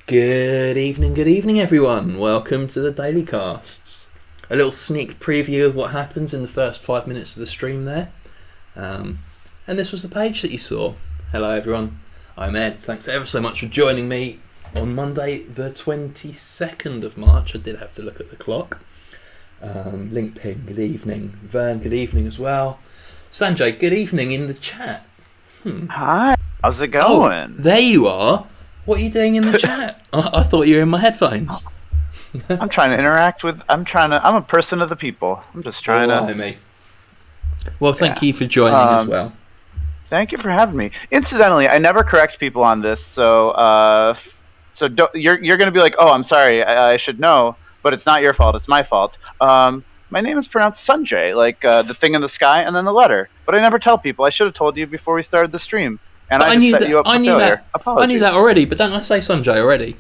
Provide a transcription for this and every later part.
Good evening, everyone. Welcome to the Daily Casts. A little sneak preview of what happens in the first 5 minutes of the stream there. And this was the page that you saw. Hello, everyone. I'm Ed. Thanks ever so much for joining me on Monday, the 22nd of March. I did have to look at the clock. Link Ping, good evening. Vern, good evening as well. Sanjay, good evening in the chat. Hi, how's it going? Oh, there you are. What are you doing in the chat? I thought you were in my headphones. I'm trying to interact with. I'm a person of the people. I'm just trying to. Well, thank you for joining as well. Thank you for having me. Incidentally, I never correct people on this, so you're going to be like, oh, I'm sorry, I should know, but it's not your fault. It's my fault. My name is pronounced Sanjay, like the thing in the sky and then the letter. But I never tell people. I should have told you before we started the stream. And I just set you up for failure. I knew that already, but don't I say Sanjay already?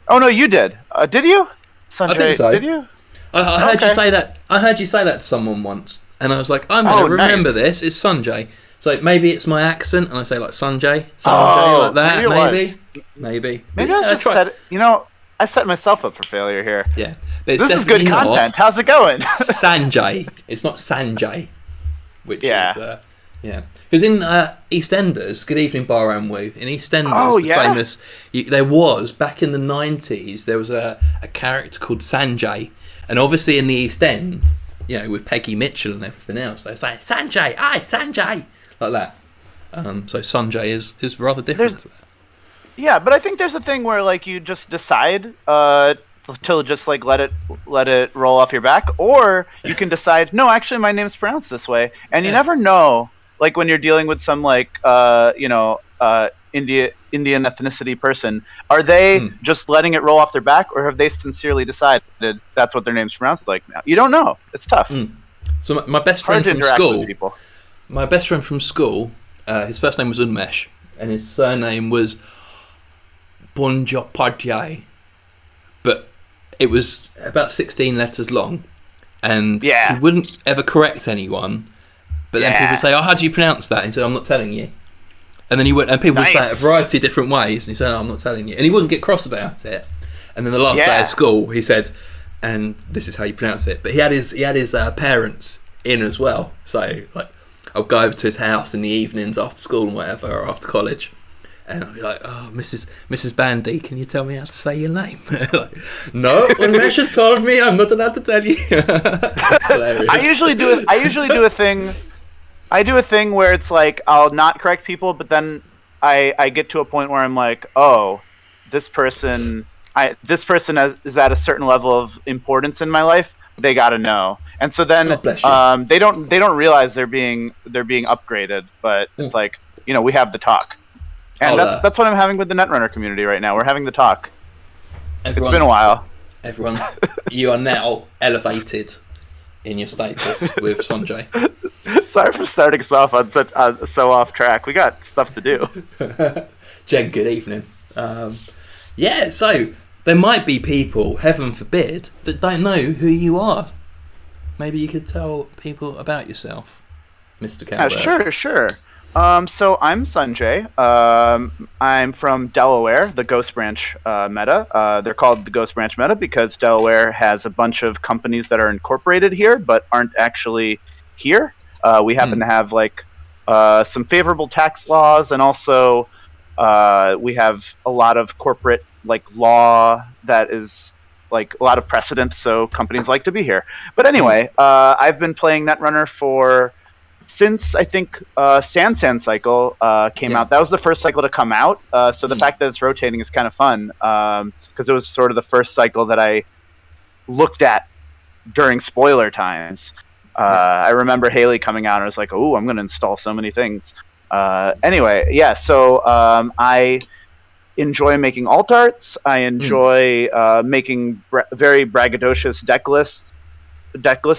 Oh no, you did. Did you? Sanjay, I think so. Did you? I heard you say that. I heard you say that to someone once, and I was like, I'm going to remember this. It's Sanjay. So maybe it's my accent, and I say like Sanjay, like that. Maybe. I said it. You know, I set myself up for failure here. Yeah, but this is good content. How's it going? Sanjay. It's not Sanjay, which is. Yeah, because in EastEnders, good evening, Bar and Woo. In EastEnders, famous, there was back in the 90s, there was a character called Sanjay, and obviously in the East End, you know, with Peggy Mitchell and everything else, they say Sanjay, aye, Sanjay, like that. So Sanjay is rather different to that. Yeah, but I think there's a thing where like you just decide to just like let it roll off your back, or you can decide, no, actually my name's pronounced this way, and you never know. Like when you're dealing with some like Indian ethnicity person, are they just letting it roll off their back, or have they sincerely decided that's what their name's pronounced like now? You don't know. It's tough. So my best friend from school, his first name was Unmesh, and his surname was Bonjopadhyay, but it was about 16 letters long, and he wouldn't ever correct anyone. But then people would say, oh, how do you pronounce that? And he said, I'm not telling you. And then and people would say it a variety of different ways. And he said, oh, I'm not telling you. And he wouldn't get cross about it. And then the last day of school, he said, and this is how you pronounce it. But he had his parents in as well. So like, I'll go over to his house in the evenings after school and whatever, or after college. And I'll be like, oh, Mrs. Bandy, can you tell me how to say your name? Like, no, Unmesh has told me I'm not allowed to tell you. It's hilarious. I usually do a thing. I do a thing where it's like I'll not correct people, but then I get to a point where I'm like, oh, this person is at a certain level of importance in my life. They got to know, and so then they don't realize they're being upgraded, but it's like, you know, we have the talk, and that's what I'm having with the Netrunner community right now. We're having the talk. It's been a while. Everyone, you are now elevated in your status with Sanjay. Sorry for starting us off on so off track. We got stuff to do. Jen, good evening. So there might be people, heaven forbid, that don't know who you are. Maybe you could tell people about yourself, Mr. Campbell. Sure. So I'm Sanjay. I'm from Delaware, the Ghost Branch meta. They're called the Ghost Branch meta because Delaware has a bunch of companies that are incorporated here but aren't actually here. We happen to have like some favorable tax laws, and also we have a lot of corporate like law that is like a lot of precedent, so companies like to be here. But anyway, I've been playing Netrunner since I think Sand Cycle came out. That was the first cycle to come out, so the fact that it's rotating is kind of fun, because it was sort of the first cycle that I looked at during spoiler times. I remember Haley coming out and I was like, oh, I'm going to install so many things. So I enjoy making alt arts. I enjoy making very braggadocious deck list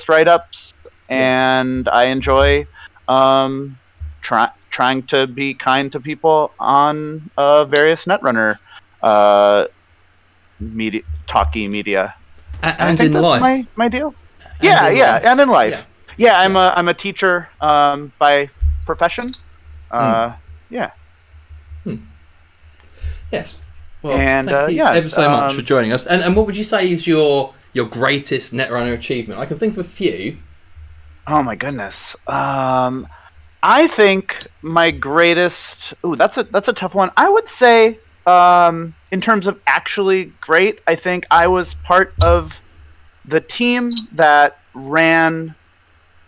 write-ups, and I enjoy trying to be kind to people on various Netrunner media. And in life. That's my deal. And in life. I'm a teacher by profession. Yes. Well, thank you ever so much for joining us. And what would you say is your greatest Netrunner achievement? I can think of a few. Oh my goodness. I think my greatest. Ooh, that's a tough one. I would say, in terms of actually great, I think I was part of the team that ran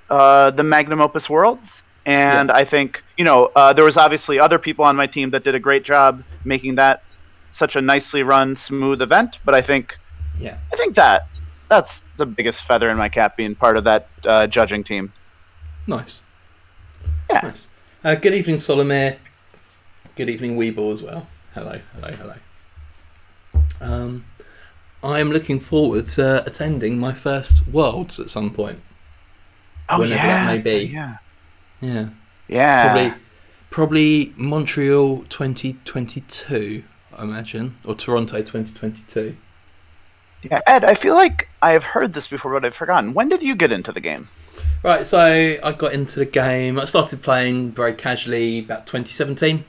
the Magnum Opus Worlds, and I think there was obviously other people on my team that did a great job making that such a nicely run, smooth event. But I think that's the biggest feather in my cap, being part of that judging team. Nice. Yeah. Nice. Good evening, Solomir. Good evening, Weeble as well. Hello. I'm looking forward to attending my first Worlds at some point. Whenever that may be. Yeah. Probably Montreal 2022, I imagine, or Toronto 2022. Yeah, Ed, I feel like I have heard this before, but I've forgotten. When did you get into the game? Right, so I got into the game. I started playing very casually about 2017,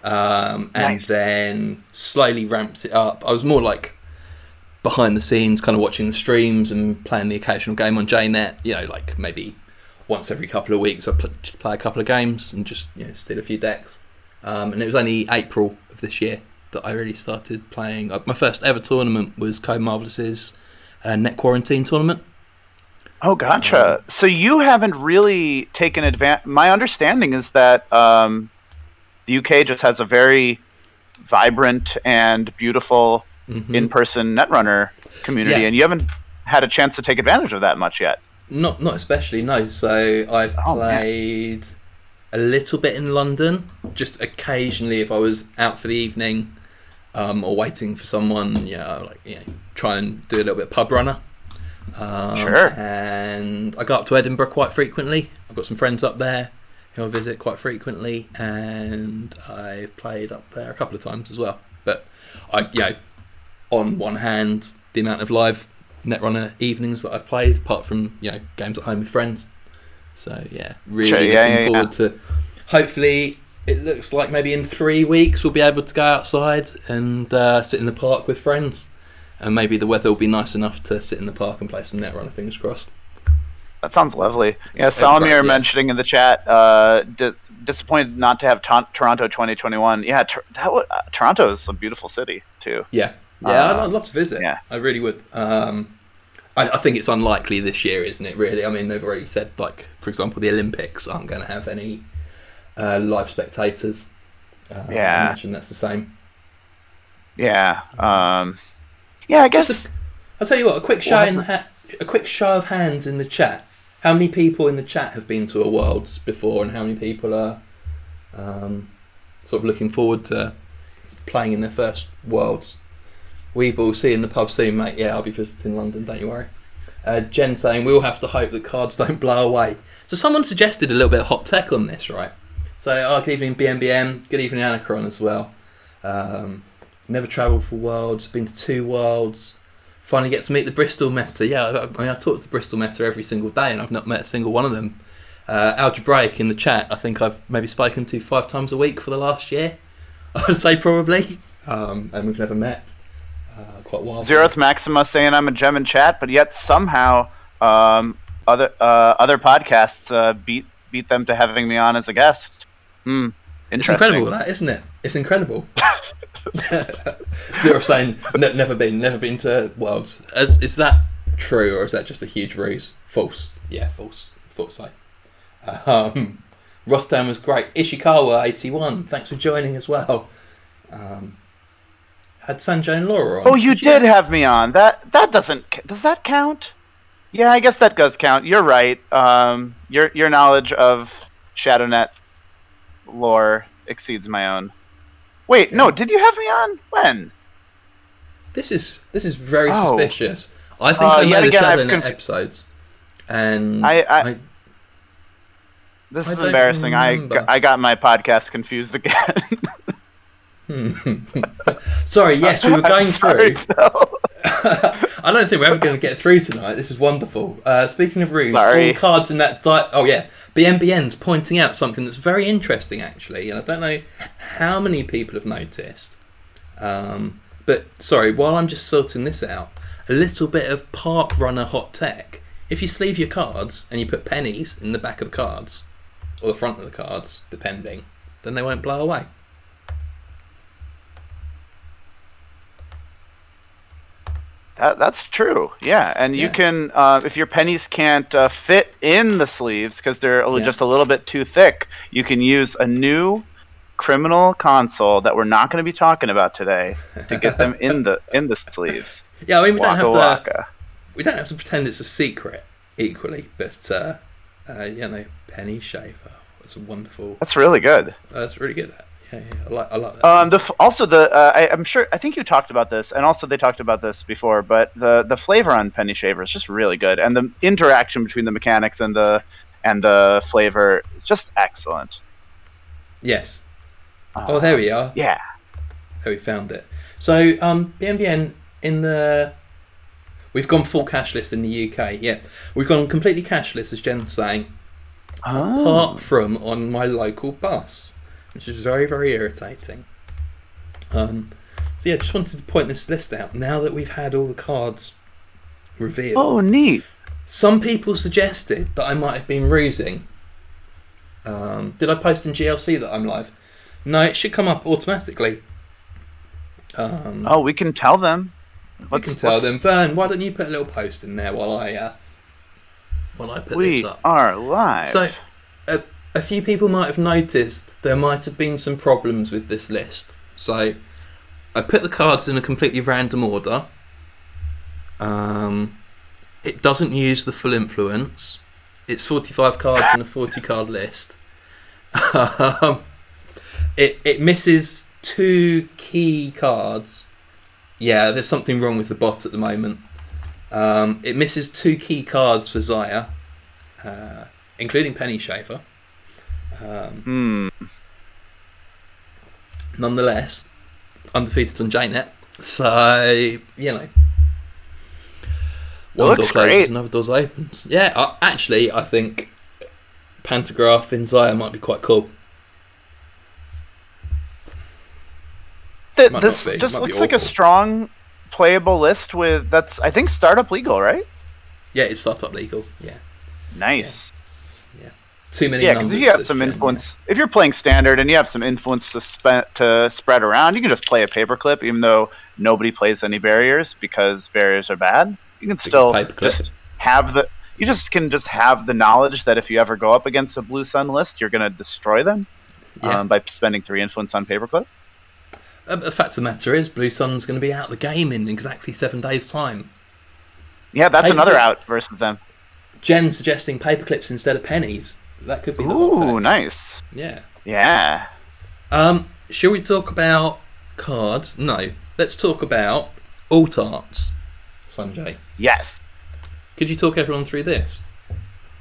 and then slowly ramped it up. I was more like behind the scenes, kind of watching the streams and playing the occasional game on JNet. Like maybe once every couple of weeks, I play a couple of games and just steal a few decks. And it was only April of this year that I really started playing. My first ever tournament was Code Marvelous's Net Quarantine tournament. Oh, gotcha. So you haven't really taken advantage. My understanding is that the UK just has a very vibrant and beautiful in-person Netrunner community, and you haven't had a chance to take advantage of that much yet. Not especially, no. So I've played a little bit in London, just occasionally if I was out for the evening or waiting for someone, try and do a little bit of pub runner. Sure. And I go up to Edinburgh quite frequently. I've got some friends up there who I visit quite frequently, and I've played up there a couple of times as well. But on one hand, the amount of live Netrunner evenings that I've played, apart from games at home with friends. So really looking forward to. Hopefully, it looks like maybe in 3 weeks we'll be able to go outside and sit in the park with friends. And maybe the weather will be nice enough to sit in the park and play some Netrunner, fingers crossed. That sounds lovely. Yeah, Solomir mentioning in the chat, disappointed not to have Toronto 2021. Yeah, Toronto is a beautiful city, too. Yeah, I'd love to visit. Yeah. I really would. I think it's unlikely this year, isn't it, really? I mean, they've already said, like, for example, the Olympics aren't going to have any live spectators. I imagine that's the same. Yeah. I guess. I'll tell you what. A quick show of hands in the chat. How many people in the chat have been to a Worlds before, and how many people are sort of looking forward to playing in their first Worlds? We will see you in the pub soon, mate. Yeah, I'll be visiting London. Don't you worry. Jen saying we'll have to hope that cards don't blow away. So someone suggested a little bit of hot tech on this, right? So good evening BMBM. Good evening Anacron as well. Never travelled for Worlds, been to 2 Worlds, finally get to meet the Bristol meta. Yeah, I talk to the Bristol meta every single day and I've not met a single one of them. Algebraic in the chat, I think I've maybe spoken to 5 times a week for the last year, I would say probably, and we've never met. Quite wild. Zeroth Maxima saying I'm a gem in chat, but yet somehow other podcasts beat them to having me on as a guest. Interesting. It's incredible, that, isn't it? It's incredible. Zero saying never been to Worlds. Is that true, or is that just a huge ruse? False. Yeah, false. Thought so. Rostam was great. Ishikawa 81. Thanks for joining as well. Had Sanjay and Laura on. Oh, you did have me on. That doesn't. Does that count? Yeah, I guess that does count. You're right. Your knowledge of ShadowNet lore exceeds my own. Wait, no, did you have me on? When? This is very suspicious. I think I know the ShadowNet episodes, and I this is embarrassing. I got my podcast confused again. Sorry, yes, we were going through. I don't think we're ever going to get through tonight. This is wonderful. Speaking of ruse, all cards in that BNBN's pointing out something that's very interesting, actually, and I don't know how many people have noticed. But sorry, while I'm just sorting this out, a little bit of park runner hot tech. If you sleeve your cards and you put pennies in the back of the cards, or the front of the cards, depending, then they won't blow away. That's true, yeah. And you can, if your pennies can't fit in the sleeves because they're just a little bit too thick, you can use a new criminal console that we're not going to be talking about today to get them in the sleeves. Yeah, I mean, we don't have to pretend it's a secret equally, but penny shaver was wonderful. That's really good. That's really good. Yeah, I like that. I think you talked about this, and also they talked about this before, but the flavor on penny shaver is just really good, and the interaction between the mechanics and the flavor is just excellent. Yes. There we are. Yeah. There we found it. So, BNBN we've gone full cashless in the UK. Yeah, we've gone completely cashless, as Jen's saying, apart from on my local bus, which is very, very irritating. Just wanted to point this list out now that we've had all the cards revealed. Oh, neat. Some people suggested that I might have been rusing. Did I post in GLC that I'm live? No, it should come up automatically. We can tell them. We can tell them. Vern, why don't you put a little post in there while I put this up? We are live. So, a few people might have noticed there might have been some problems with this list. So, I put the cards in a completely random order. It doesn't use the full influence. It's 45 cards in a 40 card list. It misses 2 key cards. Yeah, there's something wrong with the bot at the moment. It misses 2 key cards for Zaya, including Penny Shaver. Nonetheless, undefeated on JNet. So, one door closes, another door opens. Yeah, actually, I think Pantograph in Zaya might be quite cool. This just looks like a strong, playable list that's, I think, startup legal, right? Yeah, it's startup legal. Yeah. Nice. Yeah. Too many numbers. Because if you have some influence, if you're playing standard and you have some influence to spread around, you can just play a paperclip, even though nobody plays any barriers because barriers are bad. You can still just have the knowledge that if you ever go up against a Blue Sun list, you're going to destroy them by spending 3 influence on paperclip. The fact of the matter is, Blue Sun's going to be out of the game in exactly 7 days' time. Yeah, that's another out versus them. Jen suggesting paperclips instead of pennies. That could be the hot take. Ooh, nice. Yeah. Yeah. Shall we talk about cards? No. Let's talk about alt arts, Sanjay. Yes. Could you talk everyone through this?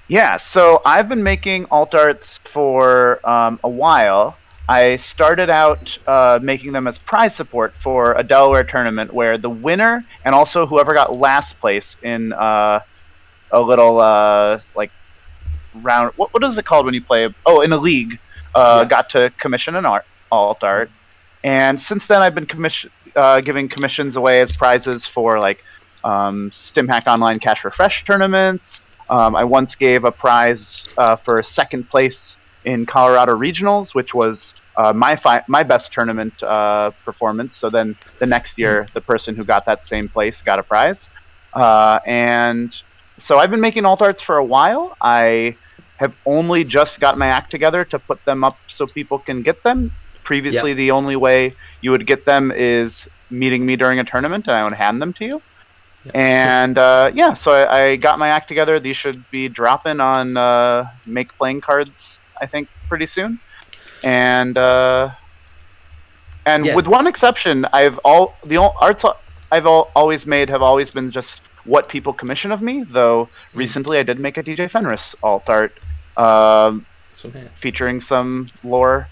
Yeah, so I've been making alt arts for a while. I started out making them as prize support for a Delaware tournament where the winner and also whoever got last place in a little round. What is it called when you play? In a league, got to commission an alt art. And since then, I've been giving commissions away as prizes for StimHack Online Cash Refresh tournaments. I once gave a prize for second place in Colorado Regionals, which was my best tournament performance. So then the next year, the person who got that same place got a prize. And so I've been making alt arts for a while. I have only just got my act together to put them up so people can get them. Previously, the only way you would get them is meeting me during a tournament, and I would hand them to you. Yep. And so I got my act together. These should be dropping on Make Playing Cards, I think, pretty soon. And with one exception, the arts I've always made have always been just what people commission of me. Though recently I did make a DJ Fenris alt art featuring some lore,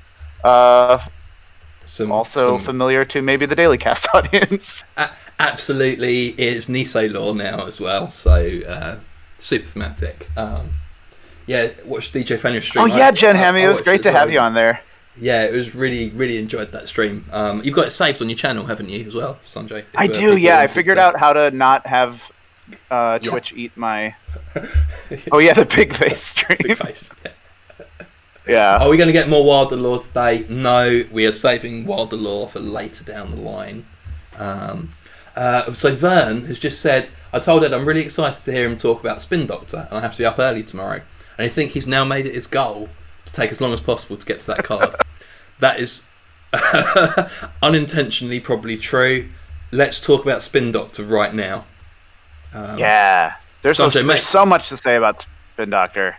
familiar to maybe the Daily Cast audience. Absolutely, it's Niso lore now as well. So super thematic. Watch DJ Fenris stream. Oh yeah, Jen Hammy, it was great to have you on there. Yeah, it was really enjoyed that stream. You've got it saved on your channel, haven't you, as well, Sanjay? I do, yeah. I figured out how to not have Twitch eat my... Oh, yeah, the big face stream. Big face, yeah. Yeah. Are we going to get more Wilder Lore today? No, we are saving Wilder Lore for later down the line. So Vern has just said, I told Ed I'm really excited to hear him talk about Spin Doctor, and I have to be up early tomorrow. And I think he's now made it his goal to take as long as possible to get to that card. That is unintentionally probably true. Let's talk about Spin Doctor right now. There's so much to say about Spin Doctor.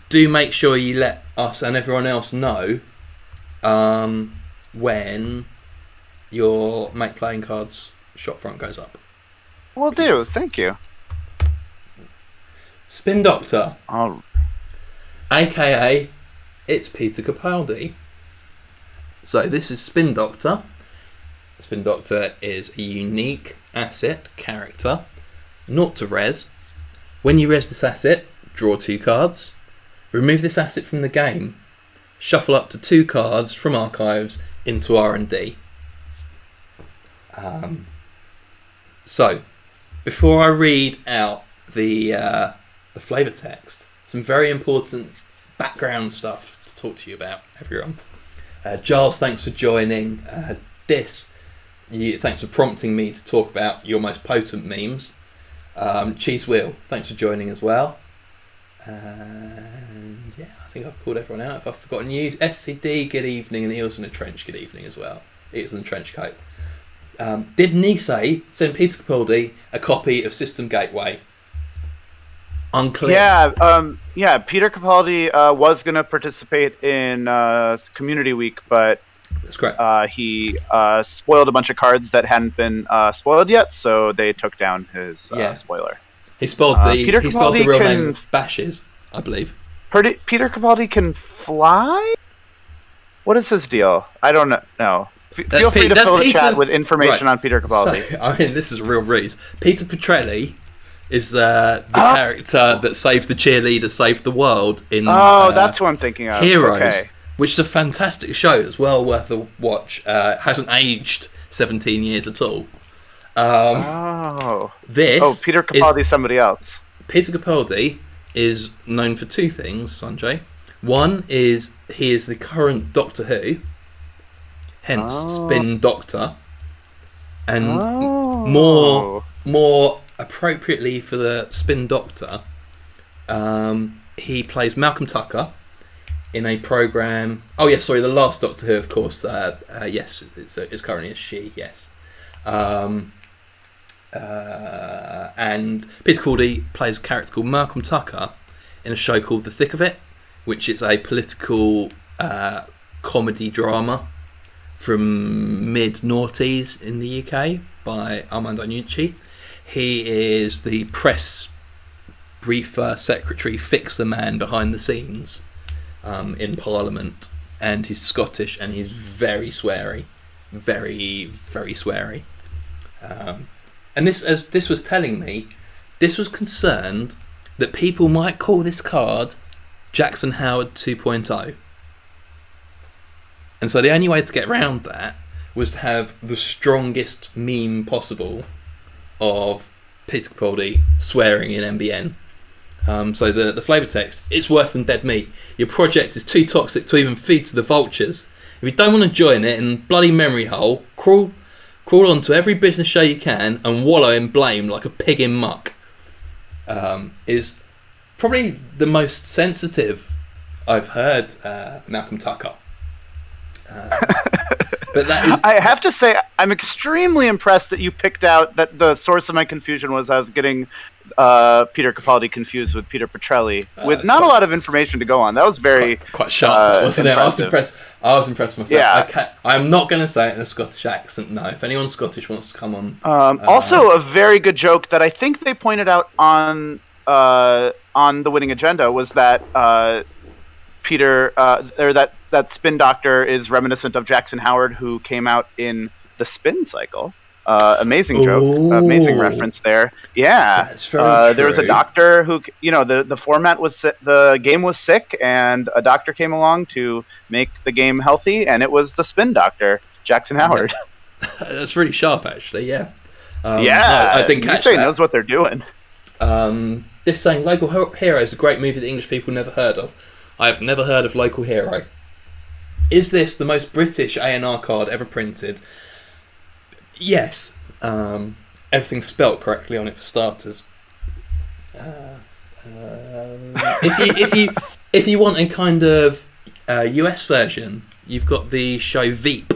Do make sure you let us and everyone else know when your Make Playing Cards shop front goes up. Will do. Thank you. Spin Doctor. AKA, it's Peter Capaldi. So this is Spin Doctor. Spin Doctor is a unique asset character. Not to res. When you res this asset, draw 2 cards. Remove this asset from the game. Shuffle up to 2 cards from archives into R&D. So, before I read out the flavour text, some very important background stuff to talk to you about, everyone. Giles, thanks for joining. Thanks for prompting me to talk about your most potent memes. Cheese Wheel, thanks for joining as well. And yeah, I think I've called everyone out. If I've forgotten you, SCD, good evening, and Eels in a Trench, good evening as well. Eels in a Trench coat. Did Nisei send Peter Capaldi a copy of System Gateway? Unclear. Yeah. Peter Capaldi was going to participate in Community Week, but that's correct. He spoiled a bunch of cards that hadn't been spoiled yet, so they took down his spoiler. He spelled the real name of Bashes, I believe. Peter Capaldi can fly? What is his deal? I don't know. Feel free to fill the chat with information on Peter Capaldi. So, I mean, this is a real ruse. Peter Petrelli is the character that saved the cheerleader, saved the world in that's who I'm thinking of. Heroes, okay. Which is a fantastic show. It's well worth a watch. Hasn't aged 17 years at all. Peter Capaldi is somebody else. Peter Capaldi is known for 2 things, Sanjay. One is he is the current Doctor Who, hence Spin Doctor, and more appropriately for the Spin Doctor, he plays Malcolm Tucker in a program. The Last Doctor Who, of course. Yes, it's currently a she. Yes. And Peter Capaldi plays a character called Malcolm Tucker in a show called The Thick of It, which is a political comedy drama from mid-noughties in the UK by Armando Iannucci. He is the press briefer, secretary, fixer man behind the scenes in Parliament, and he's Scottish and he's very sweary, very sweary. And this, as this was telling me, this was concerned that people might call this card Jackson Howard 2.0. And so the only way to get around that was to have the strongest meme possible of Peter Capaldi swearing in NBN. So the flavour text, it's worse than dead meat. Your project is too toxic to even feed to the vultures. If you don't want to join it in bloody memory hole, crawl onto every business show you can and wallow in blame like a pig in muck. Is probably the most sensitive I've heard Malcolm Tucker. But that is... I have to say, I'm extremely impressed that you picked out that the source of my confusion was I was getting Peter Capaldi confused with Peter Petrelli with not a lot of information to go on. That was very quite sharp, wasn't impressive. it? I was impressed myself. Yeah. I'm not going to say it in a Scottish accent. No, if anyone Scottish wants to come on. Also, a very good joke that I think they pointed out on the Winning Agenda was that Peter or that Spin Doctor is reminiscent of Jackson Howard, who came out in the Spin cycle. Amazing joke, amazing reference there. Yeah, that's very true. There was a doctor who, the format was the game was sick, and a doctor came along to make the game healthy, and it was the Spin Doctor, Jackson Howard. Yeah. That's really sharp, actually. Yeah. Yeah, I didn't catch that. Knows what they're doing. This saying Local Hero is a great movie that English people never heard of. I have never heard of Local Hero. Is this the most British A&R card ever printed? Yes. Everything's spelt correctly on it for starters. If you want a kind of US version, you've got the show Veep,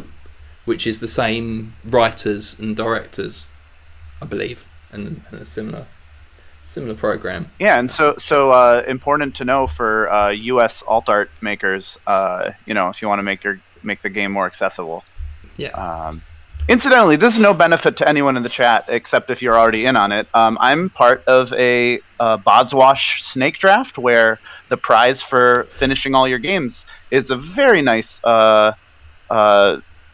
which is the same writers and directors, I believe, and a similar program. Yeah, and so important to know for US alt art makers, if you want to make the game more accessible. Yeah. Incidentally, this is no benefit to anyone in the chat except if you're already in on it. I'm part of a Bodswash snake draft where the prize for finishing all your games is a very nice alt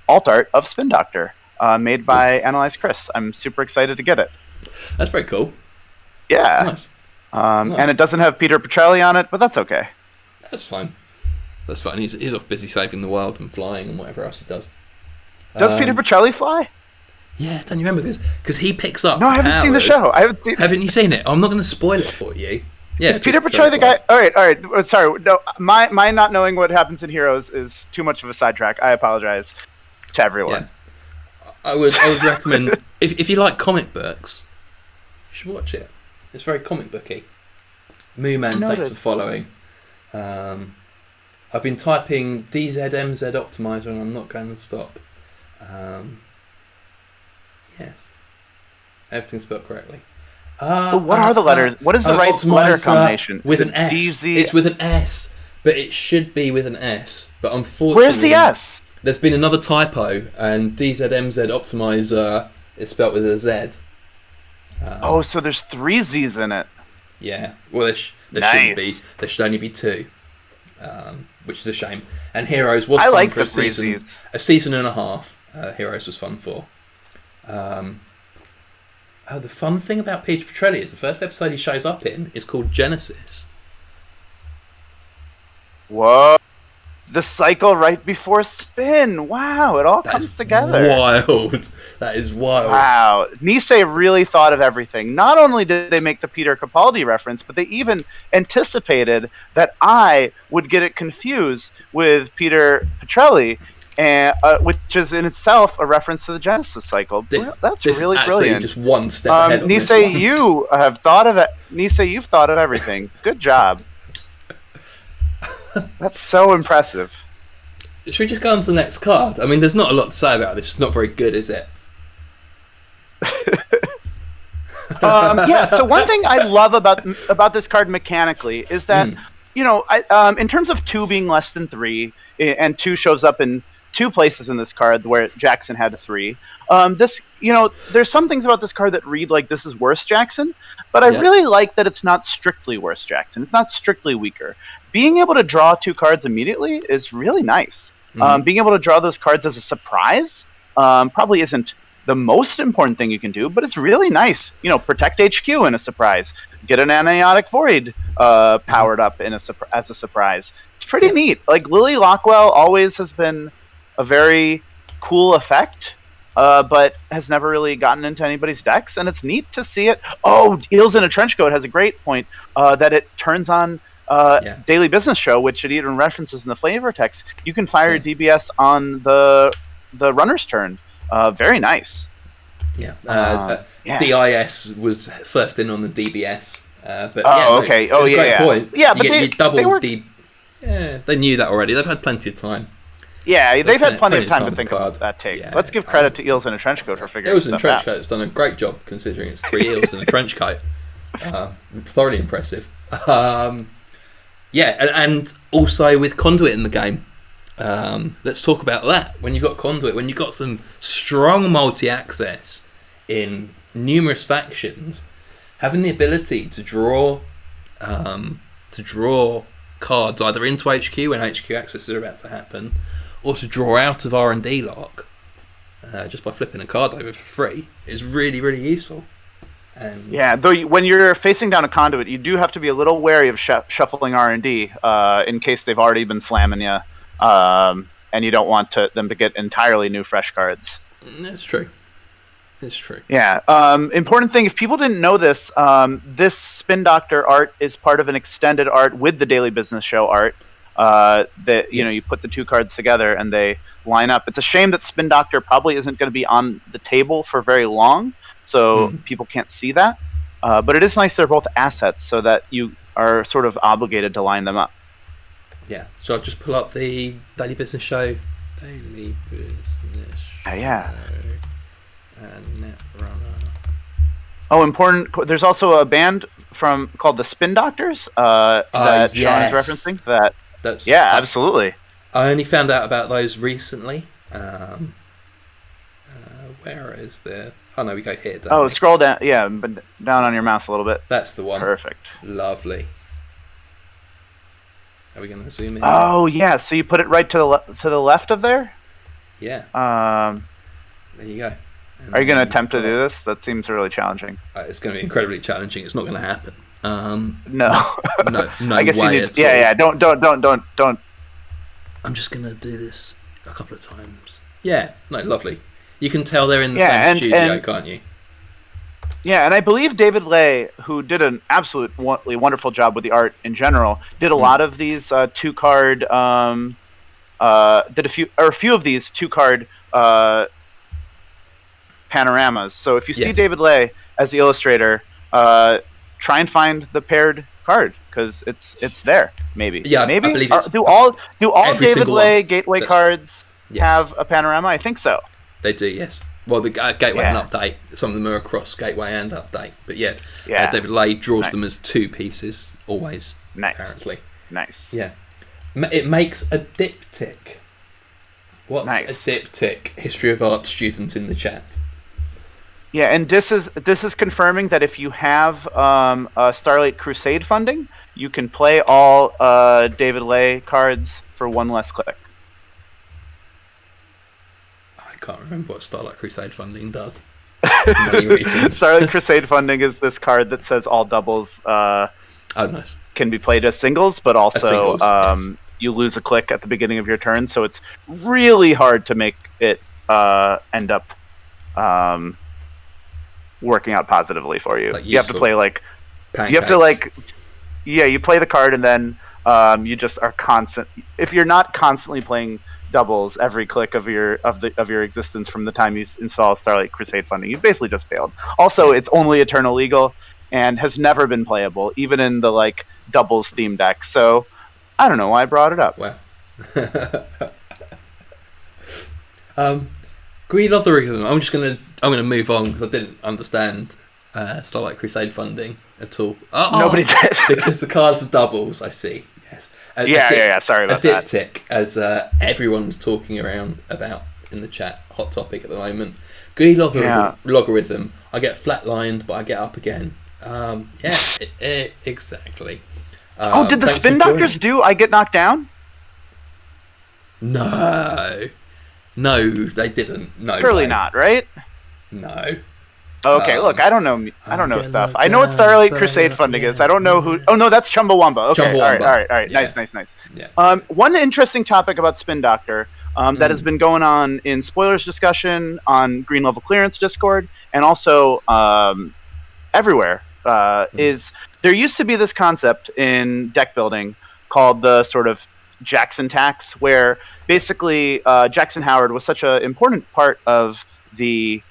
art of Spin Doctor made by Analyze Chris. I'm super excited to get it. That's very cool. Yeah. Nice. Nice. And it doesn't have Peter Petrelli on it, but that's okay. That's fine. That's fine. He's off busy saving the world and flying and whatever else he does. Does Peter Petrelli fly? Yeah, don't you remember this? Because he picks up. No, I haven't seen the show. Haven't you seen it? I'm not going to spoil it for you. Yeah, is Peter Petrelli the guy? All right. Sorry, no, my not knowing what happens in Heroes is too much of a sidetrack. I apologize to everyone. Yeah. I would recommend if you like comic books, you should watch it. It's very comic booky. Moo Man, thanks for following. I've been typing DZMZ Optimizer and I'm not going to stop. Yes. Everything's spelled correctly. What are the letters? What is the right letter combination? With an S. DZ... It's with an S, but it should be with an S. But unfortunately... Where's the S? There's been another typo, and DZMZ Optimizer is spelled with a Z. So there's 3 Z's in it. Yeah. Well, there shouldn't be. There should only be 2. Which is a shame. And Heroes was fun for a season and a half. Heroes was fun for. The fun thing about Peter Petrelli is the first episode he shows up in is called Genesis. Whoa. The cycle right before Spin. Wow, it all comes together. Wild. That is wild. Wow. Nisei really thought of everything. Not only did they make the Peter Capaldi reference, but they even anticipated that I would get it confused with Peter Petrelli, which is in itself a reference to the Genesis cycle. That's really brilliant. Just one step ahead on Nisei, this one. you have thought of it. Nisei, you've thought of everything. Good job. That's so impressive. Should we just go on to the next card? I mean, there's not a lot to say about this. It's not very good, is it? So one thing I love about this card mechanically is that, in terms of 2 being less than 3, and 2 shows up in 2 places in this card where Jackson had a 3. There's some things about this card that read like this is worse Jackson, but I really like that it's not strictly worse Jackson. It's not strictly weaker. Being able to draw 2 cards immediately is really nice. Being able to draw those cards as a surprise probably isn't the most important thing you can do, but it's really nice. Protect HQ in a surprise. Get an Anaiotic Void powered up as a surprise. It's pretty neat. Like, Lily Lockwell always has been a very cool effect, but has never really gotten into anybody's decks, and it's neat to see it. Oh, Eels in a Trenchcoat has a great point that it turns on Daily Business Show, which it even references in the flavor text. You can fire DBS on the runner's turn. Very nice. DIS was first in on the DBS. Okay. Oh, yeah. Great point. Yeah, but they knew that already. They've had plenty of time. Yeah, they've had plenty of time to think about that take. Yeah, let's give credit to Eels in a Trenchcoat for figuring Eels in a Trenchcoat has done a great job considering it's 3 eels in a trenchcoat. Thoroughly impressive. And also with Conduit in the game. Let's talk about that. When you've got Conduit, when you've got some strong multi-access in numerous factions, having the ability to draw cards either into HQ when HQ access is about to happen, or to draw out of R&D lock just by flipping a card over for free is really, really useful. And yeah, though when you're facing down a conduit, you do have to be a little wary of shuffling R&D in case they've already been slamming you, and you don't want them to get entirely new fresh cards. That's true. It's true. Yeah. Important thing, if people didn't know this, this Spin Doctor art is part of an extended art with the Daily Business Show art. That you put the two cards together and they line up. It's a shame that Spin Doctor probably isn't going to be on the table for very long, so people can't see that. But it is nice they're both assets, so that you are sort of obligated to line them up. Yeah. So I'll just pull up the Daily Business Show. Daily Business Show. Yeah. Netrunner. Oh, important. There's also a band called the Spin Doctors that Sean is referencing. Absolutely. I only found out about those recently. Where is there? Oh no, we go here. Scroll down. Yeah, but down on your mouse a little bit. That's the one. Perfect. Lovely. Are we going to zoom in? Oh yeah. So you put it right to the left of there. Yeah. There you go. Are you going to attempt to do this? That seems really challenging. It's going to be incredibly challenging. It's not going to happen. No. no I guess way you need, at yeah, all. Yeah. Don't. I'm just going to do this a couple of times. Yeah. No, lovely. You can tell they're in the same studio, can't you? Yeah, and I believe David Lay, who did an absolutely wonderful job with the art in general, did a lot of these two-card. Did a few of these two-card panoramas. So if you see David Lay as the illustrator, try and find the paired card because it's there. Maybe. Yeah, maybe. I believe do all David Lay Gateway cards Yes. have a panorama? I think so. They do, yes. Well, the Gateway and Update, some of them are across Gateway and Update. But David Lay draws them as two pieces, always, apparently. Nice. Yeah. It makes a diptych. What's a diptych? History of Art student in the chat. Yeah, and this is confirming that if you have Starlight Crusade funding, you can play all David Lay cards for one less click. I can't remember what Starlight Crusade funding does. For many reasons. Starlight Crusade funding is this card that says all doubles nice. Can be played as singles, but also yes. You lose a click at the beginning of your turn, so it's really hard to make it end up working out positively for you. You have to play pancakes. You have to you play the card and then you just are constant. If you're not constantly playing doubles every click of your existence from the time you install Starlight Crusade funding, you've basically just failed. Also, it's only Eternal Legal and has never been playable, even in the doubles theme deck. So I don't know why I brought it up. Wow. Green Logarithm. I'm gonna move on because I didn't understand Starlight Crusade funding at all. Nobody did. Because the cards are doubles. I see. Yes. Sorry about that. A diptych, as everyone's talking around about in the chat, hot topic at the moment. Green Logarithm. I get flatlined, but I get up again. Exactly. Did the Spin Doctors do I get knocked down? No, they didn't. No, surely not, right? No. Okay, look, I don't know stuff. I know what Starlight Crusade funding is. I don't know who. Oh no, that's Chumbawamba. Okay, Chumbawamba. all right. Yeah. Nice. Yeah. One interesting topic about Spin Doctor that has been going on in spoilers discussion on Green Level Clearance Discord and also everywhere is there used to be this concept in deck building called the sort of Jackson tax, where basically Jackson Howard was such an important part of the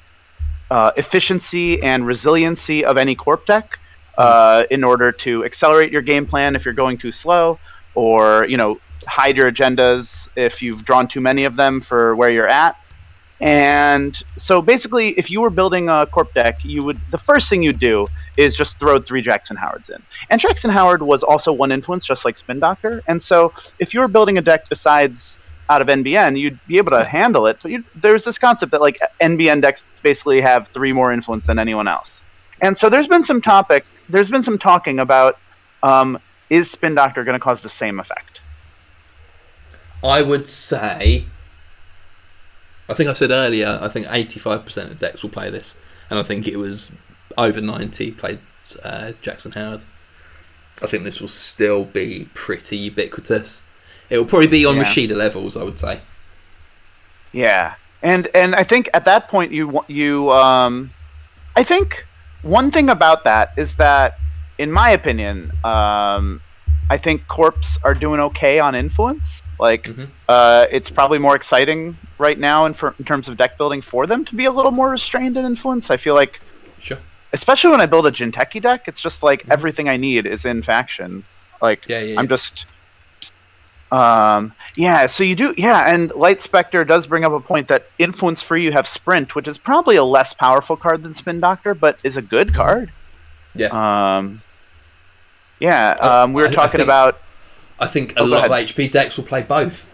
efficiency and resiliency of any corp deck in order to accelerate your game plan if you're going too slow, or hide your agendas if you've drawn too many of them for where you're at. And so basically, if you were building a corp deck, the first thing you'd do is just throw 3 Jackson Howards in. And Jackson Howard was also one influence, just like Spin Doctor. And so if you were building a deck besides out of NBN, you'd be able to handle it. But there's this concept that NBN decks basically have 3 more influence than anyone else. And so there's been some talking about is Spin Doctor going to cause the same effect? I would say I think I said earlier, I think 85% of decks will play this, and I think it was over 90 played Jackson Howard. I think this will still be pretty ubiquitous. It will probably be on Rashida levels, I would say. Yeah, and I think at that point I think one thing about that is that, in my opinion, I think Corps are doing okay on influence. Like, it's probably more exciting right now in terms of deck building for them to be a little more restrained in influence. I feel like, especially when I build a Jinteki deck, it's just like everything I need is in faction. Like, I'm just... so you do, and Light Spectre does bring up a point that influence free you have Sprint, which is probably a less powerful card than Spin Doctor, but is a good card. Yeah. We were talking about... I think a lot of HP decks will play both.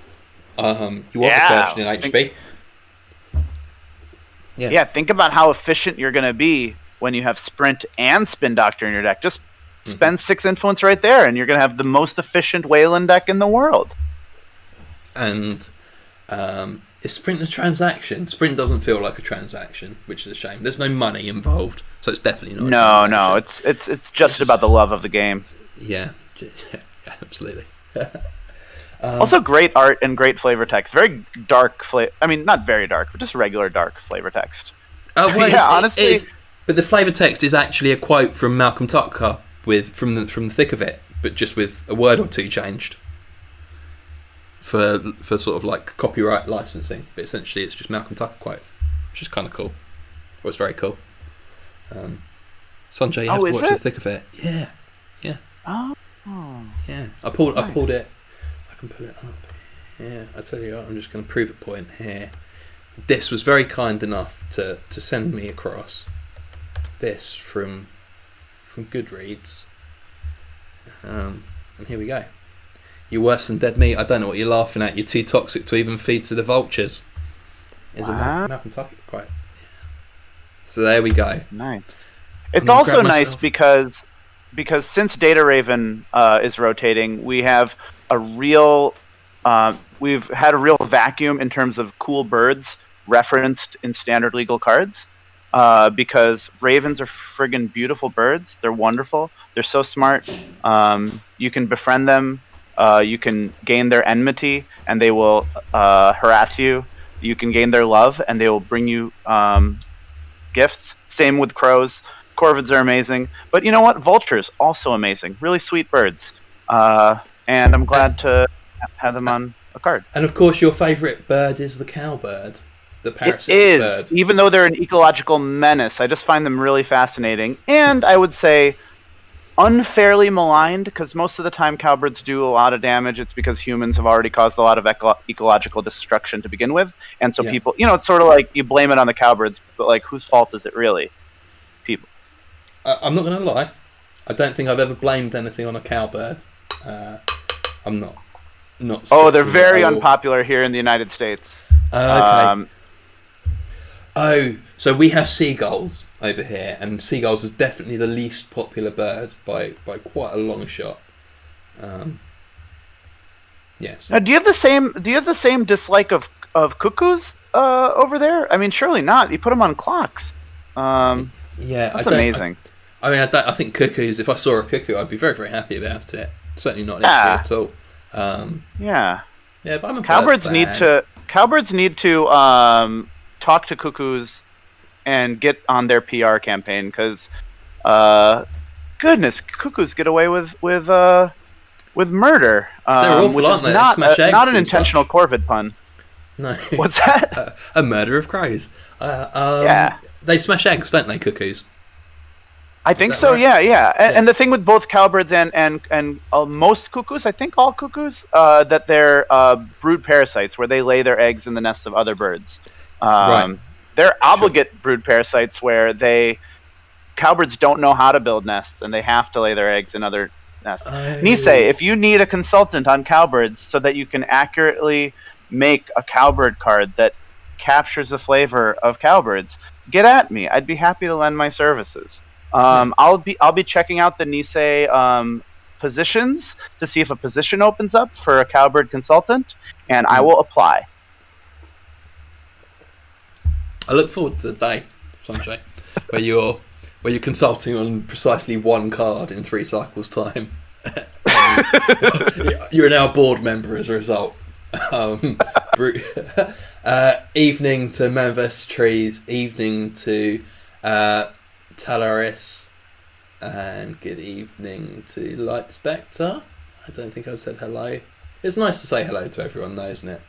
You want the version in HP. Yeah, think about how efficient you're going to be when you have Sprint and Spin Doctor in your deck. Just spend 6 influence right there, and you're going to have the most efficient Wayland deck in the world. And is Sprint a transaction? Sprint doesn't feel like a transaction, which is a shame. There's no money involved, so it's definitely not. No, it's just about the love of the game. Yeah, absolutely. Also, great art and great flavor text. Very dark flavor. I mean, not very dark, but just regular dark flavor text. Oh, well, honestly. But the flavor text is actually a quote from Malcolm Tucker from the thick of it, but just with a word or two changed for sort of like copyright licensing. But essentially, it's just Malcolm Tucker quote, which is kind of cool. It was very cool. Sanjay, you have to watch the thick of it. Yeah. Oh. Yeah. I pulled it. I can pull it up. Yeah. I tell you what, I'm just going to prove a point here. This was very kind enough to send me across this from Goodreads. And here we go. You're worse than dead meat. I don't know what you're laughing at. You're too toxic to even feed to the vultures. Is a Malcolm Tucker quote. So there we go. Nice. It's also nice because since Data Raven is rotating, we have we've had a real vacuum in terms of cool birds referenced in standard legal cards. Because ravens are friggin' beautiful birds. They're wonderful. They're so smart. You can befriend them. You can gain their enmity, and they will harass you. You can gain their love, and they will bring you gifts. Same with crows. Corvids are amazing. But you know what? Vultures, also amazing. Really sweet birds. And I'm glad to have them on a card. And of course, your favourite bird is the cowbird. The parasitic bird. Even though they're an ecological menace, I just find them really fascinating. And I would say unfairly maligned, because most of the time cowbirds do a lot of damage. It's because humans have already caused a lot of ecological destruction to begin with. And so people, it's sort of like you blame it on the cowbirds, but like, whose fault is it really? People. I'm not going to lie. I don't think I've ever blamed anything on a cowbird. I'm not. Oh, they're very unpopular here in the United States. Okay. So we have seagulls over here, and seagulls is definitely the least popular bird by quite a long shot. Yes. Now, do you have the same dislike of cuckoos over there? I mean, surely not. You put them on clocks. That's amazing. I think cuckoos. If I saw a cuckoo, I'd be very, very happy about it. Certainly not an issue at all. Yeah, but I'm a cowbirds need to talk to cuckoos and get on their PR campaign, because goodness, cuckoos get away with murder. They're awful, which aren't is they? not an intentional Corvid pun. No. What's that? A murder of crows. They smash eggs, don't they, cuckoos? I think so. Right? Yeah. And the thing with both cowbirds and most cuckoos, I think all cuckoos, that they're brood parasites, where they lay their eggs in the nests of other birds. Right. They're obligate brood parasites, where cowbirds don't know how to build nests, and they have to lay their eggs in other nests. Nisei, if you need a consultant on cowbirds so that you can accurately make a cowbird card that captures the flavor of cowbirds, get at me. I'd be happy to lend my services. I'll be checking out the Nisei positions to see if a position opens up for a cowbird consultant, and I will apply. I look forward to the day, Sanjay, where you're consulting on precisely one card in 3 cycles' time. You're now a board member as a result. Evening to Manvest Trees, evening to Talaris, and good evening to Light Spectre. I don't think I've said hello. It's nice to say hello to everyone though, isn't it?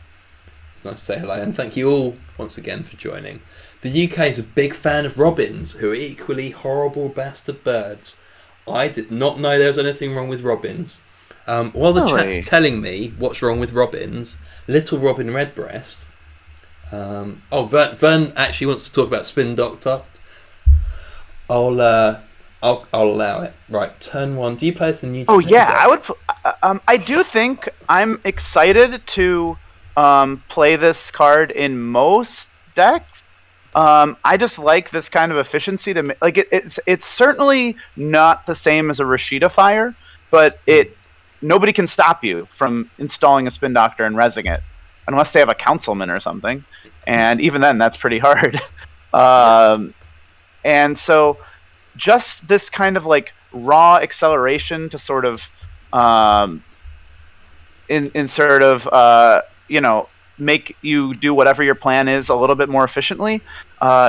It's nice to say hello, and thank you all once again for joining. The UK is a big fan of robins, who are equally horrible bastard birds. I did not know there was anything wrong with robins. While the chat's telling me what's wrong with robins, Little Robin Redbreast. Vern actually wants to talk about Spin Doctor. I'll allow it. Right, turn 1. Do you play as the new? I would. I do think I'm excited to play this card in most decks. I just like this kind of efficiency to like it's certainly not the same as a Rashida Fire, but nobody can stop you from installing a Spin Doctor and rezzing it unless they have a Councilman or something, and even then that's pretty hard. And so just this kind of like raw acceleration to sort of make you do whatever your plan is a little bit more efficiently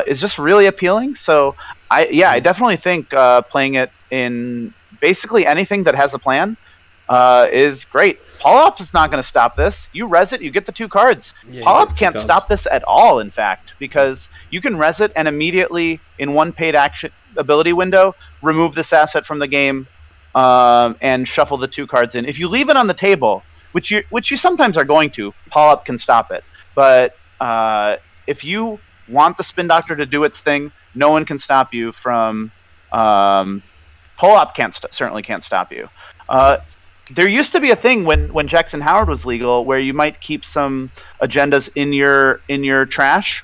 is just really appealing. So I definitely think playing it in basically anything that has a plan is great. Paul-Op is not going to stop this. You res it, you get the 2 cards. Paul-Op can't stop this at all, in fact, because you can res it and immediately in 1 paid action ability window remove this asset from the game and shuffle the 2 cards in. If you leave it on the table, which you sometimes are going to, Paul-Up can stop it. But if you want the Spin Doctor to do its thing, no one can stop you from... Paul-Op certainly can't stop you. There used to be a thing when Jackson Howard was legal where you might keep some agendas in your trash,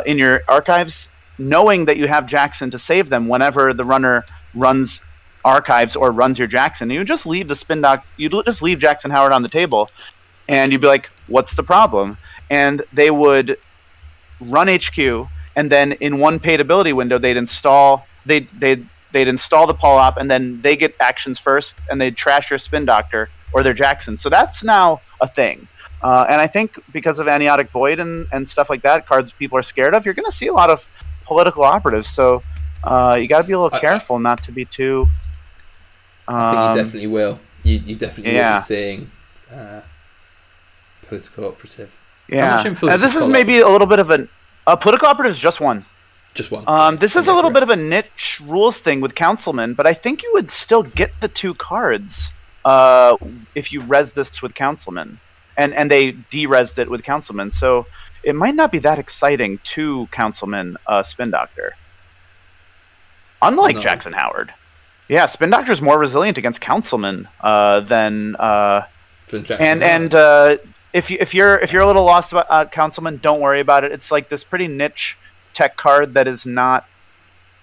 in your archives, knowing that you have Jackson to save them whenever the runner runs archives or runs your Jackson. You just leave the Spin Doc. You just leave Jackson Howard on the table, and you'd be like, "What's the problem?" And they would run HQ, and then in 1 paid ability window, they'd install the Paul-Op, and then they get actions first, and they'd trash your Spin Doctor or their Jackson. So that's now a thing. And I think because of Amniotic Void and stuff like that, cards people are scared of, you're going to see a lot of political operatives. So you got to be a little careful not to be too... I think you definitely will. You definitely will be seeing political operative. Yeah. This is maybe a little bit of a political operative is just one. Just one. This is a little bit of a niche rules thing with Councilman, but I think you would still get the 2 cards if you res this with Councilman, and they de-resed it with Councilman. So it might not be that exciting to Councilman Spin Doctor. Unlike Jackson Howard. Yeah, Spin Doctor is more resilient against Councilman than Jackson Howard. If you're a little lost about Councilman, don't worry about it. It's like this pretty niche tech card that is not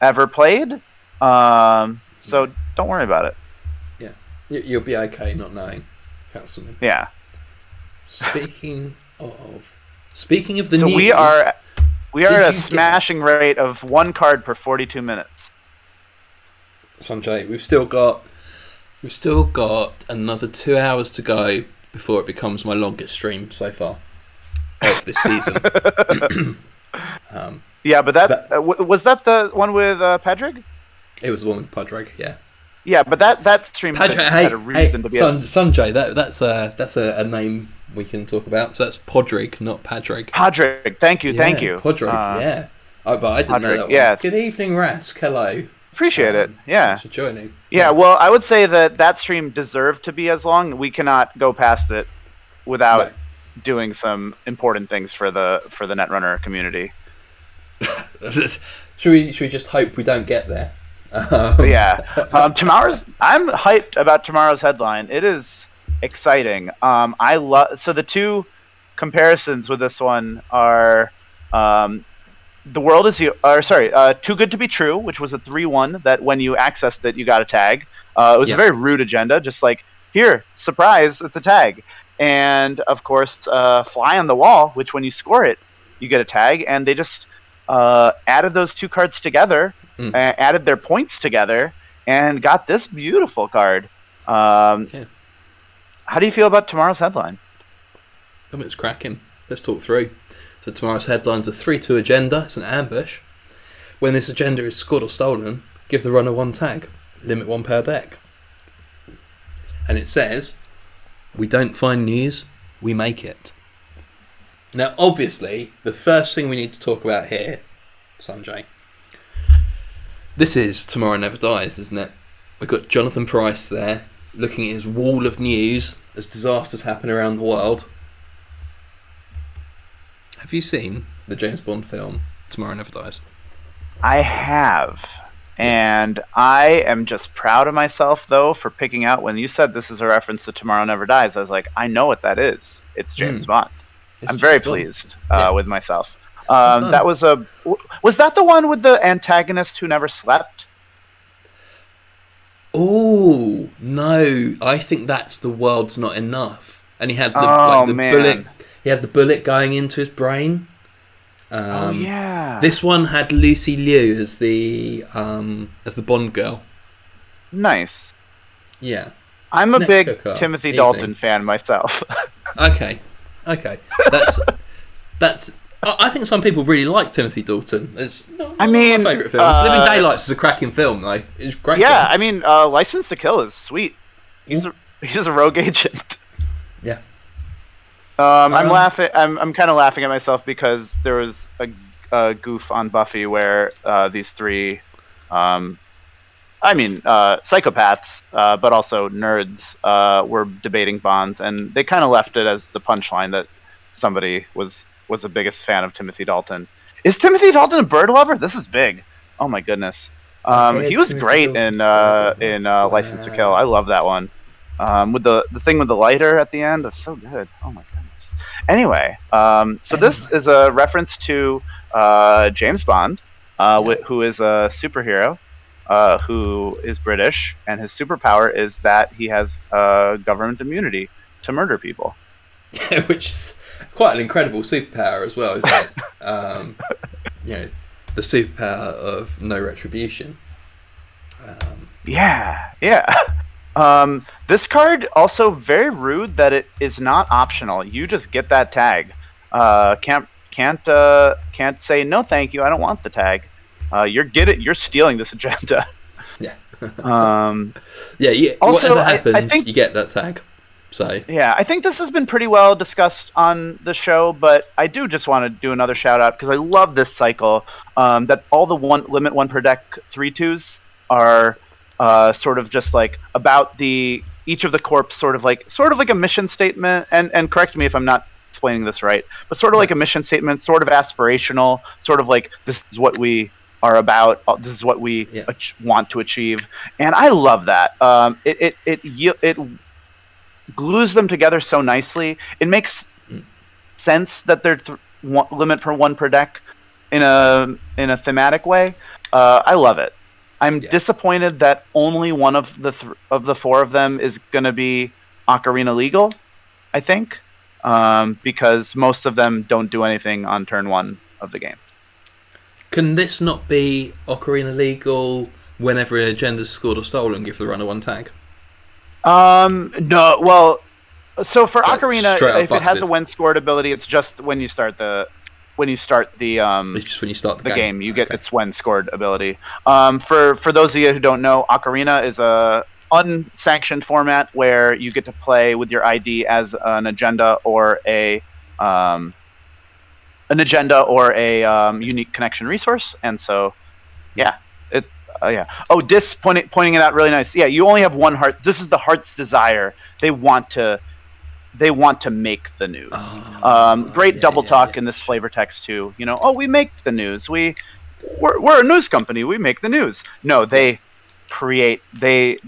ever played. So don't worry about it. Yeah, you'll be okay not knowing Councilman. Yeah. Speaking of the news, we are at a smashing rate of 1 card per 42 minutes. Sanjay, we've still got another 2 hours to go before it becomes my longest stream so far of this season. Yeah, but was that the one with Padraig? It was the one with Padraig, yeah. Yeah, but that stream had a reason to be. Sanjay, that's a name we can talk about. So that's Podrick, not Padraig. Padraig, thank you. Podrick, yeah. Oh, but I didn't know that one. Yeah. Good evening, Rask. Hello. Appreciate it. Yeah. Thanks for joining. Yeah, well, I would say that stream deserved to be as long. We cannot go past it without doing some important things for the Netrunner community. Should we just hope we don't get there? Tomorrow's. I'm hyped about tomorrow's headline. It is exciting. I love. So the 2 comparisons with this one are. The world is Too Good to Be True, which was a 3/1 that when you accessed it, you got a tag. It was a very rude agenda, just like, here, surprise, it's a tag. And, of course, Fly on the Wall, which when you score it, you get a tag. And they just added those two cards together, added their points together, and got this beautiful card. How do you feel about tomorrow's headline? I think it's cracking. Let's talk through. So tomorrow's headline's a 3-2 agenda. It's an ambush. When this agenda is scored or stolen, give the runner 1 tag. Limit 1 per deck. And it says, we don't find news, we make it. Now, obviously, the first thing we need to talk about here, Sanjay, this is Tomorrow Never Dies, isn't it? We've got Jonathan Pryce there, looking at his wall of news as disasters happen around the world. Have you seen the James Bond film, Tomorrow Never Dies? I have. And I am just proud of myself, though, for picking out, when you said this is a reference to Tomorrow Never Dies, I was like, I know what that is. It's James Bond. I'm very pleased with myself. That was that the one with the antagonist who never slept? Oh, no. I think that's The World's Not Enough. And he had the bullet. He had the bullet going into his brain. This one had Lucy Liu as the Bond girl. Nice. Yeah. I'm a big Timothy Dalton fan myself. Okay. That's. I think some people really like Timothy Dalton. It's not my favourite film. Living Daylights is a cracking film. Like, it's great. Yeah, film. I mean, License to Kill is sweet. He's a rogue agent. Yeah. I'm laughing. I'm kind of laughing at myself because there was a goof on Buffy where these three, psychopaths, but also nerds, were debating Bonds, and they kind of left it as the punchline that somebody was the biggest fan of Timothy Dalton. Is Timothy Dalton a bird lover? This is big. Oh my goodness. He was great in License to Kill. I love that one. With the thing with the lighter at the end, that's so good. Oh my goodness. Anyway, this is a reference to James Bond, who is a superhero, who is British, and his superpower is that he has government immunity to murder people. Yeah, which is quite an incredible superpower as well, isn't it? The superpower of no retribution. This card also very rude that it is not optional. You just get that tag. Can't say no, thank you. I don't want the tag. You're stealing this agenda. Yeah. Also, whatever happens, I think, you get that tag. So yeah, I think this has been pretty well discussed on the show, but I do just want to do another shout out because I love this cycle. That all the limit 1 per deck 3/2s are sort of just like about each of the corps, sort of like a mission statement. And correct me if I'm not explaining this right, but sort of like a mission statement, sort of aspirational, sort of like this is what we are about. This is what we want to achieve, and I love that. It glues them together so nicely. It makes sense that they're limit per 1 per deck in a thematic way. I love it. I'm disappointed that only one of the 4 of them is going to be Ocarina legal, I think, because most of them don't do anything on turn 1 of the game. Can this not be Ocarina legal whenever an agenda's scored or stolen, give the runner 1 tag? No. Well, so for Ocarina, if it has a when scored ability, it's just when you start the it's just when you start the game. You get its when scored ability. For those of you who don't know, Ocarina is a unsanctioned format where you get to play with your ID as an agenda or a unique connection resource, and so Dis pointing it out really nice. Yeah, you only have 1 heart. This is the heart's desire. They want to make the news. Great double talk in this flavor text too. We make the news. We're a news company. We make the news. No, they create the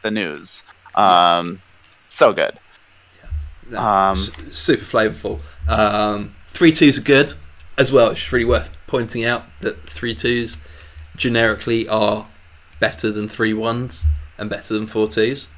news. So good. Super flavorful. 3/2s are good as well. It's really worth pointing out that 3/2s generically are better than 3/1s and better than 4/2s.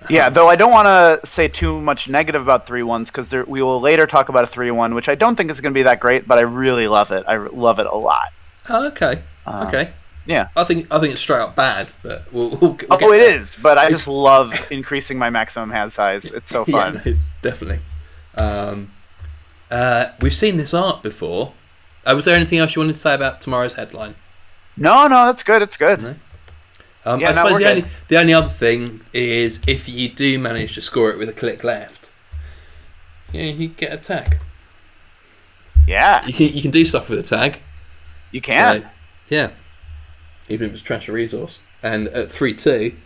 Yeah, though I don't want to say too much negative about 3-1s because we will later talk about a 3-1, which I don't think is going to be that great, but I really love it. I love it a lot. Oh, okay. Okay. Yeah. I think it's straight up bad, but we'll get it there. Is, but I just love increasing my maximum hand size. It's so fun. Yeah, no, definitely. We've seen this art before. Was there anything else you wanted to say about tomorrow's headline? No, that's good. It's good. No? I suppose the only other thing is if you do manage to score it with a click left, you get a tag. Yeah. You can do stuff with a tag. You can. So, yeah. Even if it's trash a resource. And at 3-2,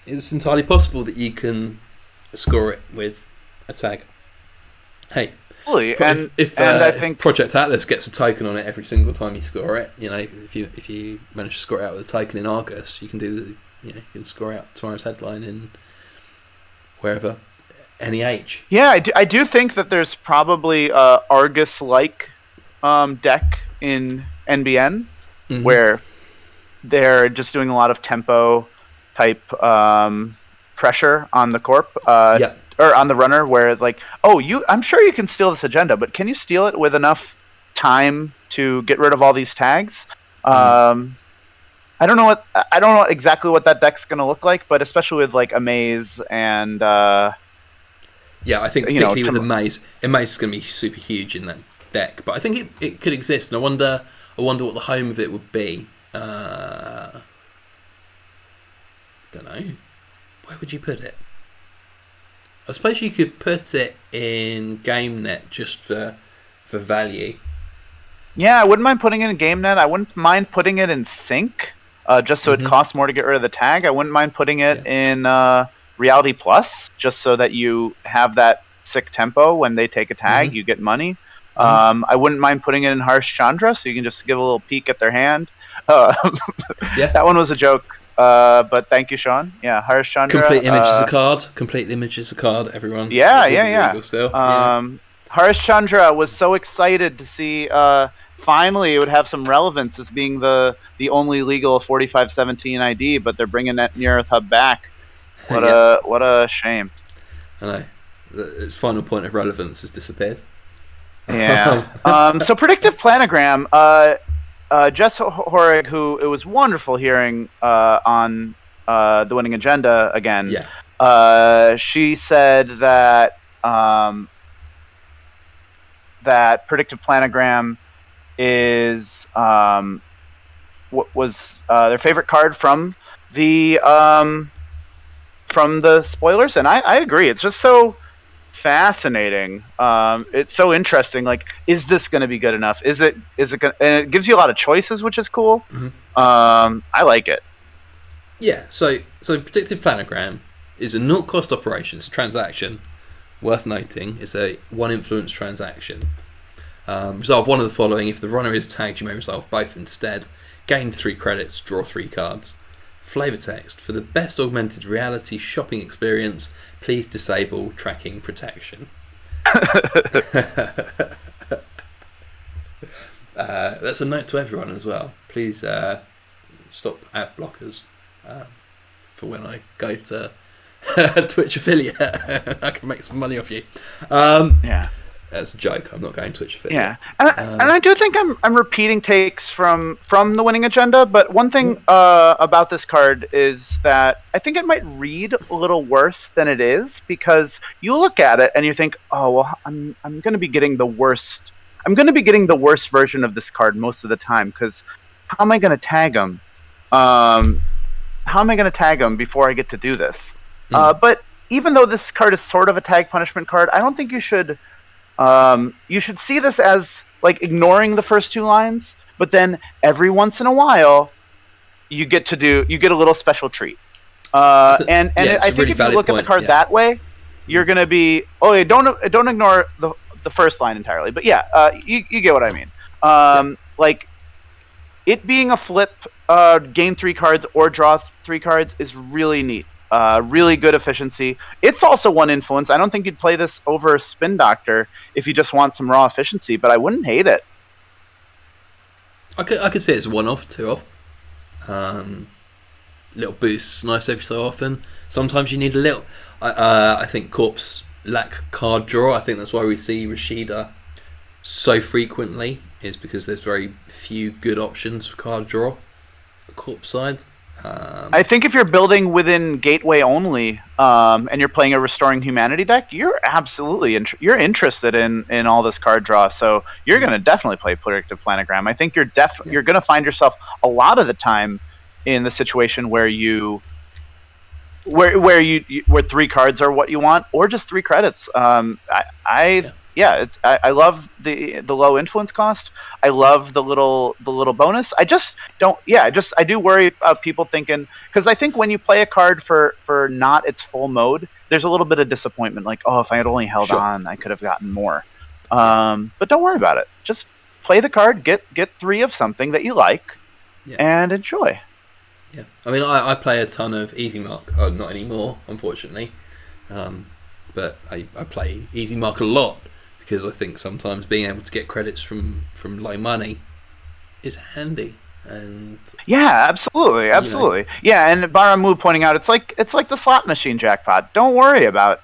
it's entirely possible that you can score it with a tag. Hey. If I think Project Atlas gets a token on it every single time you score it, if you manage to score it out with a token in Argus, you can you can score out tomorrow's headline in wherever, NEH. Yeah, I do think that there's probably a Argus-like deck in NBN where they're just doing a lot of tempo type pressure on the corp. Or on the runner, where like, I'm sure you can steal this agenda, but can you steal it with enough time to get rid of all these tags? I don't know exactly what that deck's going to look like, but especially with like Amaze and I think particularly with Amaze is going to be super huge in that deck. But I think it could exist, and I wonder what the home of it would be. Don't know. Where would you put it? I suppose you could put it in GameNet just for value. Yeah, I wouldn't mind putting it in GameNet. I wouldn't mind putting it in Sync, just so it costs more to get rid of the tag. I wouldn't mind putting it in Reality Plus, just so that you have that sick tempo when they take a tag, you get money. I wouldn't mind putting it in Harsh Chandra, so you can just give a little peek at their hand. That one was a joke. But thank you, Sean. Yeah, Harsh Chandra. Complete image is a card. Complete image is a card, everyone. Yeah. Still. Harsh Chandra was so excited to see finally it would have some relevance as being the only legal 4517 ID, but they're bringing that Near Earth Hub back. What a shame. I know. Its final point of relevance has disappeared. Yeah. So Predictive Planogram, Jess Horig, who it was wonderful hearing on The Winning Agenda again. Yeah. She said that that Predictive Planogram is what was their favorite card from the spoilers, and I agree. It's just so fascinating. It's so interesting. Like, is this going to be good enough? Is it gonna, and it gives you a lot of choices, which is cool. I like it. Yeah. So Predictive Planogram is a not cost operation. It's a transaction. Worth noting, it's a one influence transaction. Resolve one of the following. If the runner is tagged, you may resolve both instead. Gain 3 credits. Draw 3 cards. Flavor text: for the best augmented reality shopping experience, please disable tracking protection. That's a note to everyone as well. Please stop ad blockers for when I go to Twitch affiliate. I can make some money off you. Yeah. That's a joke. I'm not going Twitch affiliate. Yeah, and I do think I'm repeating takes from The Winning Agenda, but one thing about this card is that I think it might read a little worse than it is, because you look at it and you think, oh well, I'm going to be getting the worst. I'm going to be getting the worst version of this card most of the time, because how am I going to tag him? How am I going to tag him before I get to do this? But even though this card is sort of a tag punishment card, I don't think you should. You should see this as like ignoring the first 2 lines, but then every once in a while, you get a little special treat. I think if you look at the card that way, you're gonna be don't ignore the first line entirely, but you get what I mean. Like it being a flip, gain 3 cards or draw 3 cards is really neat. Really good efficiency. It's also one influence. I don't think you'd play this over Spin Doctor if you just want some raw efficiency, but I wouldn't hate it. I could say it's 1 off, 2 off. little boosts, nice every so often. Sometimes you need a little. I think Corps lack card draw. I think that's why we see Rashida so frequently, is because there's very few good options for card draw. The Corps side. I think if you're building within Gateway only, and you're playing a Restoring Humanity deck, you're absolutely you're interested in all this card draw. So you're going to definitely play Predictive Planogram. I think you're going to find yourself a lot of the time in the situation where where 3 cards are what you want, or just 3 credits. I love the low influence cost. I love the little bonus. I just don't. Yeah, I do worry about people thinking, because I think when you play a card for not its full mode, there's a little bit of disappointment. Like, oh, if I had only held on, I could have gotten more. But don't worry about it. Just play the card, get 3 of something that you like, and enjoy. Yeah, I mean, I play a ton of Easy Mark. Oh, not anymore, unfortunately. But I play Easy Mark a lot, because I think sometimes being able to get credits from low money is handy. And yeah, absolutely. Yeah, and Baramu pointing out, it's like the slot machine jackpot. Don't worry about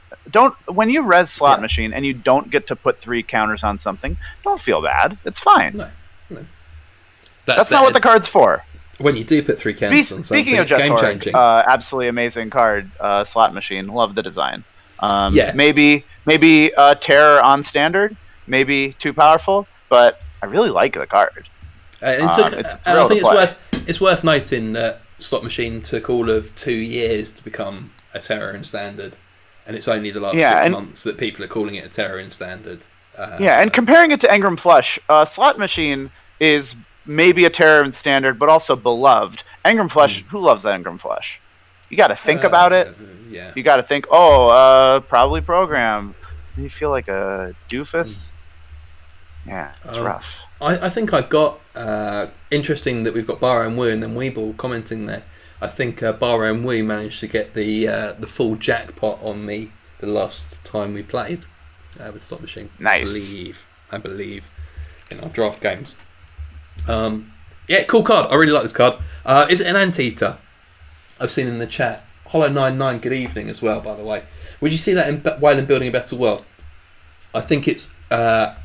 when you res slot machine and you don't get to put 3 counters on something. Don't feel bad. It's fine. No. That's not what the card's for. When you do put 3 counters on something, speaking of it's game changing. Absolutely amazing card. Slot machine. Love the design. Maybe Terror on standard. Maybe too powerful, but I really like the card. And I think it's worth noting that Slot Machine took all of 2 years to become a Terror in standard, and it's only the last 6 months that people are calling it a Terror in standard. And comparing it to Engram Flush, Slot Machine is maybe a Terror in standard, but also beloved. Engram Flush, who loves Engram Flush? You got to think about it. You got to think, probably program. You feel like a doofus. Yeah, it's rough. I think I've got interesting that we've got Baro and Wu and then Weeble commenting there. I think Baro and Wu managed to get the full jackpot on me the last time we played with Slot Machine. Nice. I believe in our draft games. Cool card. I really like this card. Is it an Anteater? I've seen in the chat. Hollow99, good evening as well, by the way. Would you see that while in Building a Better World? I think it's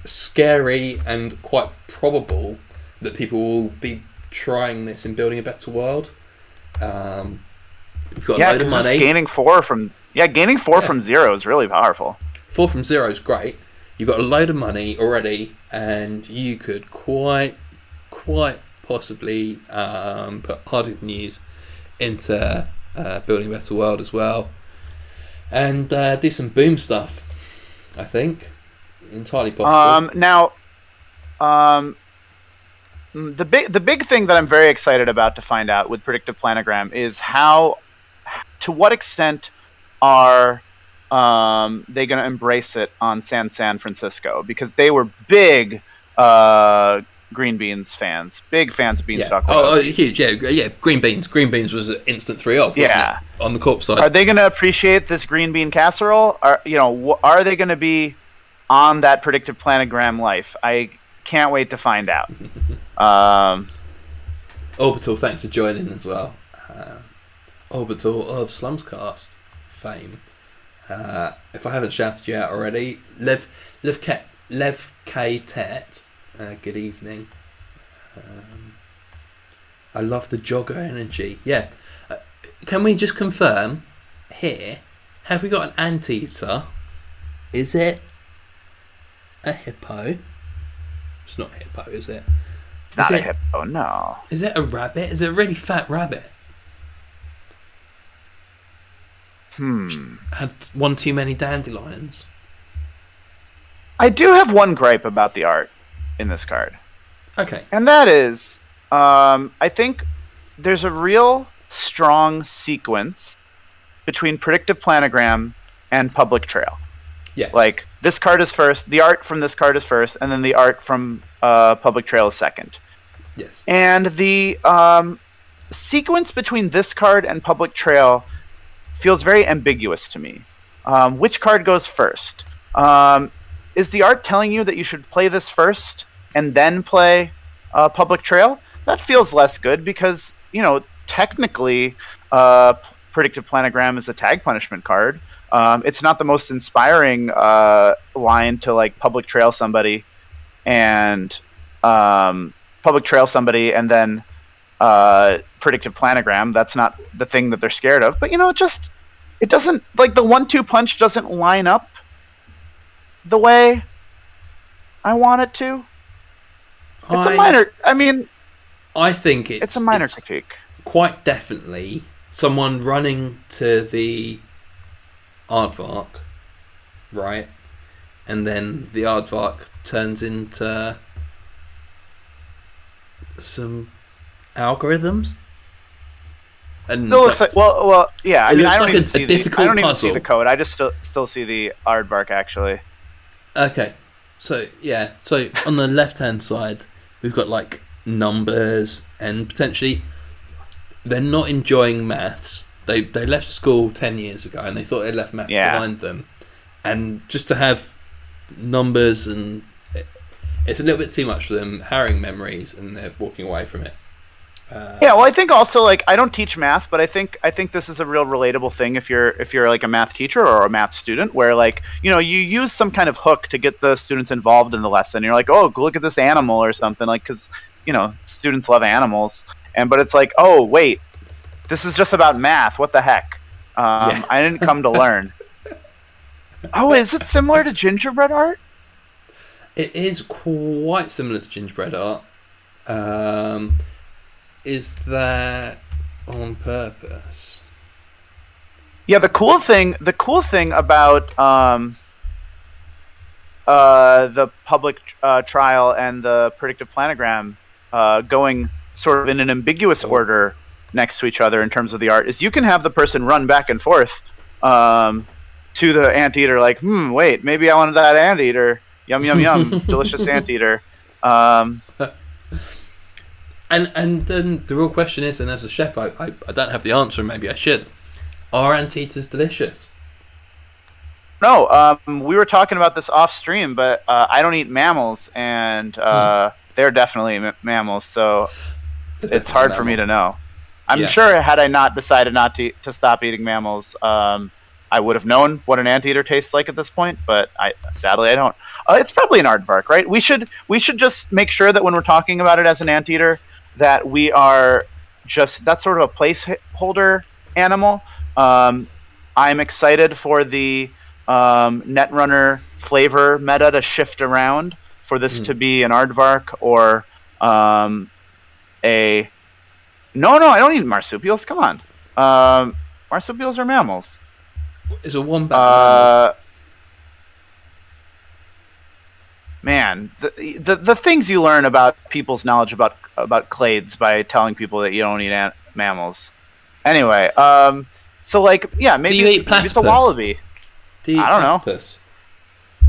scary and quite probable that people will be trying this in Building a Better World. You've got a load of money. Gaining 4 from 0 is really powerful. 4 from 0 is great. You've got a load of money already, and you could quite possibly put Hardened News into Building a Better World as well, and do some boom stuff. I think entirely possible. The big thing that I'm very excited about to find out with Predictive Planogram is to what extent are they going to embrace it on San Francisco, because they were big Green Beans fans, big fans of Beanstalk. Huge, yeah. Green Beans was an instant 3-off. Yeah, on the Corp side. Are they going to appreciate this green bean casserole? Are they going to be on that Predictive Planogram life? I can't wait to find out. Orbital, thanks for joining as well. Orbital of Slumscast fame. If I haven't shouted you out already, Lev K Tet. Good evening. I love the jogger energy. Yeah. Can we just confirm here? Have we got an Anteater? Is it a hippo? It's not a hippo, is it? It's not a hippo, no. Is it a rabbit? Is it a really fat rabbit? Had one too many dandelions. I do have one gripe about the art in this card. Okay. And that is, I think there's a real strong sequence between Predictive Planogram and Public Trail. Yes. Like, this card is first, the art from this card is first, and then the art from Public Trail is second. Yes. And the sequence between this card and Public Trail feels very ambiguous to me. Which card goes first? Is the art telling you that you should play this first and then play Public Trail? That feels less good because, technically, predictive planogram is a tag punishment card. It's not the most inspiring line to like public trail somebody and then predictive planogram. That's not the thing that they're scared of. But it doesn't, like, the 1-2 punch doesn't line up the way I want it to. I think it's a minor critique. Quite definitely someone running to the aardvark, right? And then the aardvark turns into some algorithms. And it looks like, yeah. I don't even see the code. I just still see the aardvark, actually. Okay, so yeah, so on the left-hand side, we've got like numbers, and potentially they're not enjoying maths. They left school 10 years ago, and they thought they left maths behind them. And just to have numbers, and it's a little bit too much for them, harrowing memories, and they're walking away from it. I think also, like, I don't teach math, but I think this is a real relatable thing if you're like a math teacher or a math student, where, like, you use some kind of hook to get the students involved in the lesson. You're like, oh, look at this animal or something, like, because students love animals, but it's like, oh wait, this is just about math. What the heck? I didn't come to learn. Oh, is it similar to gingerbread art? It is quite similar to gingerbread art. Is that on purpose? Yeah, the cool thing about the public trial and the predictive planogram going sort of in an ambiguous order next to each other in terms of the art is you can have the person run back and forth to the anteater, like, wait, maybe I wanted that anteater. Yum, yum, yum. Delicious anteater. And then the real question is, and as a chef, I don't have the answer, and maybe I should. Are anteaters delicious? No, we were talking about this off stream, but I don't eat mammals, and they're definitely mammals, so it's hard for me to know. I'm sure had I not decided not to stop eating mammals, I would have known what an anteater tastes like at this point, but sadly I don't. It's probably an aardvark, right? We should just make sure that when we're talking about it as an anteater, that we are that's sort of a placeholder animal. I'm excited for the Netrunner flavor meta to shift around for this to be an aardvark or a... No, I don't eat marsupials. Come on. Marsupials are mammals. Is a wombat man, the things you learn about people's knowledge about clades by telling people that you don't eat mammals. Anyway, so, like, yeah, maybe, do you eat platypus? Maybe it's a wallaby. Do you eat platypus?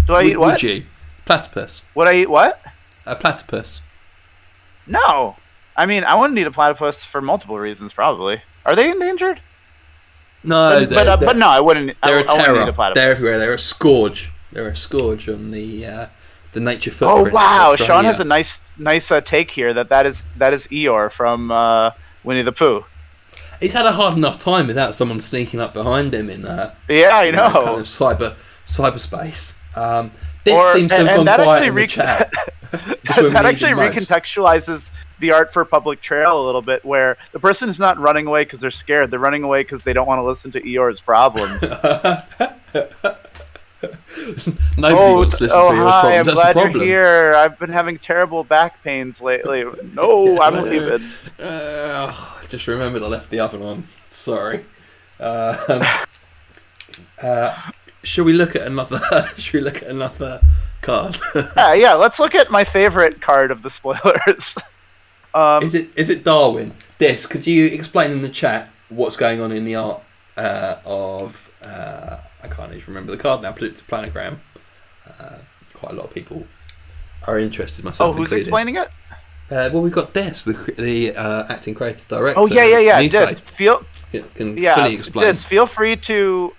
Do I eat what? Would you? Platypus. Would I eat what? A platypus. No. I mean, I wouldn't eat a platypus for multiple reasons, probably. Are they endangered? No, but no, I wouldn't. They're a terror. I wouldn't eat a platypus. They're everywhere. They're a scourge. They're a scourge on the nature footprint. Oh wow, Sean has a nice take here. That is Eeyore from Winnie the Pooh. He's had a hard enough time without someone sneaking up behind him in I know. Kind of cyberspace. This seems to have gone quiet in the chat. That actually recontextualizes the art for public trail a little bit, where the person is not running away because they're scared. They're running away because they don't want to listen to Eeyore's problems. Nobody wants to listen to Eeyore's problems. That's the problem. You're here. I've been having terrible back pains lately. No, I'm leaving. Just remembered I left the oven on. Sorry. Shall we look at another? Should we look at another card? Yeah. Let's look at my favorite card of the spoilers. Is it Darwin? This, could you explain in the chat what's going on in the art of I can't even remember the card now. Predictive planogram. Quite a lot of people are interested, myself included. Oh, who's explaining it? Well, we've got Des, the acting creative director. Oh yeah. Des, can fully explain. Des, feel free to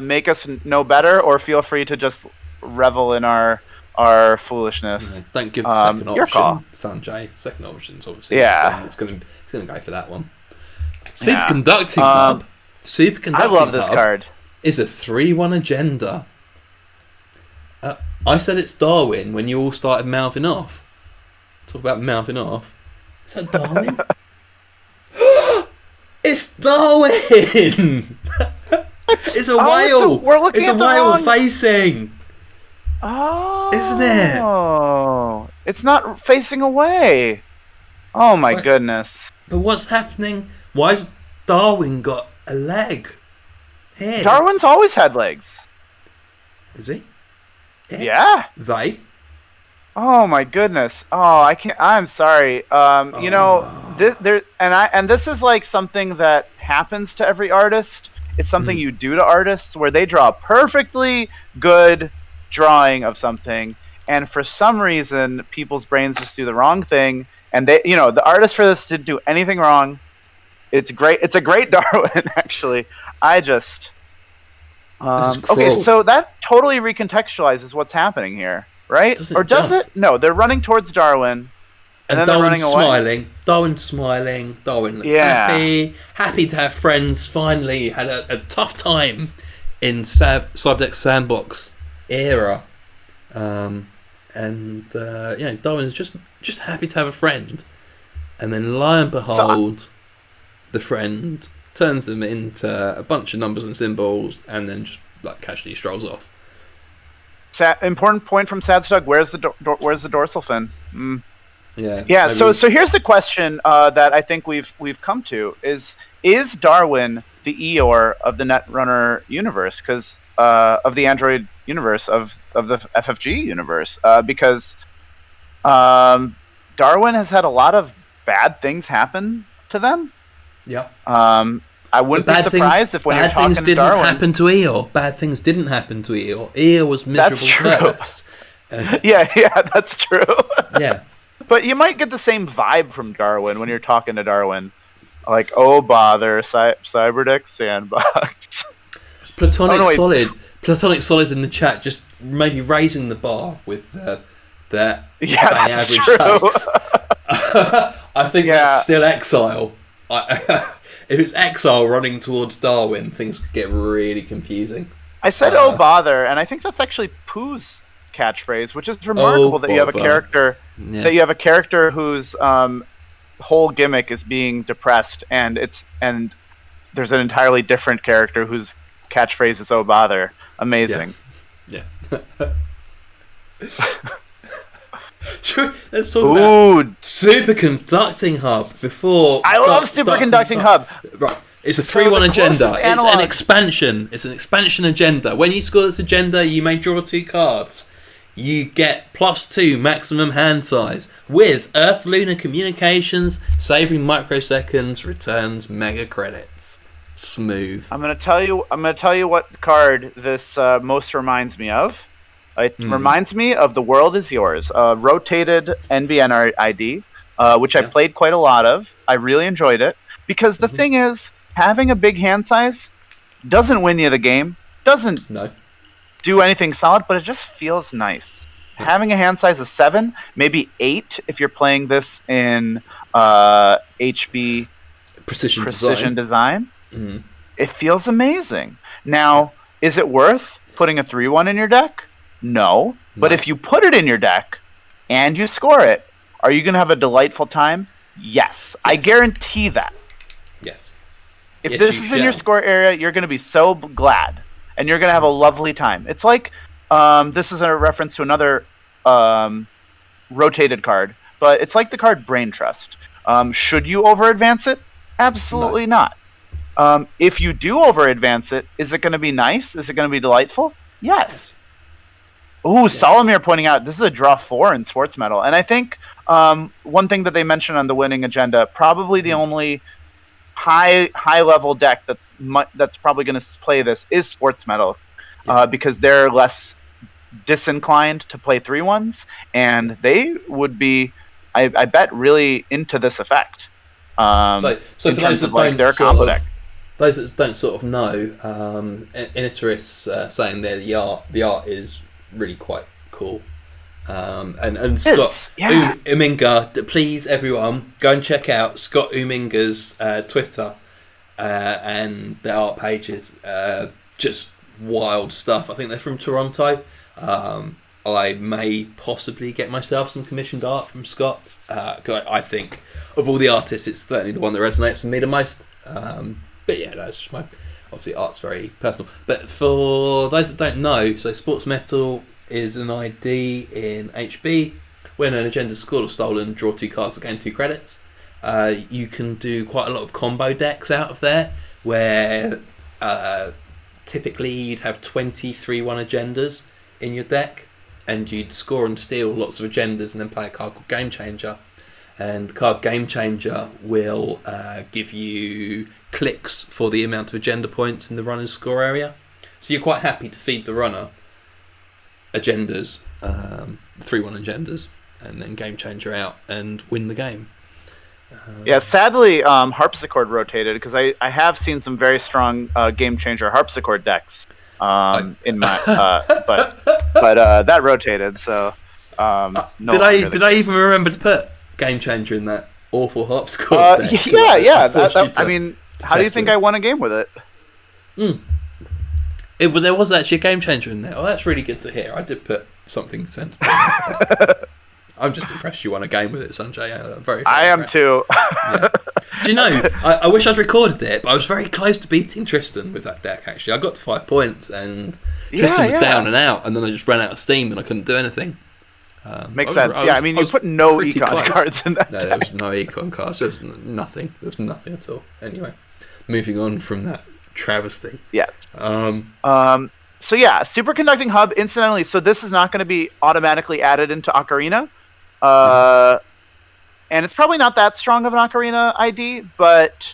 make us know better, or feel free to just revel in our foolishness. Don't give the second option, your call. Sanjay. Second option's obviously. Yeah. It's gonna go for that one. Superconducting Hub. Superconducting I love this Hub card. Is a 3/1 agenda. I said it's Darwin when you all started mouthing off. Talk about mouthing off. Is that Darwin? It's Darwin! It's a whale! It's a whale facing! Oh. Isn't it? Oh. It's not facing away. Oh my goodness. But what's happening? Why has Darwin got a leg? Here. Darwin's always had legs. Is he? Yeah. They? Oh my goodness. Oh, I can't. I'm sorry. You know, this is like something that happens to every artist. It's something you do to artists where they draw a perfectly good drawing of something, and for some reason, people's brains just do the wrong thing. And they, you know, the artist for this didn't do anything wrong. It's great. It's a great Darwin, actually. I just. Okay, so that totally recontextualizes what's happening here, right? Does it? No, they're running towards Darwin, and then they're running away. Darwin's smiling. Darwin looks happy to have friends. Finally, had a tough time in Cyberdeck Sandbox era, and Darwin's just happy to have a friend, and then lo and behold, the friend turns them into a bunch of numbers and symbols, and then just like casually strolls off. Important point from Sadstug. Where's the dorsal fin? Yeah. Yeah. So here's the question that I think we've come to is Darwin the Eeyore of the Netrunner universe? Because of the Android universe of the FFG universe, because Darwin has had a lot of bad things happen to them. Yeah. I wouldn't be surprised if when you're talking to Darwin... Bad things didn't happen to Eeyore. Eeyore was miserable first. Yeah, that's true. Yeah. But you might get the same vibe from Darwin when you're talking to Darwin. Like, oh bother, Cyberdeck Sandbox. Platonic Solid in the chat, just maybe raising the bar with their average takes. I think that's still Exile. If it's Exile running towards Darwin, things could get really confusing. I said "oh bother," and I think that's actually Pooh's catchphrase, which is remarkable that you have a character whose whole gimmick is being depressed, and there's an entirely different character whose catchphrase is "oh bother." Amazing. Yeah. Sure, let's talk about Superconducting Hub before. I love Superconducting Hub. Right, it's a 3/1 agenda. It's an expansion. It's an expansion agenda. When you score this agenda, you may draw 2 cards. You get +2 maximum hand size with Earth-Lunar communications, saving microseconds, returns mega credits. Smooth. I'm gonna tell you what card this most reminds me of. It reminds me of The World Is Yours, a rotated NBN ID, which I played quite a lot of. I really enjoyed it, because the thing is, having a big hand size doesn't win you the game, doesn't do anything solid, but it just feels nice. Having a hand size of 7, maybe 8 if you're playing this in HB Precision Design, it feels amazing. Now, is it worth putting a 3/1 in your deck? No, but if you put it in your deck and you score it, are you going to have a delightful time? Yes. I guarantee that. Yes. If this is in your score area, you're going to be so glad, and you're going to have a lovely time. It's like, this is a reference to another rotated card, but it's like the card Brain Trust. Should you over-advance it? Absolutely not. If you do over-advance it, is it going to be nice? Is it going to be delightful? Yes. Ooh, Solomir pointing out this is a draw 4 in Sports Metal, and I think one thing that they mentioned on the winning agenda, probably the only high level deck that's probably going to play this is Sports Metal, because they're less disinclined to play 3/1s, and they would be, I bet, really into this effect. So for those that don't their combo deck. Those that don't sort of know, Initeris saying there the art is really quite cool, and Scott Uminga. Please, everyone, go and check out Scott Uminga's Twitter. and their art pages, just wild stuff. I think they're from Toronto. I may possibly get myself some commissioned art from Scott. I think of all the artists, it's certainly the one that resonates with me the most. But yeah, that's just obviously art's very personal. But for those that don't know, so Sports Metal is an ID in HB. When an agenda's scored or stolen, draw 2 cards or gain 2 credits. You can do quite a lot of combo decks out of there, where typically you'd have 23-1 agendas in your deck, and you'd score and steal lots of agendas and then play a card called Game Changer. And the card Game Changer will give you clicks for the amount of agenda points in the runner's score area. So you're quite happy to feed the runner agendas, 3-1 agendas, and then Game Changer out and win the game. Yeah, sadly, Harpsichord rotated, because I have seen some very strong Game Changer Harpsichord decks in my but that rotated. So did I even remember to put Game Changer in that awful Harpsichord deck? Yeah. I mean, how do you think I won a game with it? There was actually a Game Changer in there. Oh, that's really good to hear. I did put something sensible in there. I'm just impressed you won a game with it, Sanjay. I am impressed. too. Yeah. Do you know, I wish I'd recorded it, but I was very close to beating Tristan with that deck, actually. I got to 5 points, and Tristan was down and out, and then I just ran out of steam, and I couldn't do anything. Makes sense. I mean, you put no econ cards in that No, there was no econ cards. There was nothing. There was nothing at all. Anyway, moving on from that travesty. Yeah. So yeah, superconducting hub. Incidentally, so this is not going to be automatically added into Ocarina. And it's probably not that strong of an Ocarina ID, but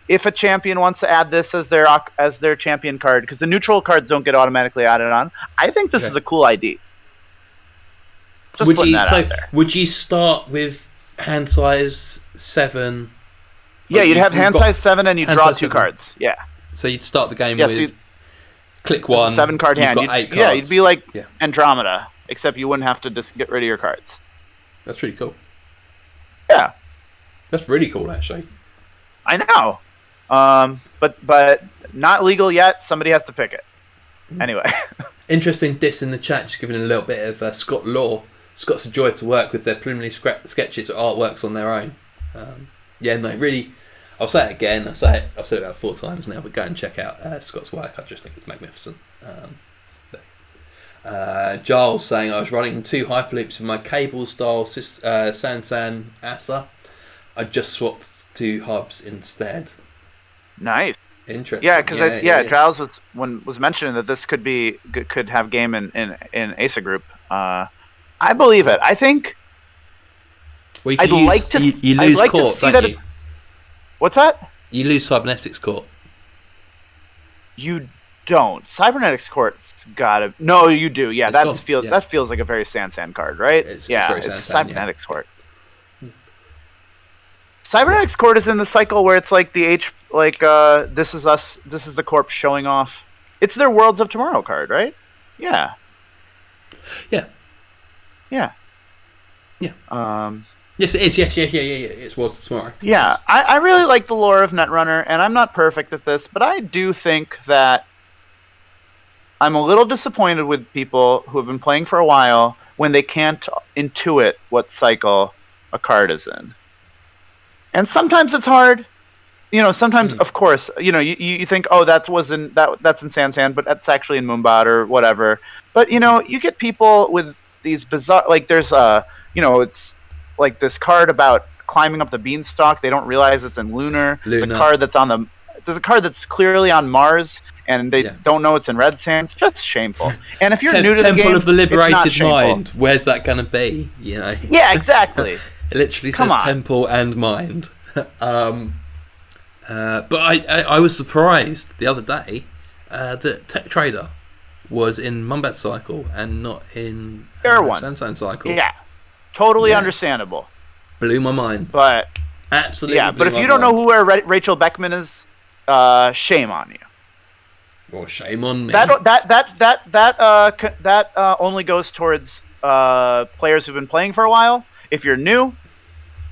if a champion wants to add this as their champion card, because the neutral cards don't get automatically added on, I think this is a cool ID. Just putting that out there. Would you start with hand size 7? Yeah, you'd have hand size 7 and you'd draw 2 cards. Yeah. So you'd start the game with click 1. 7 card hand. You've got 8 cards. Yeah, you'd be like Andromeda, except you wouldn't have to just get rid of your cards. That's really cool. Yeah. That's really cool, actually. I know. But not legal yet. Somebody has to pick it. Anyway. Interesting diss in the chat, just giving a little bit of Scott lore. Scott's a joy to work with. Their preliminary sketches or artworks on their own. Really, I'll say it again. I've said it about 4 times now, but go and check out Scott's work. I just think it's magnificent. Giles saying, I was running 2 Hyperloops with my cable style Sansan Asa. I just swapped 2 hubs instead. Nice. Interesting. Yeah, because Giles was mentioning that this could have game in Asa group. I believe it. I think. Well, you lose court, don't you? What's that? You lose cybernetics court. You don't. Cybernetics court's gotta. No, you do. Yeah, that feels like a very Sansan card, right? It's very Sansan, cybernetics court. Cybernetics court is in the cycle where it's like this is us. This is the corp showing off. It's their Worlds of Tomorrow card, right? Yeah. Yeah. Yeah. Yeah. Yes, it is. Yeah. It's Worlds of Tomorrow. Yeah, I really like the lore of Netrunner, and I'm not perfect at this, but I do think that I'm a little disappointed with people who have been playing for a while when they can't intuit what cycle a card is in. And sometimes it's hard. Sometimes, of course, you think, oh, that's in Sansan, but that's actually in Moonbot or whatever. But, you get people with these bizarre, like there's it's like this card about climbing up the beanstalk. They don't realize it's in Lunar. The card that's there's a card that's clearly on Mars, and they don't know it's in Red Sands. It's just shameful. And if you're new to the game, Temple of the Liberated Mind, where's that going to be? Yeah, exactly. It literally says Temple and Mind. But I was surprised the other day that Tech Trader was in Mumbat Cycle and not in Sansan Cycle. Yeah, totally understandable. Blew my mind. But absolutely. Yeah, but if you don't know who Rachel Beckman is, shame on you. Well, shame on me. That only goes towards players who've been playing for a while. If you're new,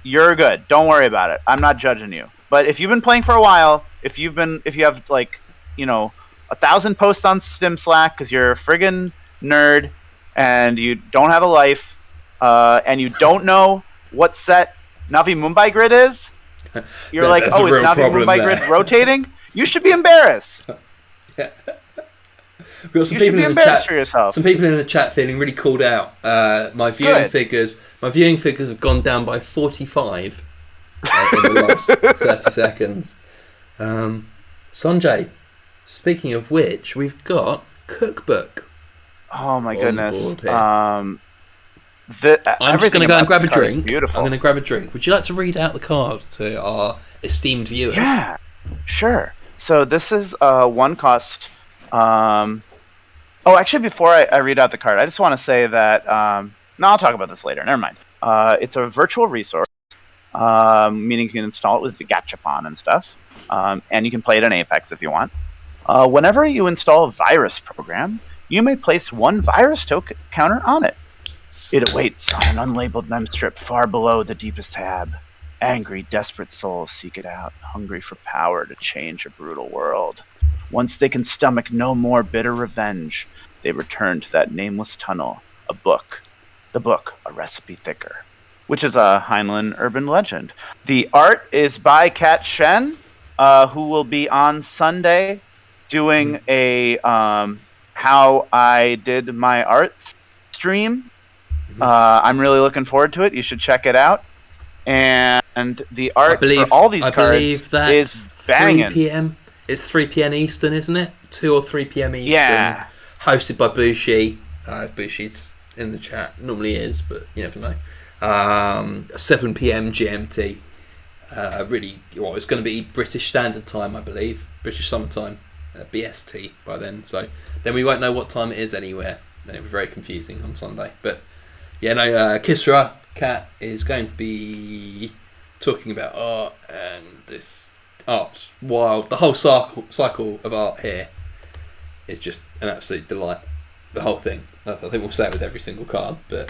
you're good. Don't worry about it. I'm not judging you. But if you've been playing for a while, if you have like, 1,000 posts on Stim Slack because you're a friggin' nerd and you don't have a life, and you don't know what set Navi Mumbai Grid is, you're like, oh, is Navi Mumbai Grid rotating? You should be embarrassed. Yeah. We've got some people in the chat. For yourself. Some people in the chat feeling really called out. My viewing figures have gone down by 45 in the last 30 seconds. Sanjay, speaking of which, we've got Cookbook. Oh my goodness! I'm just going to go and grab a drink. I'm going to grab a drink. Would you like to read out the card to our esteemed viewers? Yeah, sure. So this is one cost. Actually, before I read out the card, I just want to say that no, I'll talk about this later. Never mind. It's a virtual resource, meaning you can install it with the Gachapon and stuff, and you can play it in Apex if you want. Whenever you install a virus program, you may place one virus token counter on it. It awaits on an unlabeled memstrip far below the deepest tab. Angry, desperate souls seek it out, hungry for power to change a brutal world. Once they can stomach no more bitter revenge, they return to that nameless tunnel, a book. The book, A Recipe Thicker, which is a Heinlein urban legend. The art is by Kat Shen, who will be on Sunday doing a How I Did My Art stream. I'm really looking forward to it. You should check it out. And the art for all these cards is banging. 3 p.m. It's 3 p.m. Eastern, isn't it? 2 or 3 p.m. Eastern. Yeah. Hosted by Bushi. If Bushi's in the chat. Normally is, but you never know. 7 p.m. GMT. It's going to be British Standard Time, I believe. British Summertime. BST by then. So then we won't know what time it is anywhere. Then it'll be very confusing on Sunday. But yeah, no, Kisra Kat is going to be talking about art, and this art's wild. The whole cycle of art here is just an absolute delight. The whole thing. I think we'll say it with every single card, but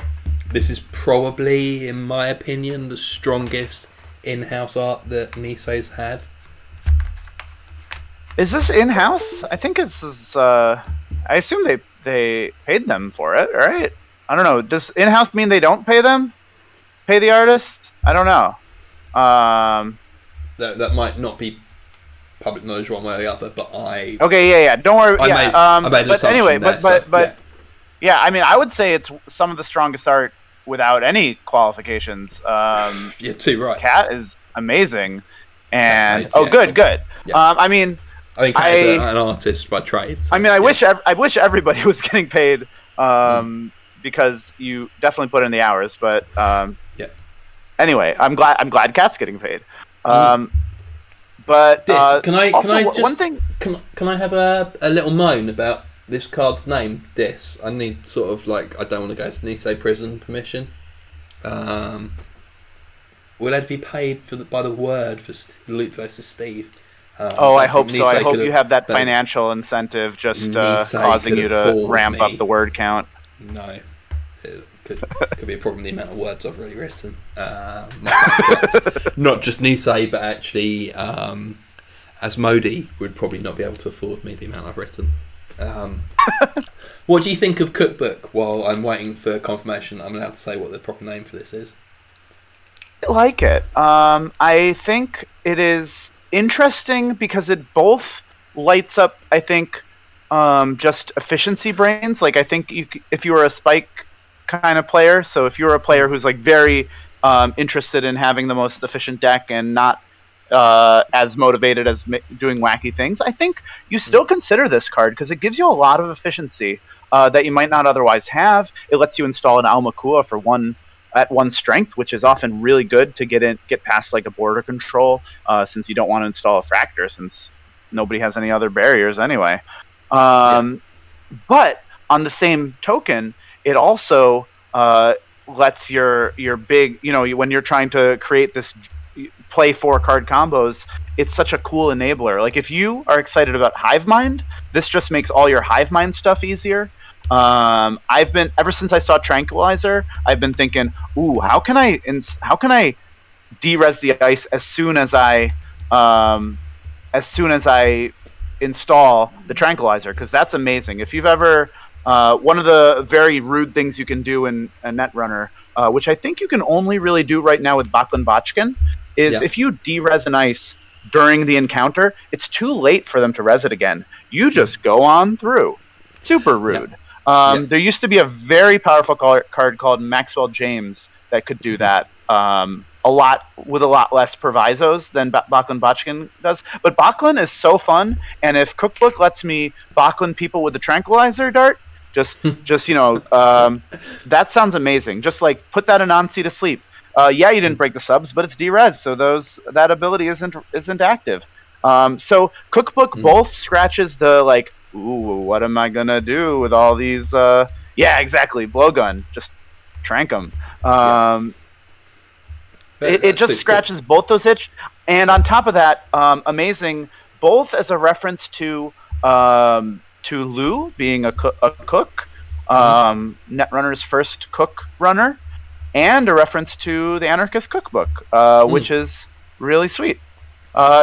this is probably, in my opinion, the strongest in-house art that Nisei's had. Is this in-house? I think it's. I assume they paid them for it, right? I don't know. Does in-house mean they don't pay them? Pay the artist? I don't know. That might not be public knowledge one way or the other, but I... Okay, yeah. Don't worry. I made an assumption anyway, there, yeah, I mean, I would say it's some of the strongest art without any qualifications. You're too right. Kat is amazing. And good. Yeah. I mean Kat is an artist by trade. So, I wish everybody was getting paid because you definitely put in the hours, but anyway, I'm glad Kat's getting paid. But can I have a little moan about this card's name? I need sort of I don't want to go to Nisei prison permission. Will Ed be paid by the word for Luke versus Steve? I hope so. I hope you have that financial incentive just causing you to ramp up the word count. No. It could be a problem, the amount of words I've already written. Not just Nisei, but actually Asmodee would probably not be able to afford me the amount I've written. What do you think of Cookbook while I'm waiting for confirmation I'm allowed to say what the proper name for this is? I like it. I think it is interesting because it both lights up, I think, just efficiency brains. I think if you were a spike kind of player, so if you're a player who's very interested in having the most efficient deck and not as motivated as doing wacky things, I think you still consider this card because it gives you a lot of efficiency that you might not otherwise have. It lets you install an Almakua for one strength, which is often really good to get past a border control, since you don't want to install a Fractor since nobody has any other barriers anyway. But on the same token, it also lets your big, when you're trying to create this play 4 card combos, it's such a cool enabler. If you are excited about Hive Mind, this just makes all your Hive Mind stuff easier. I've been, ever since I saw Tranquilizer, I've been thinking, ooh, how can I de-res the ice as soon as I as soon as I install the tranquilizer, because that's amazing. If you've ever, one of the very rude things you can do in a Netrunner, which I think you can only really do right now with Baklin Botchkin, is if you de-res an ice during the encounter, it's too late for them to res it again. You just go on through. Super rude. There used to be a very powerful card called Maxwell James that could do that. A lot less provisos than Baklin Botchkin does. But Baklin is so fun, and if Cookbook lets me Baklin people with the tranquilizer dart, just that sounds amazing. Just like put that Anansi to sleep. You didn't break the subs, but it's D-res, so that ability isn't active. So Cookbook both scratches the like, ooh, what am I gonna do with all these? Exactly, blowgun, just trank them. It just scratches both those itch, and on top of that, amazing, both as a reference to Lou being a cook, Netrunner's first cook runner, and a reference to the Anarchist Cookbook, which is really sweet.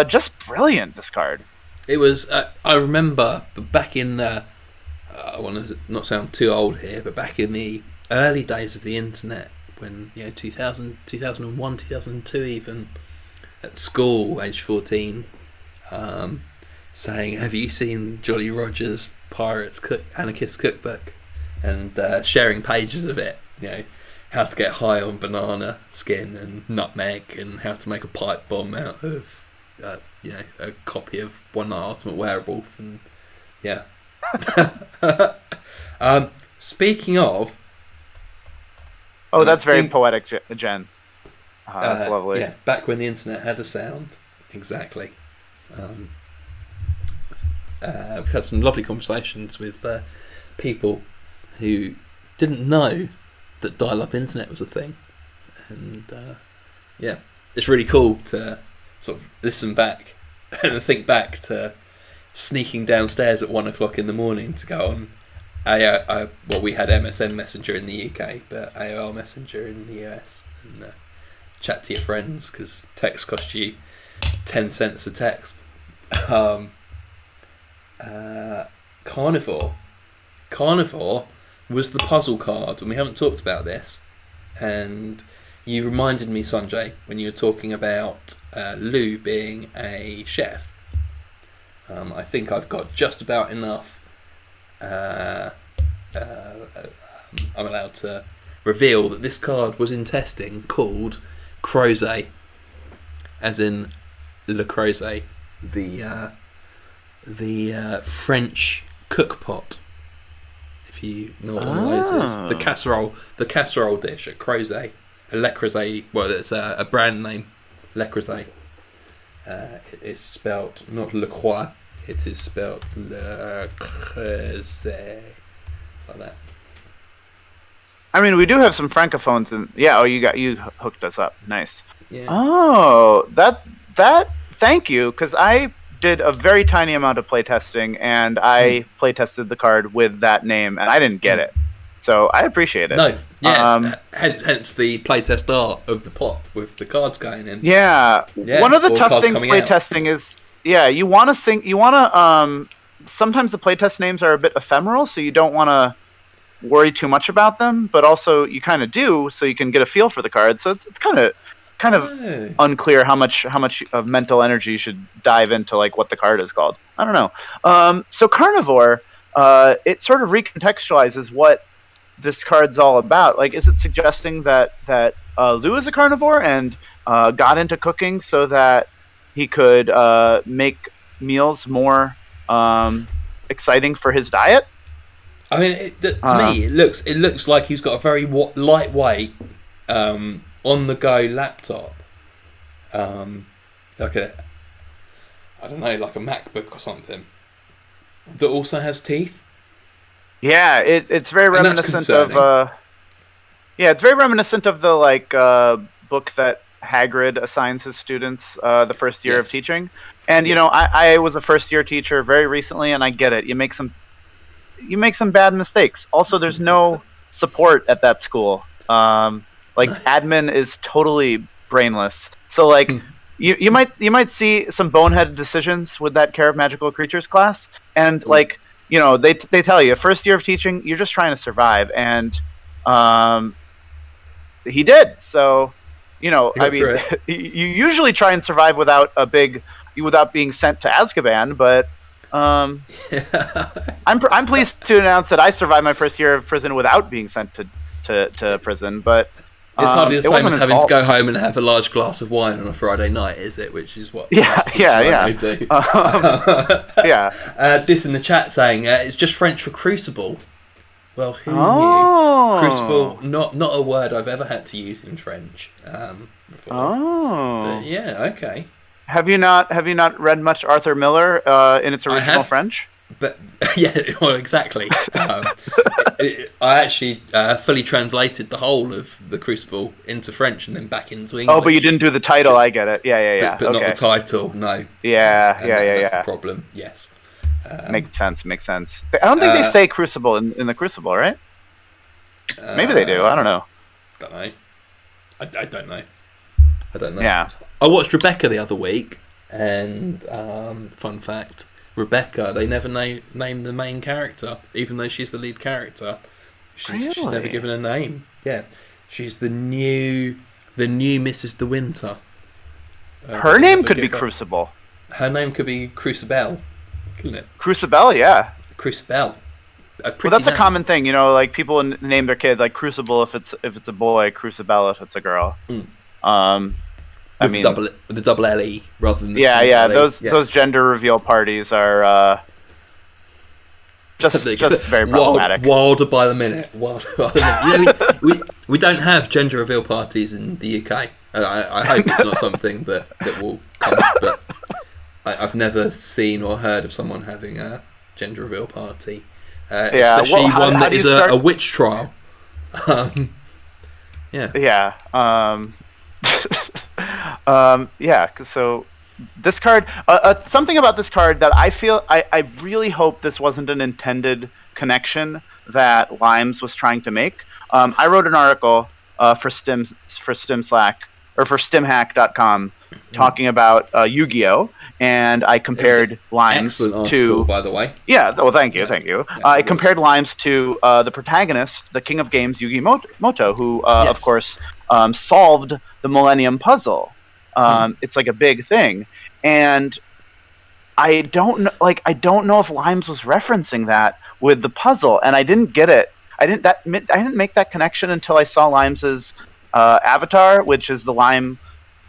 Just brilliant, this card. It was, I remember back in the, I want to not sound too old here, but back in the early days of the internet, when 2000, 2001, 2002 even, at school, age 14, saying, have you seen Jolly Roger's Anarchist Cookbook? And sharing pages of it, how to get high on banana skin and nutmeg, and how to make a pipe bomb out of a copy of One Night Ultimate Werewolf, and speaking of, that's very poetic, Jen. That's lovely. Yeah, back when the internet had a sound, exactly. We've had some lovely conversations with people who didn't know that dial-up internet was a thing, and it's really cool to sort of listen back and think back to sneaking downstairs at 1 o'clock in the morning to go on we had MSN Messenger in the UK, but AOL Messenger in the US, and chat to your friends, because text cost you 10 cents a text. Carnivore was the puzzle card, and we haven't talked about this, and you reminded me, Sanjay, when you were talking about Lou being a chef. I think I've got just about enough. I'm allowed to reveal that this card was in testing called Crozet, as in Le Crozet, the French cookpot. If you know what one of those is, the casserole dish at Crozet, Le Crozet. Well, it's a brand name, Le Crozet. It is spelled not Le Croix. It is spelled Le Crozet, like that. I mean, we do have some francophones, and you hooked us up. Nice. Yeah. Oh, that. Thank you, because I did a very tiny amount of playtesting, and I playtested the card with that name, and I didn't get it. So I appreciate it. No, yeah. Hence the playtest art of the pot with the cards going in. Yeah. One of the tough things playtesting is, you want to sometimes the playtest names are a bit ephemeral, so you don't want to worry too much about them, but also you kind of do, so you can get a feel for the card. So it's kind of unclear how much of mental energy you should dive into, like what the card is called. I don't know. So Carnivore, it sort of recontextualizes what this card's all about. Like, is it suggesting that Lou is a carnivore and got into cooking so that he could make meals more exciting for his diet? I mean, to me, it looks like he's got a very lightweight, on-the-go laptop, like a MacBook or something, that also has teeth. Yeah, it's very reminiscent of. It's very reminiscent of the book that Hagrid assigns his students the first year of teaching. And I was a first-year teacher very recently, and I get it. You make some bad mistakes. Also, there's no support at that school. Admin is totally brainless. So you might see some boneheaded decisions with that Care of Magical Creatures class, and like they tell you first year of teaching you're just trying to survive, and he did. So I mean, you usually try and survive without being sent to Azkaban, but I'm pleased to announce that I survived my first year of prison without being sent to prison, but. It's hardly the same as having to go home and have a large glass of wine on a Friday night, is it? Which is what do. This in the chat saying it's just French for crucible. Well, who knew? Crucible, not a word I've ever had to use in French before. But yeah, okay. Have you not read much Arthur Miller in its original French? But yeah, well, exactly. I actually fully translated the whole of the Crucible into French and then back into English. Oh, but you didn't do the title. I get it. Yeah. But not the title. No. Yeah. That's the problem. Yes. Makes sense. I don't think they say Crucible in the Crucible, right? Maybe they do. I don't know. Don't know. I don't know. Yeah. I watched Rebecca the other week, and fun fact. Rebecca, they never name the main character, even though she's the lead character. She's never given a name. Yeah, she's the new Mrs. De Winter. Her name could be Crucible. Her name could be Crucibel, couldn't it? Crucibel, yeah. Crucibel. Well, that's a common thing, like people name their kid like Crucible if it's a boy, Crucibel if it's a girl. With the double L-E rather than the those gender reveal parties are just very problematic. Wilder by the minute. We don't have gender reveal parties in the UK. I hope it's not something that will come, but I've never seen or heard of someone having a gender reveal party, especially one that is a witch trial. So this card, something about this card that I feel I really hope this wasn't an intended connection that Limes was trying to make. I wrote an article for StimHack.com talking about Yu-Gi-Oh! And I compared Limes to, by the way. Yeah, well, thank you. Yeah, I compared Limes to the protagonist, the King of Games, Yugi Moto, who, of course, solved the Millennium Puzzle. It's like a big thing, and I don't know if Limes was referencing that with the puzzle, and I didn't get it. I didn't make that connection until I saw Limes's avatar, which is the Lime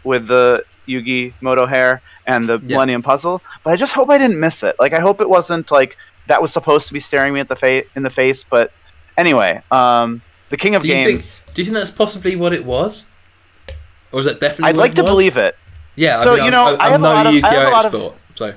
with the Yugi Moto hair and the Millennium Puzzle. But I just hope I didn't miss it. Like, I hope it wasn't like that was supposed to be staring me in the face. But anyway, the King of Games. Do you think that's possibly what it was? Or was that definitely I'd like to believe it. Yeah, so, I'm no Yu-Gi-Oh! Expert, so.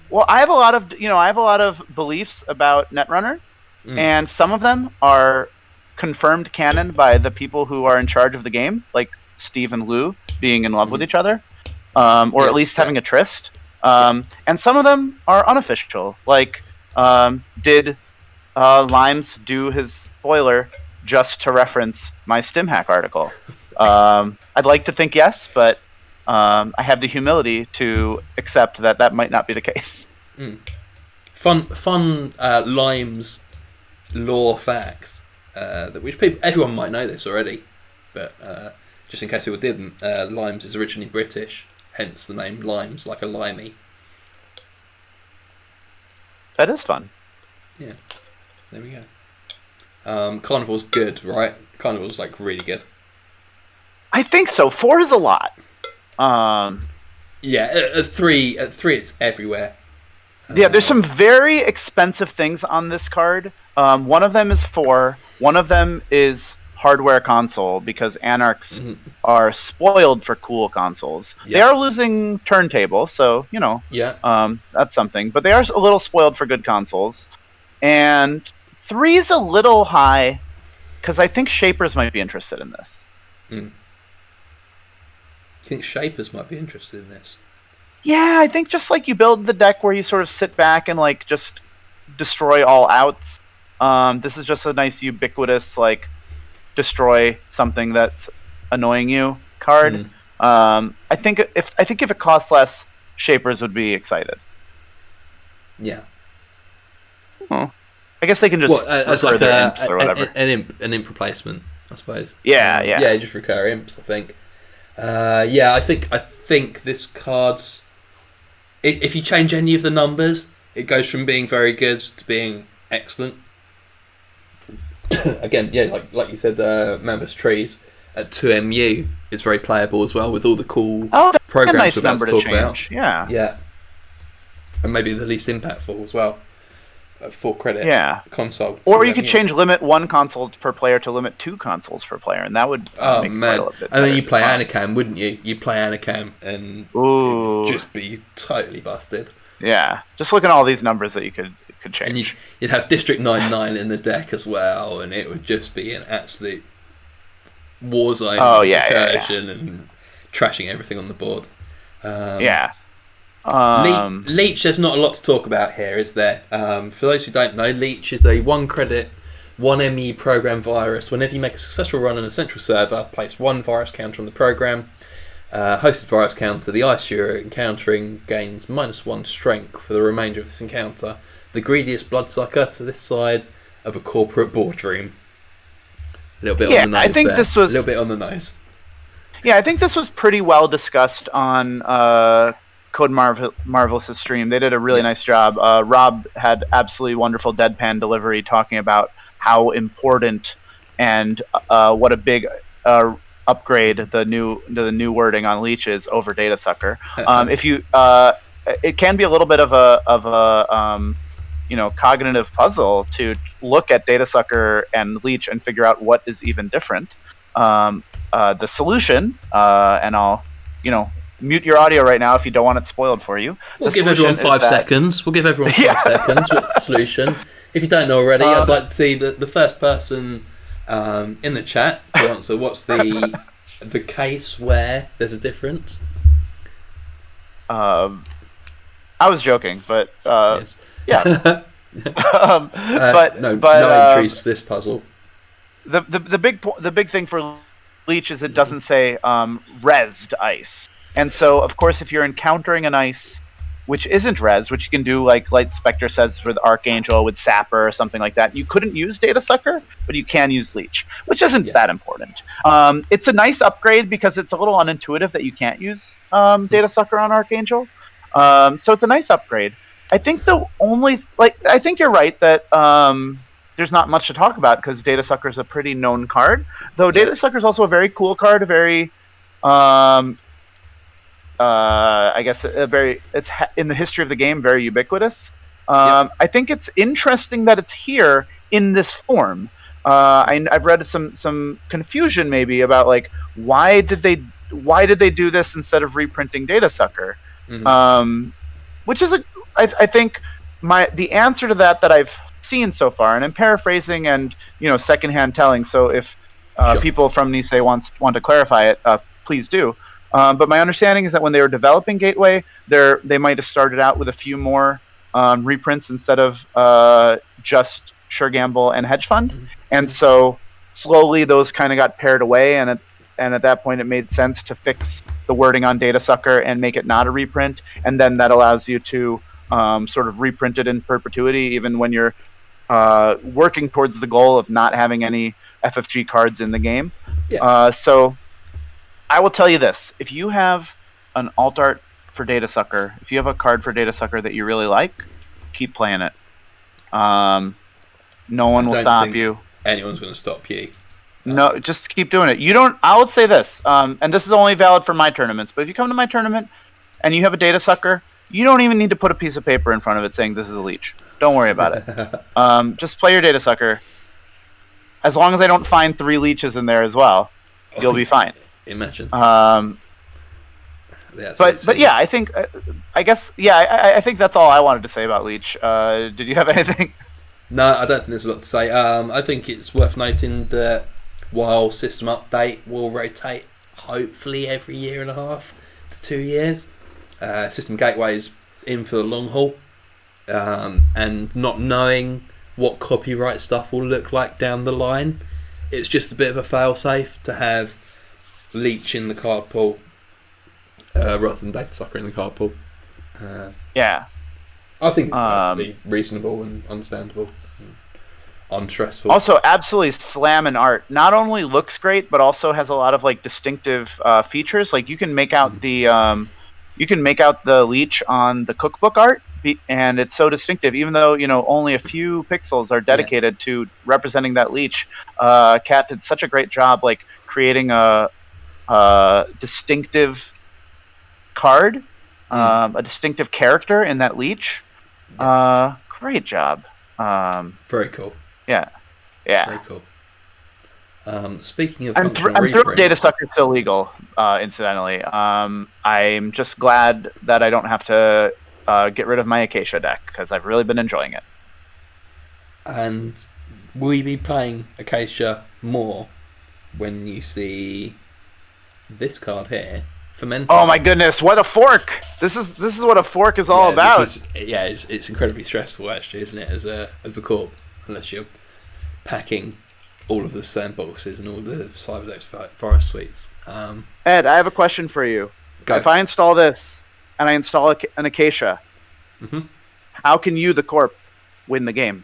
Well, I have a lot of beliefs about Netrunner, and some of them are confirmed canon by the people who are in charge of the game, like Steve and Lou being in love with each other, or at least having a tryst. And some of them are unofficial, like did Limes do his spoiler just to reference my StimHack article? I'd like to think yes, but I have the humility to accept that might not be the case. Fun Limes lore facts, which everyone might know this already, but just in case people didn't, Limes is originally British, hence the name Limes, like a limey. That is fun. Yeah, there we go. Carnival's good, right? Carnival's like really good. I think so. 4 is a lot. Yeah, at 3 it's everywhere. Yeah, there's some very expensive things on this card. One of them is 4. One of them is hardware console, because Anarchs are spoiled for cool consoles. Yeah. They are losing turntable, so, that's something. But they are a little spoiled for good consoles. And 3 is a little high, because I think Shapers might be interested in this. You think Shapers might be interested in this? Yeah, I think just like you build the deck where you sort of sit back and like just destroy all outs. This is just a nice ubiquitous like destroy something that's annoying you card. I think if it costs less, shapers would be excited. Yeah. Oh. I guess they can just as like an imp replacement, I suppose. Yeah. Just recur imps, I think. I think this card's... If you change any of the numbers, it goes from being very good to being excellent. Again, like you said, Mammoth Trees at 2MU is very playable as well, with all the cool programs we're about to talk about. Yeah. And maybe the least impactful as well. 4 credit console. Or you could change limit 1 console per player to limit 2 consoles per player, and that would make it a bit and then you play Anacam, wouldn't you? You play Anacam and it'd just be totally busted. Yeah, just look at all these numbers that you could change. And you'd have District 99 in the deck as well, and it would just be an absolute warzone incursion and trashing everything on the board. Leech, there's not a lot to talk about here, is there? For those who don't know, Leech is a 1 credit, 1 ME program virus. Whenever you make a successful run on a central server, place 1 virus counter on the program. Hosted virus counter, the ice you're encountering gains -1 strength for the remainder of this encounter. The greediest bloodsucker to this side of a corporate boardroom. A little bit on the nose there. A little bit on the nose. Yeah, I think this was pretty well discussed on Code Marvelous' stream. They did a really nice job. Rob had absolutely wonderful deadpan delivery talking about how important and what a big upgrade the new wording on Leech is over Data Sucker. If you, it can be a little bit of a cognitive puzzle to look at Data Sucker and Leech and figure out what is even different. The solution, and I'll mute your audio right now if you don't want it spoiled for you. We'll give everyone 5 seconds. We'll give everyone 5 seconds. What's the solution? If you don't know already, I'd like to see the first person in the chat to answer what's the case where there's a difference. I was joking, but yes. Yeah. No entries to this puzzle. The big thing for Leech is it doesn't say resed ice. And so, of course, if you're encountering an ice which isn't res, which you can do like Light Spectre says with Archangel, with Sapper, or something like that, you couldn't use Data Sucker, but you can use Leech, which isn't that important. It's a nice upgrade because it's a little unintuitive that you can't use Data Sucker on Archangel. So it's a nice upgrade. I think I think you're right that there's not much to talk about because Data Sucker is a pretty known card. Though Data Sucker is also a very cool card, a very, I guess, it's in the history of the game very ubiquitous. I think it's interesting that it's here in this form. I've read some confusion maybe about like why did they do this instead of reprinting Data Sucker, which is I think the answer to that I've seen so far, and I'm paraphrasing and secondhand telling. So if people from Nisei want to clarify it, please do. But my understanding is that when they were developing Gateway, they might have started out with a few more reprints instead of just Sure Gamble and Hedge Fund, and so slowly those kind of got paired away, and at that point it made sense to fix the wording on Data Sucker and make it not a reprint, and then that allows you to sort of reprint it in perpetuity, even when you're working towards the goal of not having any FFG cards in the game. So I will tell you this: if you have an alt art for Data Sucker, if you have a card for Data Sucker that you really like, keep playing it. No one will stop you. Anyone's going to stop you. No, just keep doing it. You don't. I would say this, and this is only valid for my tournaments. But if you come to my tournament and you have a Data Sucker, you don't even need to put a piece of paper in front of it saying this is a Leech. Don't worry about it. Just play your Data Sucker. As long as I don't find 3 Leeches in there as well, you'll be fine. Imagine. But yeah, I think I think that's all I wanted to say about Leech. Did you have anything? No, I don't think there's a lot to say. I think it's worth noting that while System Update will rotate hopefully every 1.5 to 2 years, System Gateway is in for the long haul, and not knowing what copyright stuff will look like down the line, it's just a bit of a fail-safe to have Leech in the card pool rather than data sucker in the card pool. Yeah. I think it's perfectly reasonable and understandable. Unstressful. Also, absolutely slamming art. Not only looks great, but also has a lot of like distinctive features. Like you can make out the leech on the cookbook art, and it's so distinctive. Even though only a few pixels are dedicated to representing that leech, Kat did such a great job like creating a distinctive card, a distinctive character in that leech. Great job. Very cool. Yeah. Very cool. Speaking of I'm thrilled Data Sucker's still legal, incidentally. I'm just glad that I don't have to get rid of my Acacia deck, because I've really been enjoying it. And will you be playing Acacia more when you see this card here? Fermentor. Oh my goodness, what a fork! This is what a fork is all about. It's incredibly stressful, actually, isn't it, as a corp, unless you're packing all of the sandboxes and all the Cyberdex forest suites. Ed, I have a question for you. Go. If I install this and I install an Acacia, how can you, the corp, win the game?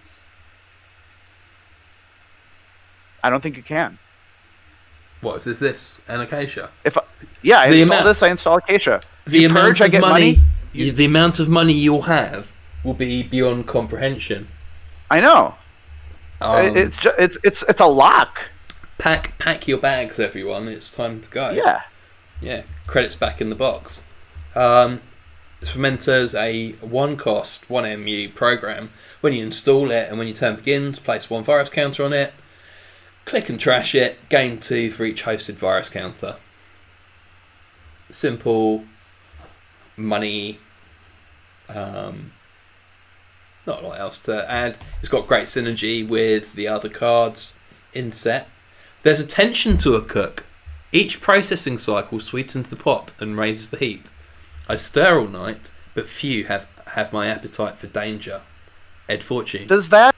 I don't think you can. What if there's this and Acacia? I install Acacia. The amount of money you'll have will be beyond comprehension. I know. It's a lock. Pack your bags, everyone. It's time to go. Yeah. Credits back in the box. Fermentor's a one-cost, 1 MU program. When you install it and when your turn begins, place 1 virus counter on it. Click and trash it. Gain 2 for each hosted virus counter. Simple. Money. Not a lot else to add. It's got great synergy with the other cards in set. There's attention to a cook. Each processing cycle sweetens the pot and raises the heat. I stir all night, but few have my appetite for danger. Ed Fortune. Does that...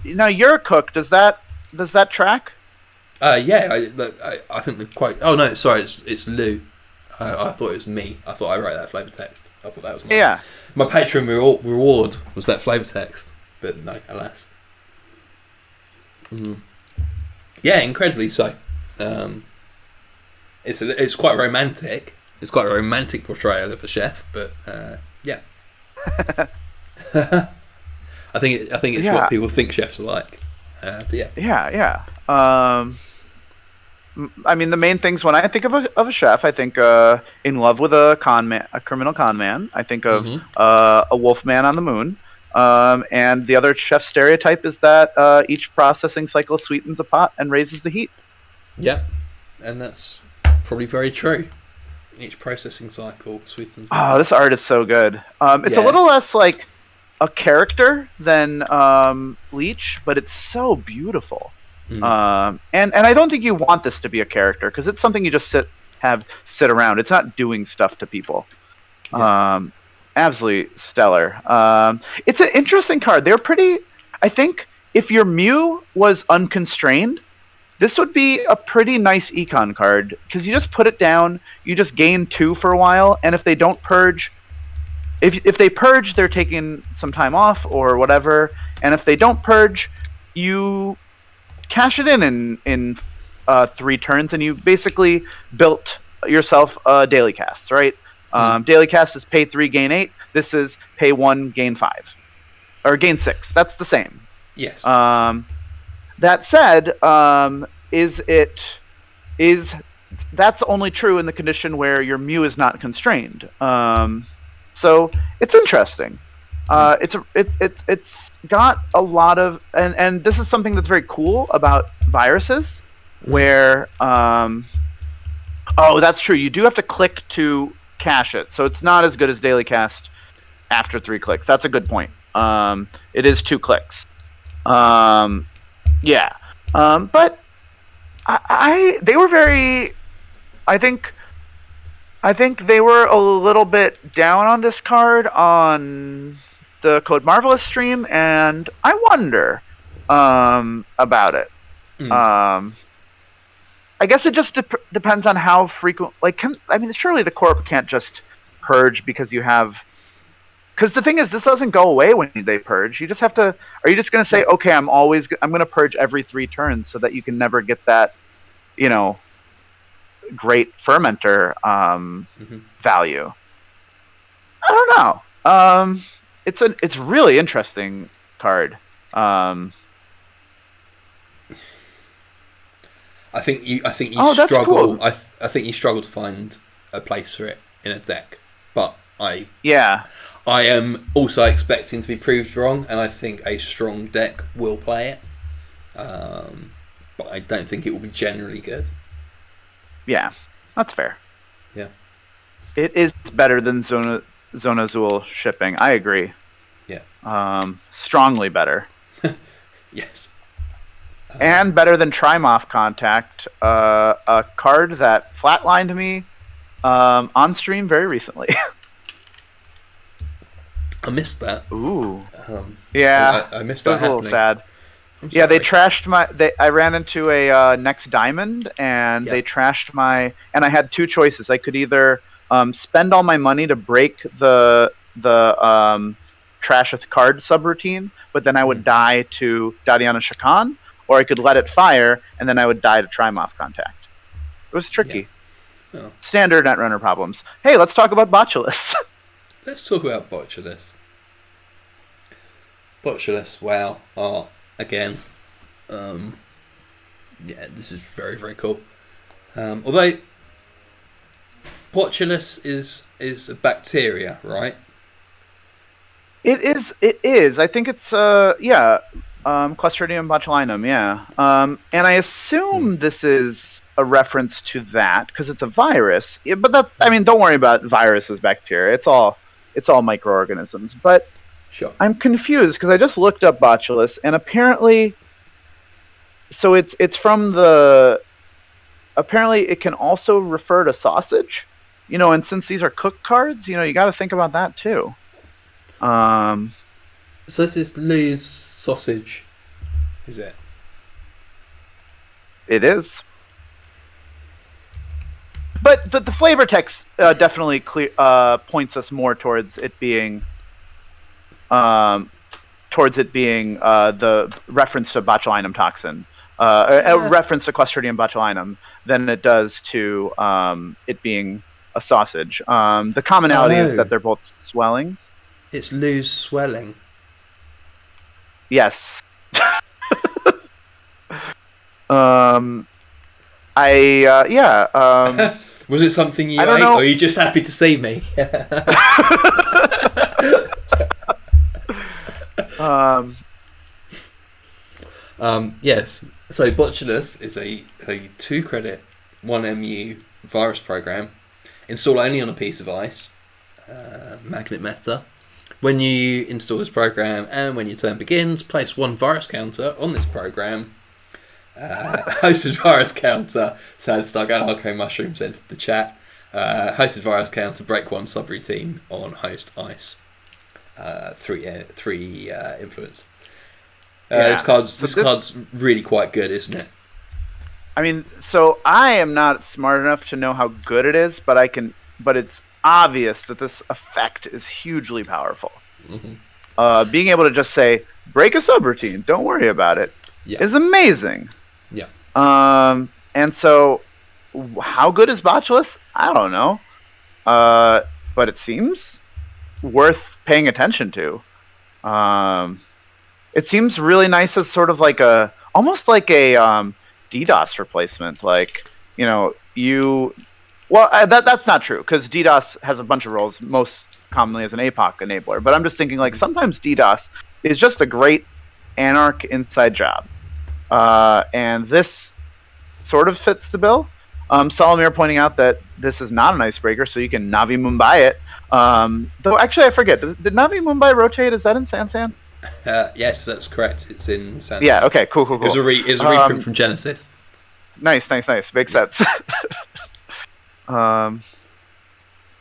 Now, you're a cook. Does that track? I think the quote... Oh, no, sorry, it's Lou. I thought it was me. I thought I wrote that flavour text. I thought that was my Patreon reward was that flavour text. But no, alas. Yeah, incredibly so. It's quite romantic. It's quite a romantic portrayal of a chef, but yeah. I think it's what people think chefs are like. But yeah. Yeah. I mean, the main things when I think of a chef, I think in love with a criminal con man. I think of a wolf man on the moon. And the other chef stereotype is that each processing cycle sweetens a pot and raises the heat. Yeah, and that's probably very true. Each processing cycle sweetens the pot. Oh, this art is so good. It's a little less like a character than Leech, but it's so beautiful. And I don't think you want this to be a character, because it's something you just sit around. It's not doing stuff to people. Absolutely stellar. It's an interesting card. They're pretty... I think if your Mew was unconstrained, this would be a pretty nice econ card, because you just put it down, you just gain 2 for a while, and if they don't purge... If they purge, they're taking some time off or whatever, and if they don't purge, you cash it in 3 turns, and you basically built yourself a daily cast, right? Daily cast is pay 3, gain 8. This is pay 1, gain 5. Or gain 6. That's the same. Yes. That said, that's only true in the condition where your Mew is not constrained. So it's interesting. It's got a lot of, and this is something that's very cool about viruses, where that's true. You do have to click to cache it, so it's not as good as daily cast after 3 clicks. That's a good point. It is 2 clicks. But they were very. I think they were a little bit down on this card on the Code Marvelous stream, and I wonder about it. I guess it just depends on how frequent. Like, surely the corp can't just purge because you have. Because the thing is, this doesn't go away when they purge. You just have to. Are you just going to say, okay, I'm going to purge every 3 turns so that you can never get that, great fermenter value? I don't know. It's really interesting card. I think you struggle. Cool. I think you struggle to find a place for it in a deck, but I am also expecting to be proved wrong, and I think a strong deck will play it. But I don't think it will be generally good. Yeah, that's fair. Yeah, it is better than Zona Azul shipping. I agree. Yeah, strongly better. Yes. And better than Trimoff Contact, a card that flatlined me on stream very recently. I missed that. Ooh. Yeah. I missed that happening. It was a little sad. Yeah, they trashed I ran into a Next Diamond, and they trashed and I had 2 choices. I could either spend all my money to break the trash with card subroutine, but then I would die to Dadiana Shakan, or I could let it fire, and then I would die to Trimoff Contact. It was tricky. Yeah. Oh. Standard Netrunner problems. Hey, let's talk about Botulus. Let's talk about Botulus. Botulus, wow. Again. This is very, very cool. Although Botulus is a bacteria, right? It is. I think it's Clostridium botulinum, yeah. And I assume this is a reference to that because it's a virus. Yeah, but don't worry about viruses, bacteria. It's all microorganisms. But sure. I'm confused because I just looked up Botulus, and apparently, so it's from the. Apparently, it can also refer to sausage, and since these are cooked cards, you got to think about that too. So this is loose sausage, is it? It is. But the flavor text definitely points us more towards it being the reference to botulinum toxin, a reference to Clostridium botulinum, than it does to it being a sausage. The commonality is that they're both swellings. It's loose swelling. Yes. Was it something you ate, or are you just happy to see me? Yes. So Botulus is a 2-credit 1MU virus program. Install only on a piece of ice. Magnet meta. When you install this program and when your turn begins, place 1 virus counter on this program. Hosted virus counter. Sad Stargate Hardcore Mushrooms entered the chat. Hosted virus counter, break 1 subroutine on host ice. 3 influence. This card's really quite good, isn't it? So I am not smart enough to know how good it is, but it's obvious that this effect is hugely powerful. Mm-hmm. Being able to just say, break a subroutine, don't worry about it, is amazing. Yeah. And so, how good is Botulus? I don't know. But it seems worth paying attention to. It seems really nice as sort of like almost like a DDoS replacement. Like, that's not true, because DDoS has a bunch of roles, most commonly as an APOC enabler. But I'm just thinking, like, sometimes DDoS is just a great Anarch inside job. And this sort of fits the bill. Solomir pointing out that this is not an icebreaker, so you can Navi Mumbai it. Though, actually, I forget. Did Navi Mumbai rotate? Is that in Sansan? Yes, that's correct. It's in Sansan. Yeah, okay, cool. It was a reprint from Genesis. Nice. Makes sense. Navi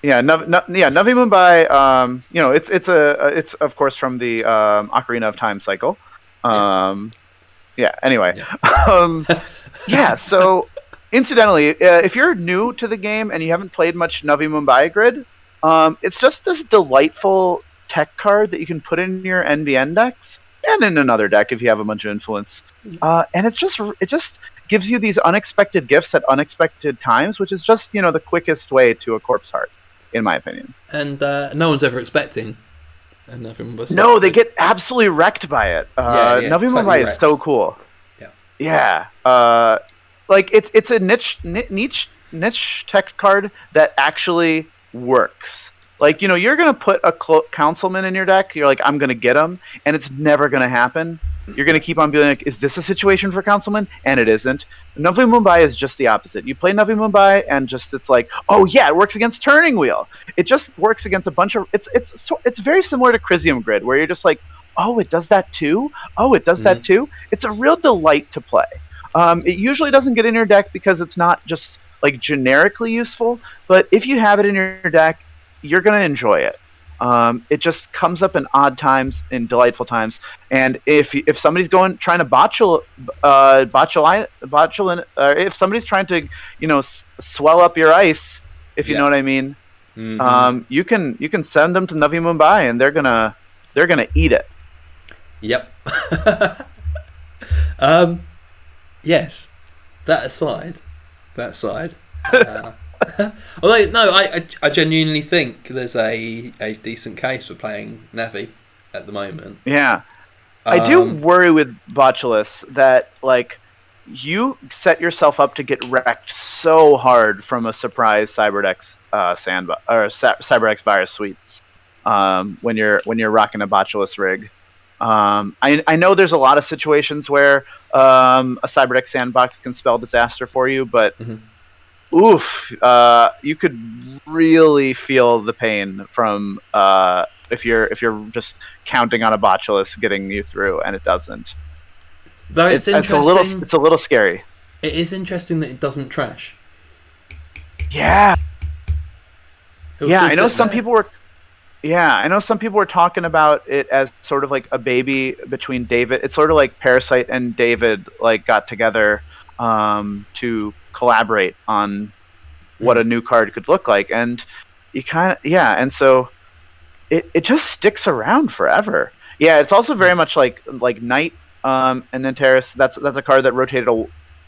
Mumbai. It's of course from the Ocarina of Time cycle. Yes. Anyway. So Incidentally, if you're new to the game and you haven't played much Navi Mumbai Grid, it's just this delightful tech card that you can put in your NBN decks and in another deck if you have a bunch of influence. And it just gives you these unexpected gifts at unexpected times, which is just the quickest way to a Corpse Heart, in my opinion. And no one's ever expecting. No, they get absolutely wrecked by it. Navi Mumbai is so cool. Yeah. Like it's a niche tech card that actually works. Like you're gonna put a councilman in your deck. You're like, I'm gonna get him, and it's never gonna happen. You're gonna keep on being like, is this a situation for councilman? And it isn't. Navi Mumbai is just the opposite. You play Navi Mumbai, and it's like, oh yeah, it works against Turning Wheel. It just works against a bunch of. It's very similar to Chrysium Grid, where you're just like, oh, it does that too. Oh, it does that too. It's a real delight to play. It usually doesn't get in your deck because it's not just like generically useful, but if you have it in your deck, you're going to enjoy it. It just comes up in odd times, in delightful times, and if somebody's trying to botchel, if somebody's trying to swell up your ice, if you know what I mean, you can send them to Navi Mumbai and they're gonna eat it. Yep. Yes. That aside. Although no, I genuinely think there's a decent case for playing Navi at the moment. Yeah, I do worry with Botulus that like you set yourself up to get wrecked so hard from a surprise Cyberdex Cyberdex virus suites when you're rocking a Botulus rig. I know there's a lot of situations where a Cyberdex sandbox can spell disaster for you, but oof, you could really feel the pain from if you're just counting on a Botulus getting you through and it doesn't. Though it's interesting. It's a little scary. It is interesting that it doesn't trash. Yeah. I know some people were. Yeah, I know some people were talking about it as sort of like a baby between David. It's sort of like Parasite and David like got together to collaborate on what a new card could look like, and you and so it just sticks around forever. Yeah, it's also very much like Knight and then Terrace. That's a card that rotated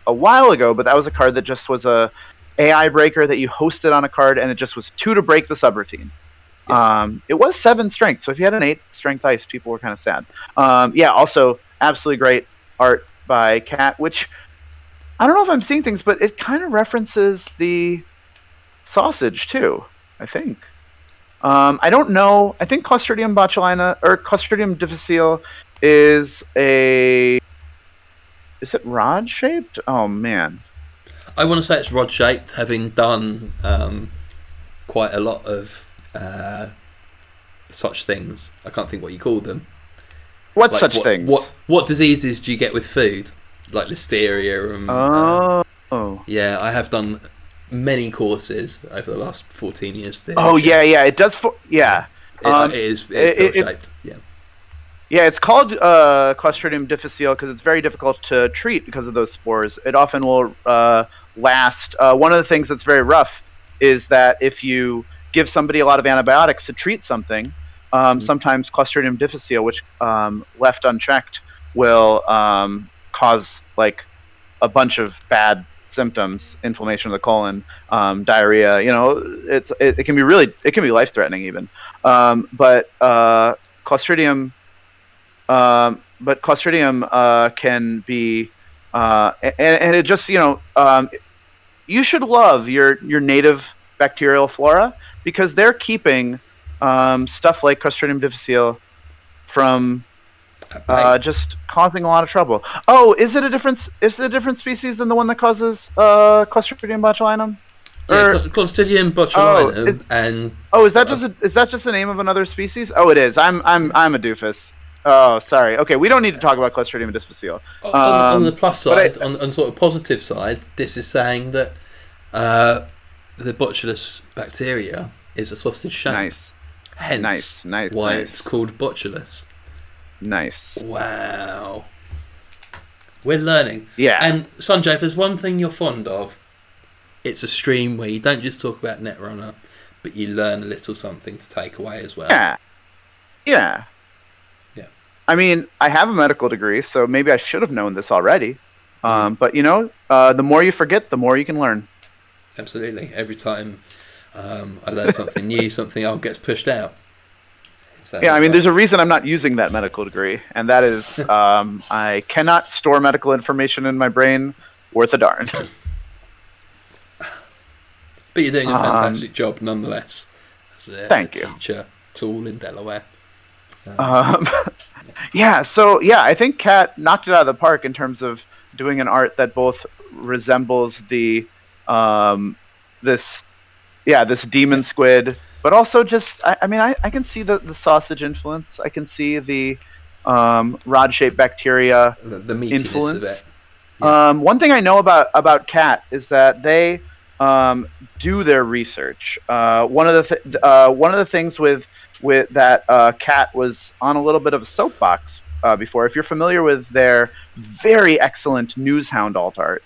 a while ago, but that was a card that just was a AI breaker that you hosted on a card, and it just was 2 to break the subroutine. It was 7 strength, so if you had an 8 strength ice, people were kind of sad. Also absolutely great art by Cat, which I don't know if I'm seeing things, but it kind of references the sausage too, I think. I don't know. I think Clostridium botulinum or Clostridium difficile is it rod shaped? Oh man. I want to say it's rod shaped, having done quite a lot of such things. I can't think what you call them. What things? What diseases do you get with food? Like listeria and yeah, I have done many courses over the last 14 years. It does. It is shaped. Yeah, it's called Clostridium difficile because it's very difficult to treat because of those spores. It often will last. One of the things that's very rough is that if you give somebody a lot of antibiotics to treat something, sometimes Clostridium difficile, which left unchecked, will cause like a bunch of bad symptoms, inflammation of the colon, diarrhea. It can be life threatening even. But Clostridium can be, and it just you should love your native bacterial flora because they're keeping stuff like Clostridium difficile from just causing a lot of trouble. Oh, is it a different species than the one that causes Clostridium botulinum? Yeah, Clostridium botulinum, is that just the name of another species? Oh, it is. I'm a doofus. Oh, sorry. Okay, we don't need to talk about Clostridium difficile. On the plus side, on sort of positive side, this is saying that the botulus bacteria is a sausage shape. Nice. Hence, why it's called botulus. Nice. Wow. We're learning. Yeah. And Sanjay, if there's one thing you're fond of, it's a stream where you don't just talk about Netrunner, but you learn a little something to take away as well. Yeah. I mean, I have a medical degree, so maybe I should have known this already. But the more you forget, the more you can learn. Absolutely. Every time I learn something new, something else gets pushed out. I mean, there's a reason I'm not using that medical degree, and that is I cannot store medical information in my brain worth a darn. But you're doing a fantastic job nonetheless as a teacher tool in Delaware. I think Kat knocked it out of the park in terms of doing an art that both resembles the this demon squid, but also just I can see the sausage influence. I can see the rod-shaped bacteria, the meatiness influence of it. Yeah. One thing I know about Kat is that they do their research. One of the things with that Kat was on a little bit of a soapbox before. If you're familiar with their very excellent Newshound alt art,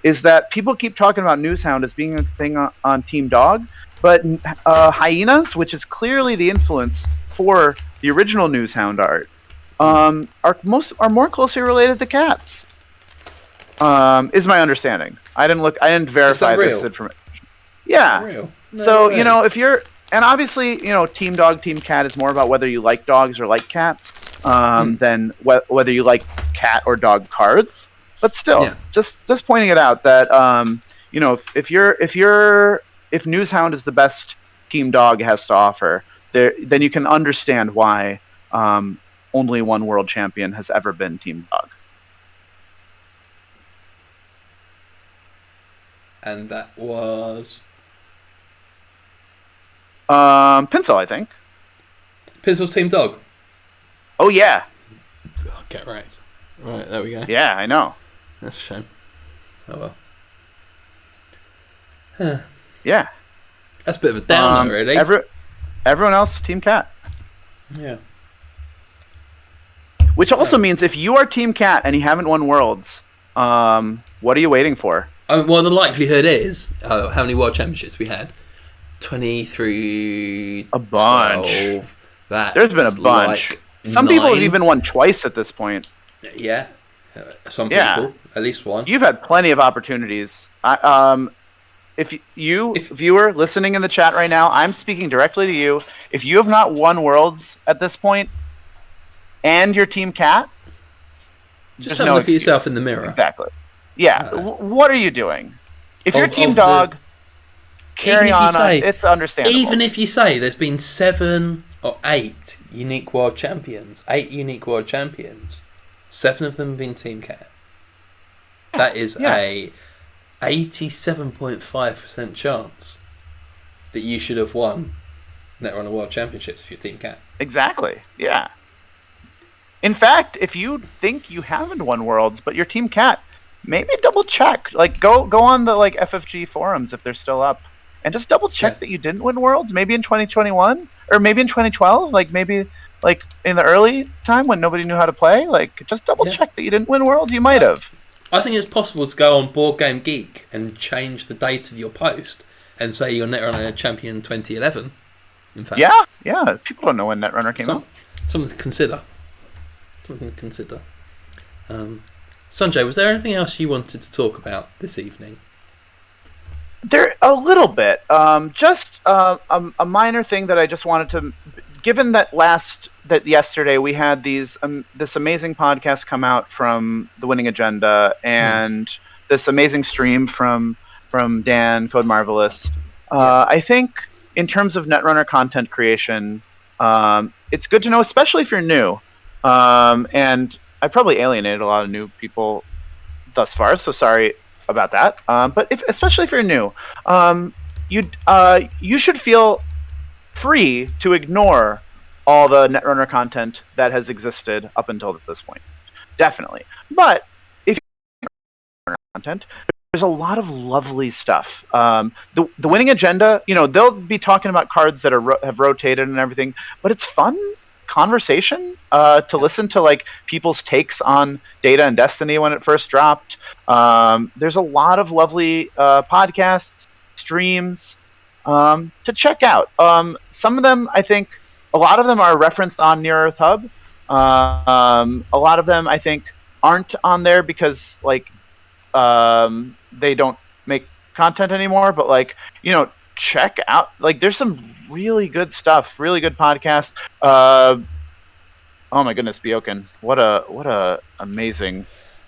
is that people keep talking about Newshound as being a thing on Team Dog, but hyenas, which is clearly the influence for the original Newshound art, are more closely related to cats. Is my understanding. I didn't verify this information. Yeah. Real? No So way. if you're, and obviously Team Dog, Team Cat is more about whether you like dogs or like cats, than whether you like cat or dog cards. But still, just pointing it out that if Newshound is the best Team Dog has to offer, then you can understand why only one world champion has ever been Team Dog. And that was Pinsel, I think. Pinsel's Team Dog. Oh yeah. Okay, right. Right, there we go. Yeah, I know. That's a shame. Oh well. Yeah. That's a bit of a downer, really. Everyone else, Team Cat. Yeah. Which also means if you are Team Cat and you haven't won Worlds, what are you waiting for? Well, the likelihood is, how many World Championships we had? 23, a bunch. 12. There's been a bunch. Some 9. people have even won twice at this point. Yeah. Some people. At least one. You've had plenty of opportunities. If viewer listening in the chat right now, I'm speaking directly to you. If you have not won Worlds at this point, and you're Team Cat, just have a look at yourself in the mirror. Exactly. Yeah. What are you doing? If you're Team Dog, carry on. It's understandable. Even if you say there's been 7 or 8 unique world champions, 7 of them have been Team Cat. That is a 87.5% chance that you should have won Netrunner World Championships if you're Team Cat. Exactly. Yeah. In fact, if you think you haven't won Worlds, but you're Team Cat, maybe double check. Like go on the FFG forums if they're still up, and just double check that you didn't win Worlds. Maybe in 2021 or maybe in 2012. Maybe in the early time when nobody knew how to play. Just double check that you didn't win Worlds. You might have. I think it's possible to go on Board Game Geek and change the date of your post and say you're Netrunner Champion 2011. In fact. Yeah. People don't know when Netrunner came out. Something to consider. Sanjay, was there anything else you wanted to talk about this evening? There a little bit. Just a minor thing that I just wanted to. Given that yesterday we had this amazing podcast come out from the Winning Agenda and this amazing stream from Dan Code Marvelous. I think in terms of Netrunner content creation, it's good to know, especially if you're new. And I probably alienated a lot of new people thus far, so sorry about that. But especially if you're new, you should feel free to ignore all the Netrunner content that has existed up until this point. Definitely. But if you're content, there's a lot of lovely stuff. The Winning Agenda, they'll be talking about cards that have rotated and everything, but it's fun conversation to listen to like people's takes on Data and Destiny when it first dropped. There's a lot of lovely podcasts, streams to check out. Some of them, I think, a lot of them are referenced on Near Earth Hub. A lot of them, I think, aren't on there because like they don't make content anymore. But like, you know, check out, like, there's some really good stuff, really good podcasts. Oh my goodness, Bioken, what a amazing.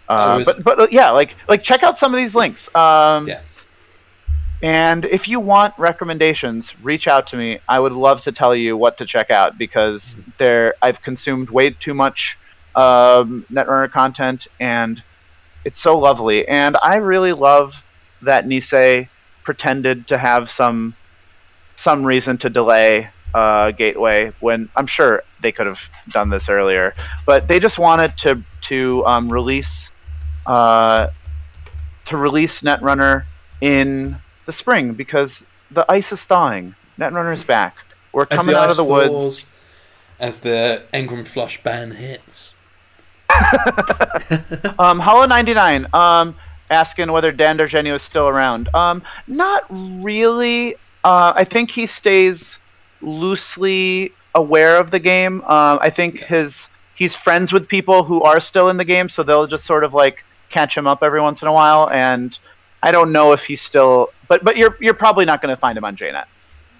But yeah, like check out some of these links. And if you want recommendations, reach out to me. I would love to tell you what to check out because I've consumed way too much Netrunner content, and it's so lovely. And I really love that Nisei pretended to have some reason to delay Gateway when I'm sure they could have done this earlier, but they just wanted to release Netrunner in the spring because the ice is thawing. Netrunner's back. We're coming out of the woods. As the Engram Flush ban hits. Hollow 99 asking whether Dan Dargenio is still around. Not really. I think he stays loosely aware of the game. I think he's friends with people who are still in the game, so they'll just sort of like catch him up every once in a while. And I don't know if he's still, but you're probably not going to find him on JNet.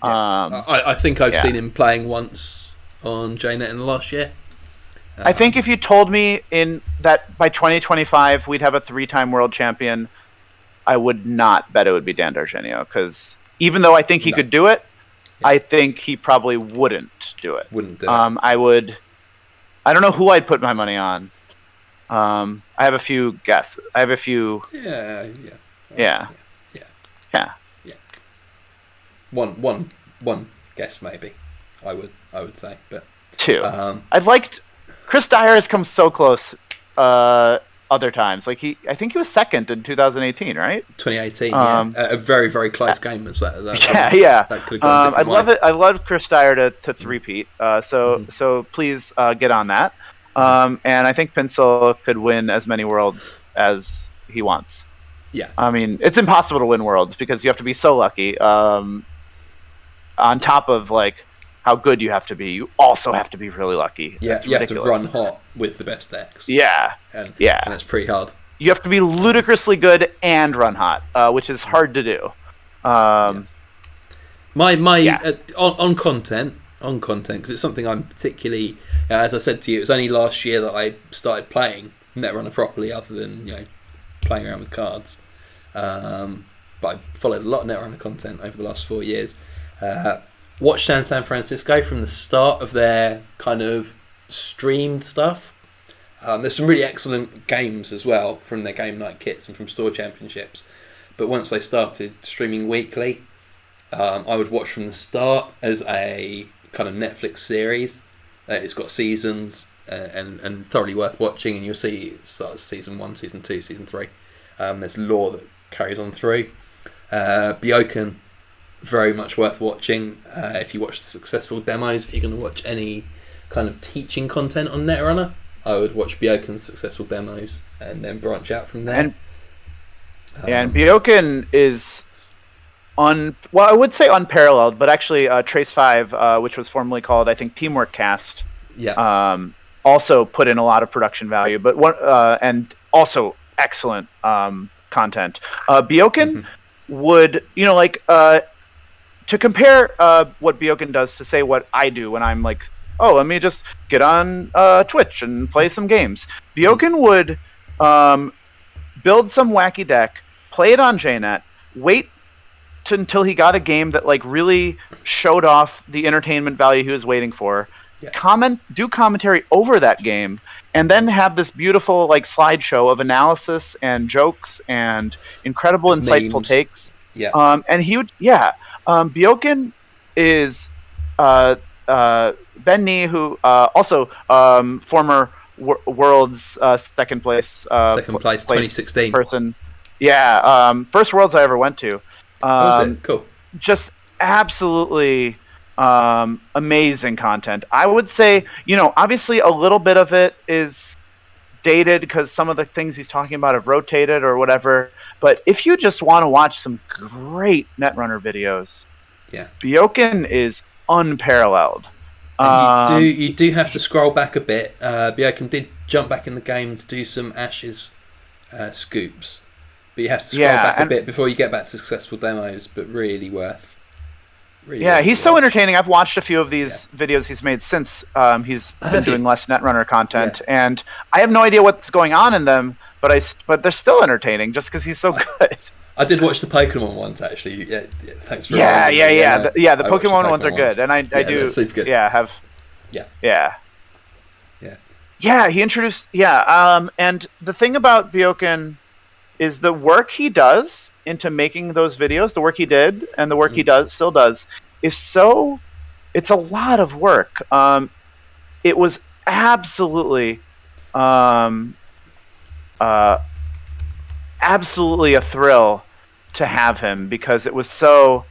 I think I've seen him playing once on JNet in the last year. I think if you told me in that by 2025 we'd have a 3-time world champion, I would not bet it would be Dan Dargenio, because even though I think he could do it, I think he probably wouldn't do it. Wouldn't do it. I don't know who I'd put my money on. I have a few guesses. I have a few. Yeah. One guess maybe. I would say, but 2. I'd liked. Chris Dyer has come so close other times. Like I think he was second in 2018, right? 2018. A very very close game. That's that. That could have gone I'd love it. I love Chris Dyer to three-peat. So please get on that. And I think Pinsel could win as many worlds as he wants. Yeah. I mean, it's impossible to win worlds because you have to be so lucky. On top of like how good you have to be, you also have to be really lucky. Yeah, you have to run hot with the best decks. Yeah. And it's pretty hard. You have to be ludicrously good and run hot, which is hard to do. On content, because it's something I'm particularly, as I said to you, it was only last year that I started playing Netrunner properly, other than playing around with cards. But I followed a lot of Netrunner content over the last 4 years. Watched San Francisco from the start of their kind of streamed stuff. There's some really excellent games as well from their game night kits and from store championships. But once they started streaming weekly, I would watch from the start as a kind of Netflix series. It's got seasons and thoroughly worth watching. And you'll see it starts season 1, season 2, season 3. There's lore that carries on through. Bioken, very much worth watching. If you watch the successful demos, if you're going to watch any kind of teaching content on Netrunner, I would watch Bioken's successful demos and then branch out from there. And Bioken is I would say unparalleled, but actually Trace 5, which was formerly called, I think, Teamwork Cast, also put in a lot of production value, but and also excellent content. Bioken would, to compare what Bioken does to say what I do when I'm like, oh, let me just get on Twitch and play some games. Bioken would build some wacky deck, play it on JNet, wait until he got a game that like really showed off the entertainment value he was waiting for, do commentary over that game, and then have this beautiful like slideshow of analysis and jokes and incredible insightful Names. Takes. And he would, Bioken is Ben Nee, who also former Worlds second place 2016 person. First Worlds I ever went to. Was it? Cool. Just absolutely Amazing content. I would say, obviously a little bit of it is dated because some of the things he's talking about have rotated or whatever. But if you just want to watch some great Netrunner videos, Bjoken is unparalleled. And you do have to scroll back a bit. Bjoken did jump back in the game to do some Ashes scoops, but you have to scroll back a bit before you get back to successful demos. But really worth. He's so entertaining. I've watched a few of these videos he's made since he's been doing less Netrunner content, and I have no idea what's going on in them, but they're still entertaining just because he's so good. I did watch the Pokemon ones actually. Yeah, thanks for the Pokemon ones are good, and I do super good. He introduced and the thing about Bjoken is the work he does into making those videos, the work he did and the work he still does, is it's a lot of work. It was absolutely absolutely a thrill to have him because it was so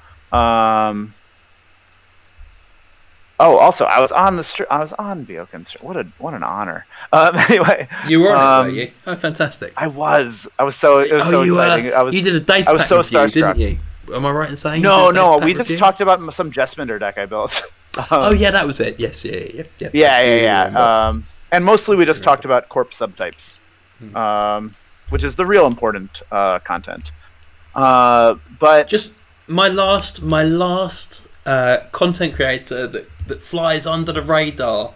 also I was on Bjoken's stream. What an honor. Anyway, you were on it, were you? Oh, fantastic! I was so exciting. You did a data pack review, didn't you? Am I right in saying? No. We just talked about some Jessminder deck I built. That was it. Yes, yeah. And mostly we just talked about corpse subtypes, which is the real important content. But just my last content creator that flies under the radar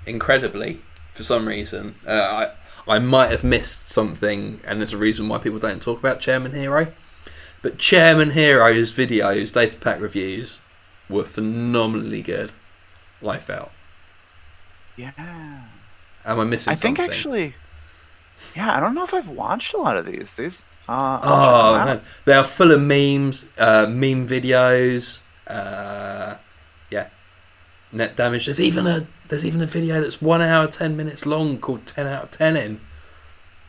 incredibly for some reason. I might have missed something, and there's a reason why people don't talk about Chairman Hero. But Chairman Hero's videos, data pack reviews, were phenomenally good. I felt. Yeah. Am I missing something? I think actually. Yeah, I don't know if I've watched a lot of these. Man. They are full of memes, meme videos. Net damage. There's even a video that's 1 hour 10 minutes long called 10 out of 10 in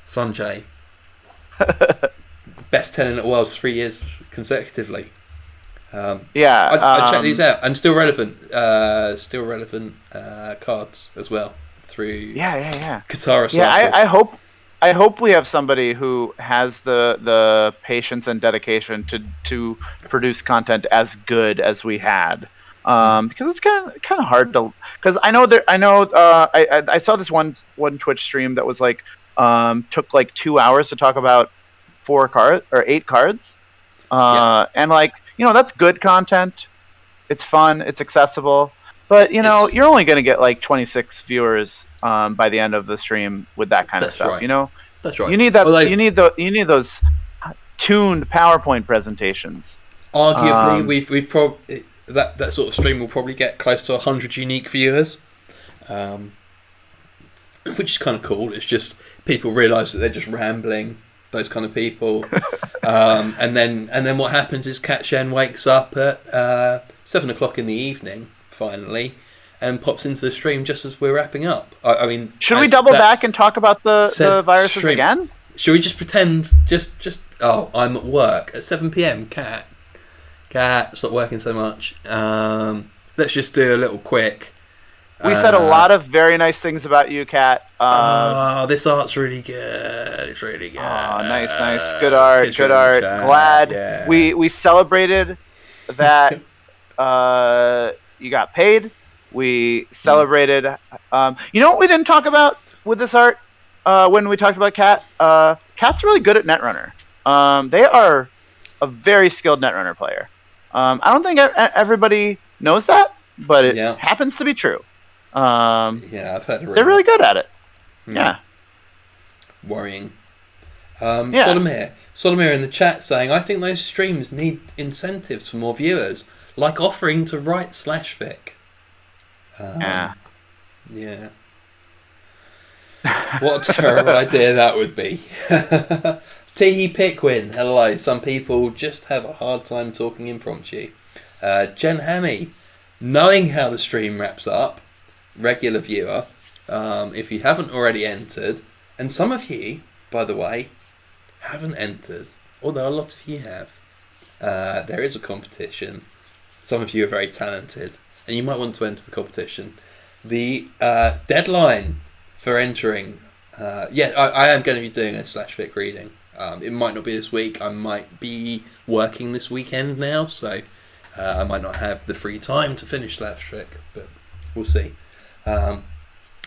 Sanjay. Best 10 in the world 3 years consecutively. I checked these out and still relevant cards as well through Katara. Yeah, I hope we have somebody who has the patience and dedication to produce content as good as we had. Because it's kind of hard to. Because I saw this one Twitch stream that was like took like 2 hours to talk about 8 cards, and like that's good content. It's fun. It's accessible. But you're only going to get like 26 viewers by the end of the stream with that kind of stuff. Right. That's right. You need that. You need those tuned PowerPoint presentations. Arguably, we've probably. That sort of stream will probably get close to 100 unique viewers, which is kind of cool. It's just people realise that they're just rambling, those kind of people, and then what happens is Kat Shen wakes up at 7 o'clock in the evening finally, and pops into the stream just as we're wrapping up. I mean, should we double back and talk about the viruses stream again? Should we just pretend? I'm at work at 7 p.m. Kat, stop working so much. Let's just do a little quick. We said a lot of very nice things about you, Kat. This art's really good. It's really good. Oh, nice. Good art. Glad we celebrated that you got paid. We celebrated. You know what we didn't talk about with this art when we talked about Kat? Kat's really good at Netrunner. They are a very skilled Netrunner player. I don't think everybody knows that, but it happens to be true. I've heard it. They're really good at it. Yeah. Worrying. Solomir in the chat saying, I think those streams need incentives for more viewers, like offering to write /fic. Yeah. What a terrible idea that would be. T. Pickwin, hello. Some people just have a hard time talking impromptu. Jen Hammy, knowing how the stream wraps up, regular viewer, if you haven't already entered, and some of you, by the way, haven't entered, although a lot of you have, there is a competition. Some of you are very talented. and you might want to enter the competition. The deadline for entering, I am going to be doing a /fic reading. It might not be this week. I might be working this weekend now, so I might not have the free time to finish /fic, but we'll see. I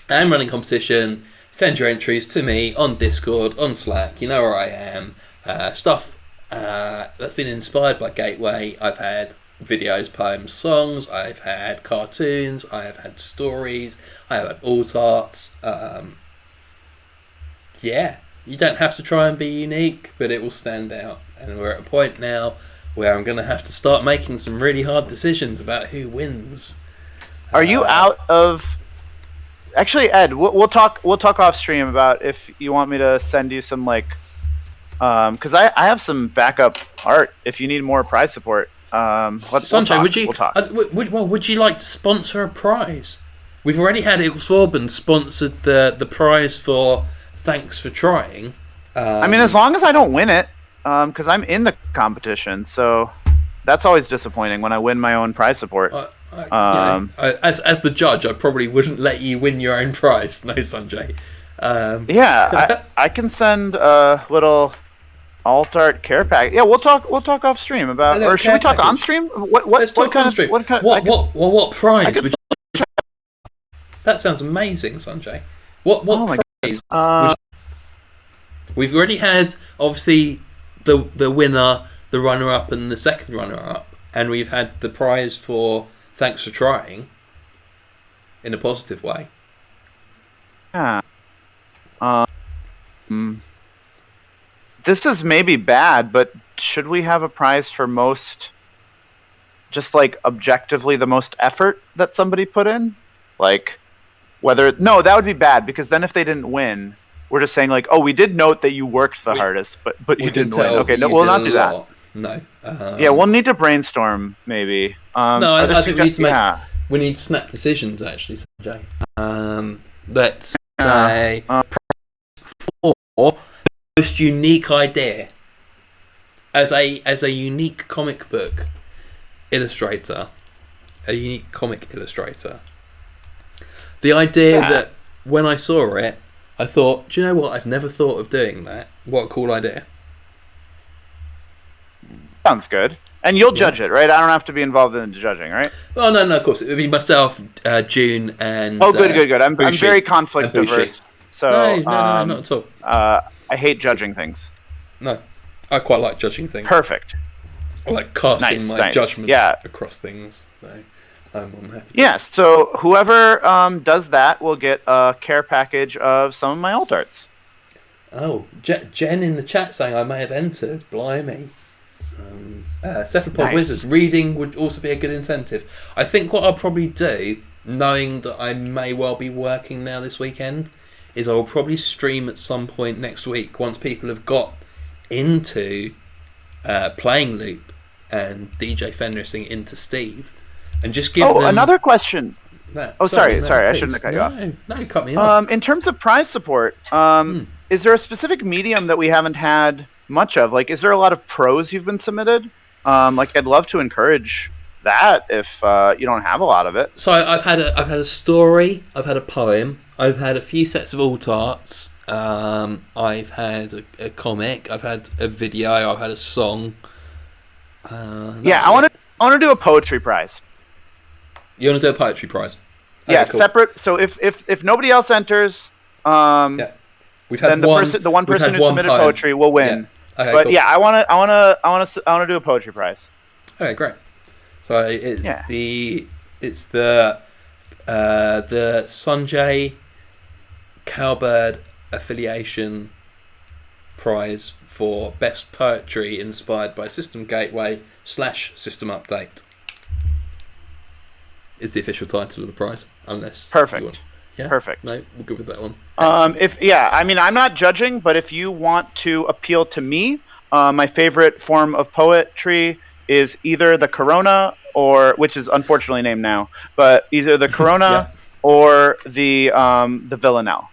am running competition. Send your entries to me on Discord, on Slack. You know where I am. Stuff that's been inspired by Gateway. I've had videos, poems, songs. I've had cartoons. I have had stories. I have had alt arts. You don't have to try and be unique, but it will stand out. And we're at a point now where I'm going to have to start making some really hard decisions about who wins. Are you out of... Actually, Ed, we'll talk off stream about if you want me to send you some, like... Because I have some backup art if you need more prize support. Sanjay, would you like to sponsor a prize? We've already had Ilsorban sponsored the prize for Thanks for Trying. I mean, as long as I don't win it, because I'm in the competition, so that's always disappointing when I win my own prize support. As the judge, I probably wouldn't let you win your own prize. No, Sanjay. I can send a little alt art care pack. Yeah, we'll talk off stream about, or should we talk on stream? Let's talk on stream. What prize would you... That sounds amazing, Sanjay. What prize? We've already had obviously the winner, the runner up, and the second runner up, and we've had the prize for Thanks for Trying in a positive way. Yeah. This is maybe bad, but should we have a prize for most, just like objectively the most effort that somebody put in? Like, no, that would be bad, because then if they didn't win, we're just saying like, oh, we did note that you worked the hardest, but you didn't win. Okay, no, we'll not do that. No. Yeah, we'll need to brainstorm maybe. I think we need to we need snap decisions actually, Sanjay. Let's say for most unique idea as a unique comic book illustrator, the idea that when I saw it, I thought, do you know what? I've never thought of doing that. What a cool idea. Sounds good. And you'll judge it, right? I don't have to be involved in the judging, right? Oh, no, of course. It would be myself, June, and... Oh, good. I'm very conflict averse. So, no, not at all. I hate judging things. No, I quite like judging things. Perfect. I like casting my judgment across things. So I'm unhappy. Yeah, so whoever does that will get a care package of some of my alt arts. Oh, Jen in the chat saying I may have entered. Blimey. Cephalopod Wizards reading would also be a good incentive. I think what I'll probably do, knowing that I may well be working now this weekend, is I'll probably stream at some point next week once people have got into playing Loop and DJ Fenrising into Steve, and just give them... another question. Sorry, I shouldn't have cut you off. No, you cut me off. In terms of prize support, is there a specific medium that we haven't had much of? Like, is there a lot of prose you've been submitted? I'd love to encourage that if you don't have a lot of it. So I've had a story, I've had a poem, I've had a few sets of alt arts, I've had a comic, I've had a video, I've had a song. I want to do a poetry prize. You want to do a poetry prize? Yeah, cool. Separate. So if nobody else enters, we've had the one person who submitted poetry will win. Yeah. Okay, but cool. I want to do a poetry prize. Okay, great. So it's the Sanjay Cowbird affiliation prize for best poetry inspired by System Gateway / System Update. Is the official title of the prize, unless perfect. Yeah, perfect. No, we're good with that one. I'm not judging, but if you want to appeal to me, my favorite form of poetry is either the Corona, or which is unfortunately named now, but either the Corona or the Villanelle.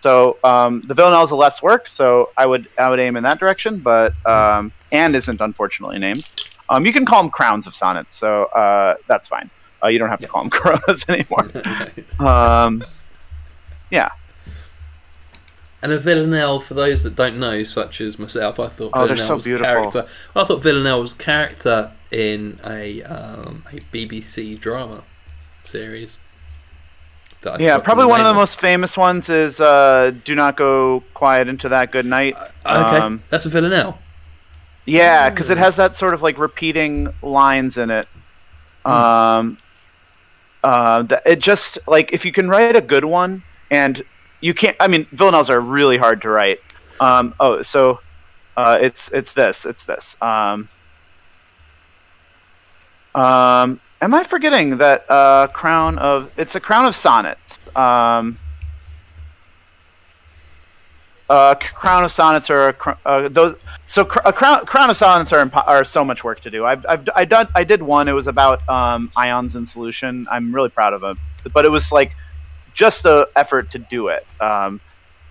So the Villanelle is a less work, so I would aim in that direction, but and isn't unfortunately named. You can call them crowns of sonnets, so that's fine. You don't have to call them Coronas anymore. Yeah. And a Villanelle, for those that don't know, such as myself, I thought Villanelle was character. I thought Villanelle was character in a BBC drama series. Yeah, probably one of the most famous ones is "Do Not Go Quiet Into That Good Night." Okay, that's a Villanelle. Yeah, because it has that sort of like repeating lines in it. It just like if you can write a good one, and you can't. I mean, villanelles are really hard to write. It's this. Am I forgetting that it's a crown of sonnets? Crown of sonnets are those. So a crown of sonnets are so much work to do. I did one. It was about ions in solution. I'm really proud of it, but it was like just the effort to do it.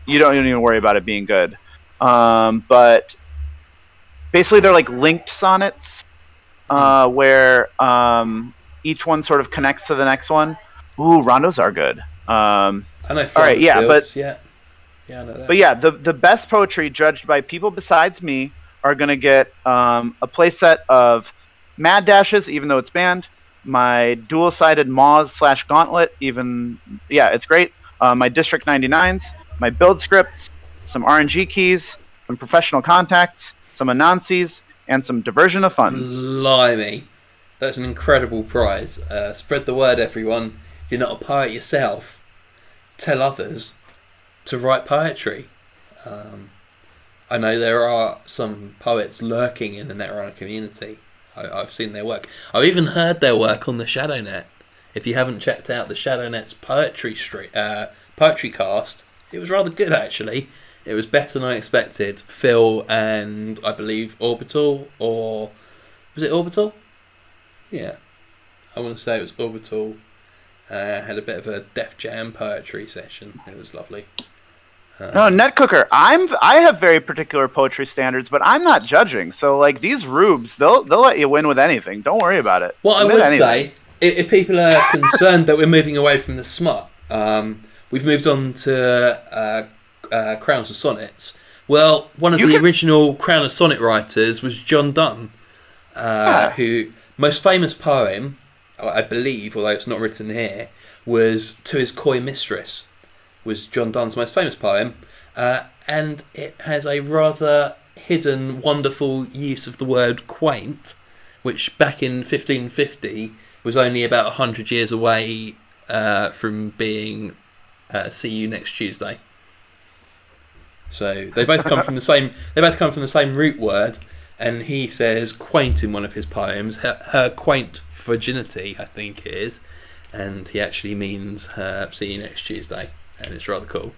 You don't even worry about it being good. But basically, they're like linked sonnets where each one sort of connects to the next one. Ooh, rondos are good. I know. All right, yeah, Fields, yeah, I know that. But yeah, the best poetry judged by people besides me are gonna get a playset of Mad Dashes, even though it's banned. My dual-sided Maws/Gauntlet, it's great. My District 99s, my build scripts, some RNG keys, some professional contacts, some Anansies, and some diversion of funds. Blimey. That's an incredible prize. Spread the word, everyone. If you're not a poet yourself, tell others to write poetry. I know there are some poets lurking in the Netrunner community. I've seen their work. I've even heard their work on the ShadowNet. If you haven't checked out the ShadowNet's poetry cast, it was rather good actually. It was better than I expected. Phil and I believe Orbital, or was it Orbital? Yeah, I want to say it was Orbital. Had a bit of a Def Jam poetry session. It was lovely. No, Netcooker. I have very particular poetry standards, but I'm not judging. So like these rubes, they'll let you win with anything. Don't worry about it. What I would say, if people are concerned that we're moving away from the smut, we've moved on to Crowns of Sonnets. Well, one of the original Crown of Sonnet writers was John Donne, who most famous poem, I believe, although it's not written here, was To His Coy Mistress. Was John Donne's most famous poem, and it has a rather hidden, wonderful use of the word quaint, which back in 1550 was only about 100 years away from being see you next Tuesday. So they both come from the same. They both come from the same root word, and he says quaint in one of his poems. Her quaint virginity, I think it is, and he actually means her see you next Tuesday. And it's rather cool.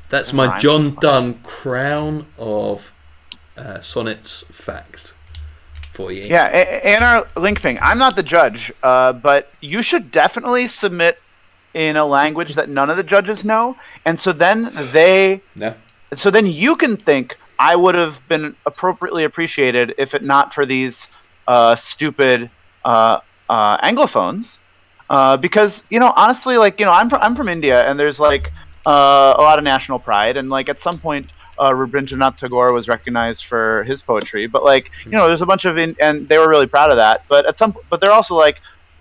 That's my John Donne Crown of Sonnets fact for you. Yeah, and our link thing. I'm not the judge, but you should definitely submit in a language that none of the judges know, and so then so then you can think I would have been appropriately appreciated if it not for these stupid Anglophones. Because honestly, like I'm from India, and there's like a lot of national pride, and like at some point, Rabindranath Tagore was recognized for his poetry, but like there's a bunch of and they were really proud of that. But but they're also like,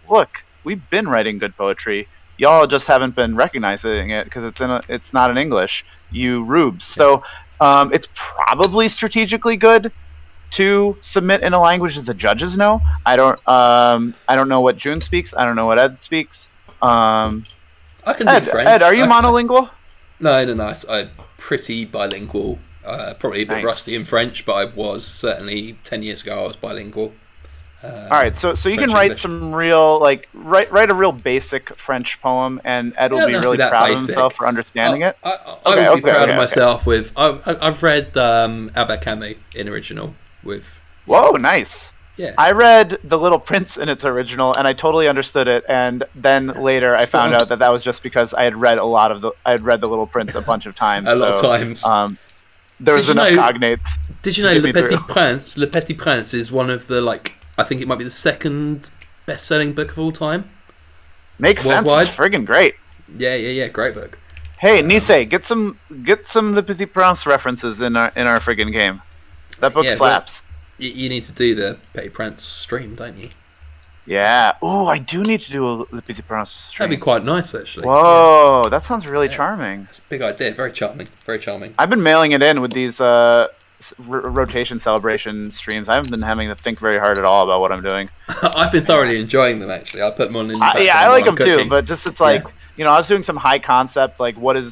look, we've been writing good poetry. Y'all just haven't been recognizing it because it's not in English. You rubes. So it's probably strategically good to submit in a language that the judges know. I don't know what June speaks. I don't know what Ed speaks. I can do French. Ed, are you monolingual? No. I'm pretty bilingual. Probably a bit rusty in French, but I was certainly 10 years ago. I was bilingual. All right, so you can write some real write a real basic French poem, and Ed will be really proud of himself for understanding it. I would be proud of myself with. I've read Albert Camus in original with. Whoa, nice. Yeah. I read The Little Prince in its original, and I totally understood it. And then later, I found out that was just because I had read The Little Prince a bunch of times. A lot of times. There was enough cognates. Did you know Le Petit Prince is one of the I think it might be the second best-selling book of all time. Makes worldwide. Sense. It's friggin' great. Yeah. Great book. Hey, Nisei, get some Le Petit Prince references in our friggin' game. That book slaps. Well, you need to do the Petit Prince stream, don't you? Yeah. Oh, I do need to do a Le Petit Prince stream. That'd be quite nice, actually. Whoa, that sounds really charming. That's a big idea. Very charming. Very charming. I've been mailing it in with these rotation celebration streams. I haven't been having to think very hard at all about what I'm doing. I've been thoroughly enjoying them, actually. I put them on in the yeah, I like them too, but just it's like, I was doing some high concept, like what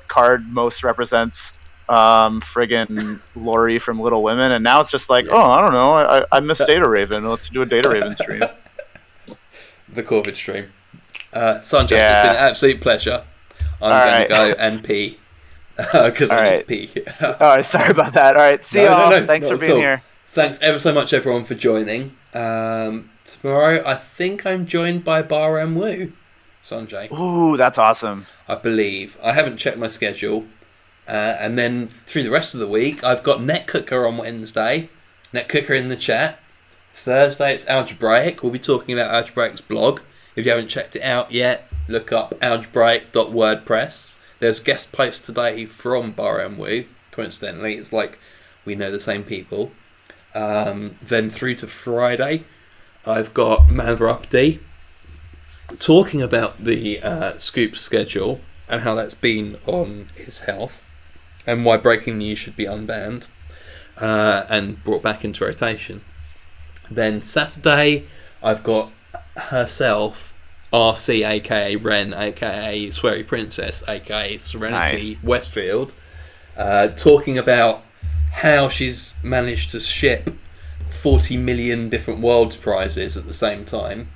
card most represents friggin' Lori from Little Women, and now it's just like, I don't know, I miss Data Raven. Let's do a Data Raven stream. The Corvid stream. Sanjay, it's been an absolute pleasure. I'm going to go and pee. Because I need to pee. Alright, sorry about that. Alright, see y'all. Thanks for being here. Thanks ever so much, everyone, for joining. Tomorrow, I think I'm joined by Bar M Woo, Sanjay. Ooh, that's awesome. I believe. I haven't checked my schedule. And then through the rest of the week, I've got NetCooker on Wednesday. NetCooker in the chat. Thursday, it's Algebraic. We'll be talking about Algebraic's blog. If you haven't checked it out yet, look up algebraic.wordpress. There's a guest post today from Bar M Woo. Coincidentally, it's like we know the same people. Then through to Friday, I've got Manvarupdi talking about the Scoop schedule and how that's been on his health and why breaking news should be unbanned and brought back into rotation. Then Saturday, I've got herself, RC, aka Ren, aka Sweary Princess, aka Serenity Westfield, talking about how she's managed to ship 40 million different world prizes at the same time.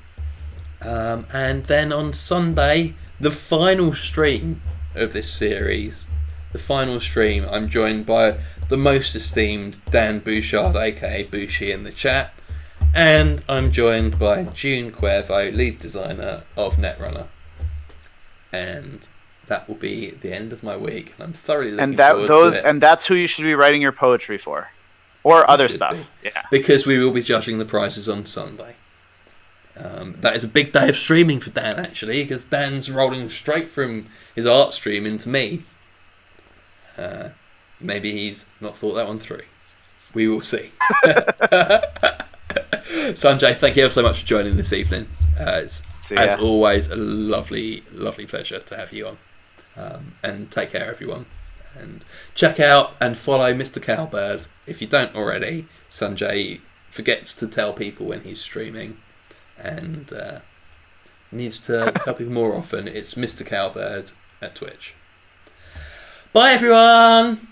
And then on Sunday, the final stream of this series, I'm joined by the most esteemed Dan Bouchard, aka Bushi, in the chat. And I'm joined by June Cuervo, lead designer of Netrunner. And that will be the end of my week. And I'm thoroughly looking forward to it. And that's who you should be writing your poetry for. Or other stuff. Yeah. Because we will be judging the prizes on Sunday. That is a big day of streaming for Dan, actually, because Dan's rolling straight from his art stream into me. Maybe he's not thought that one through. We will see. Sanjay, thank you ever so much for joining this evening. It's, as always, a lovely, lovely pleasure to have you on. And take care, everyone. And check out and follow Mr. Cowbird. If you don't already, Sanjay forgets to tell people when he's streaming and needs to tell people more often. It's Mr. Cowbird at Twitch. Bye, everyone!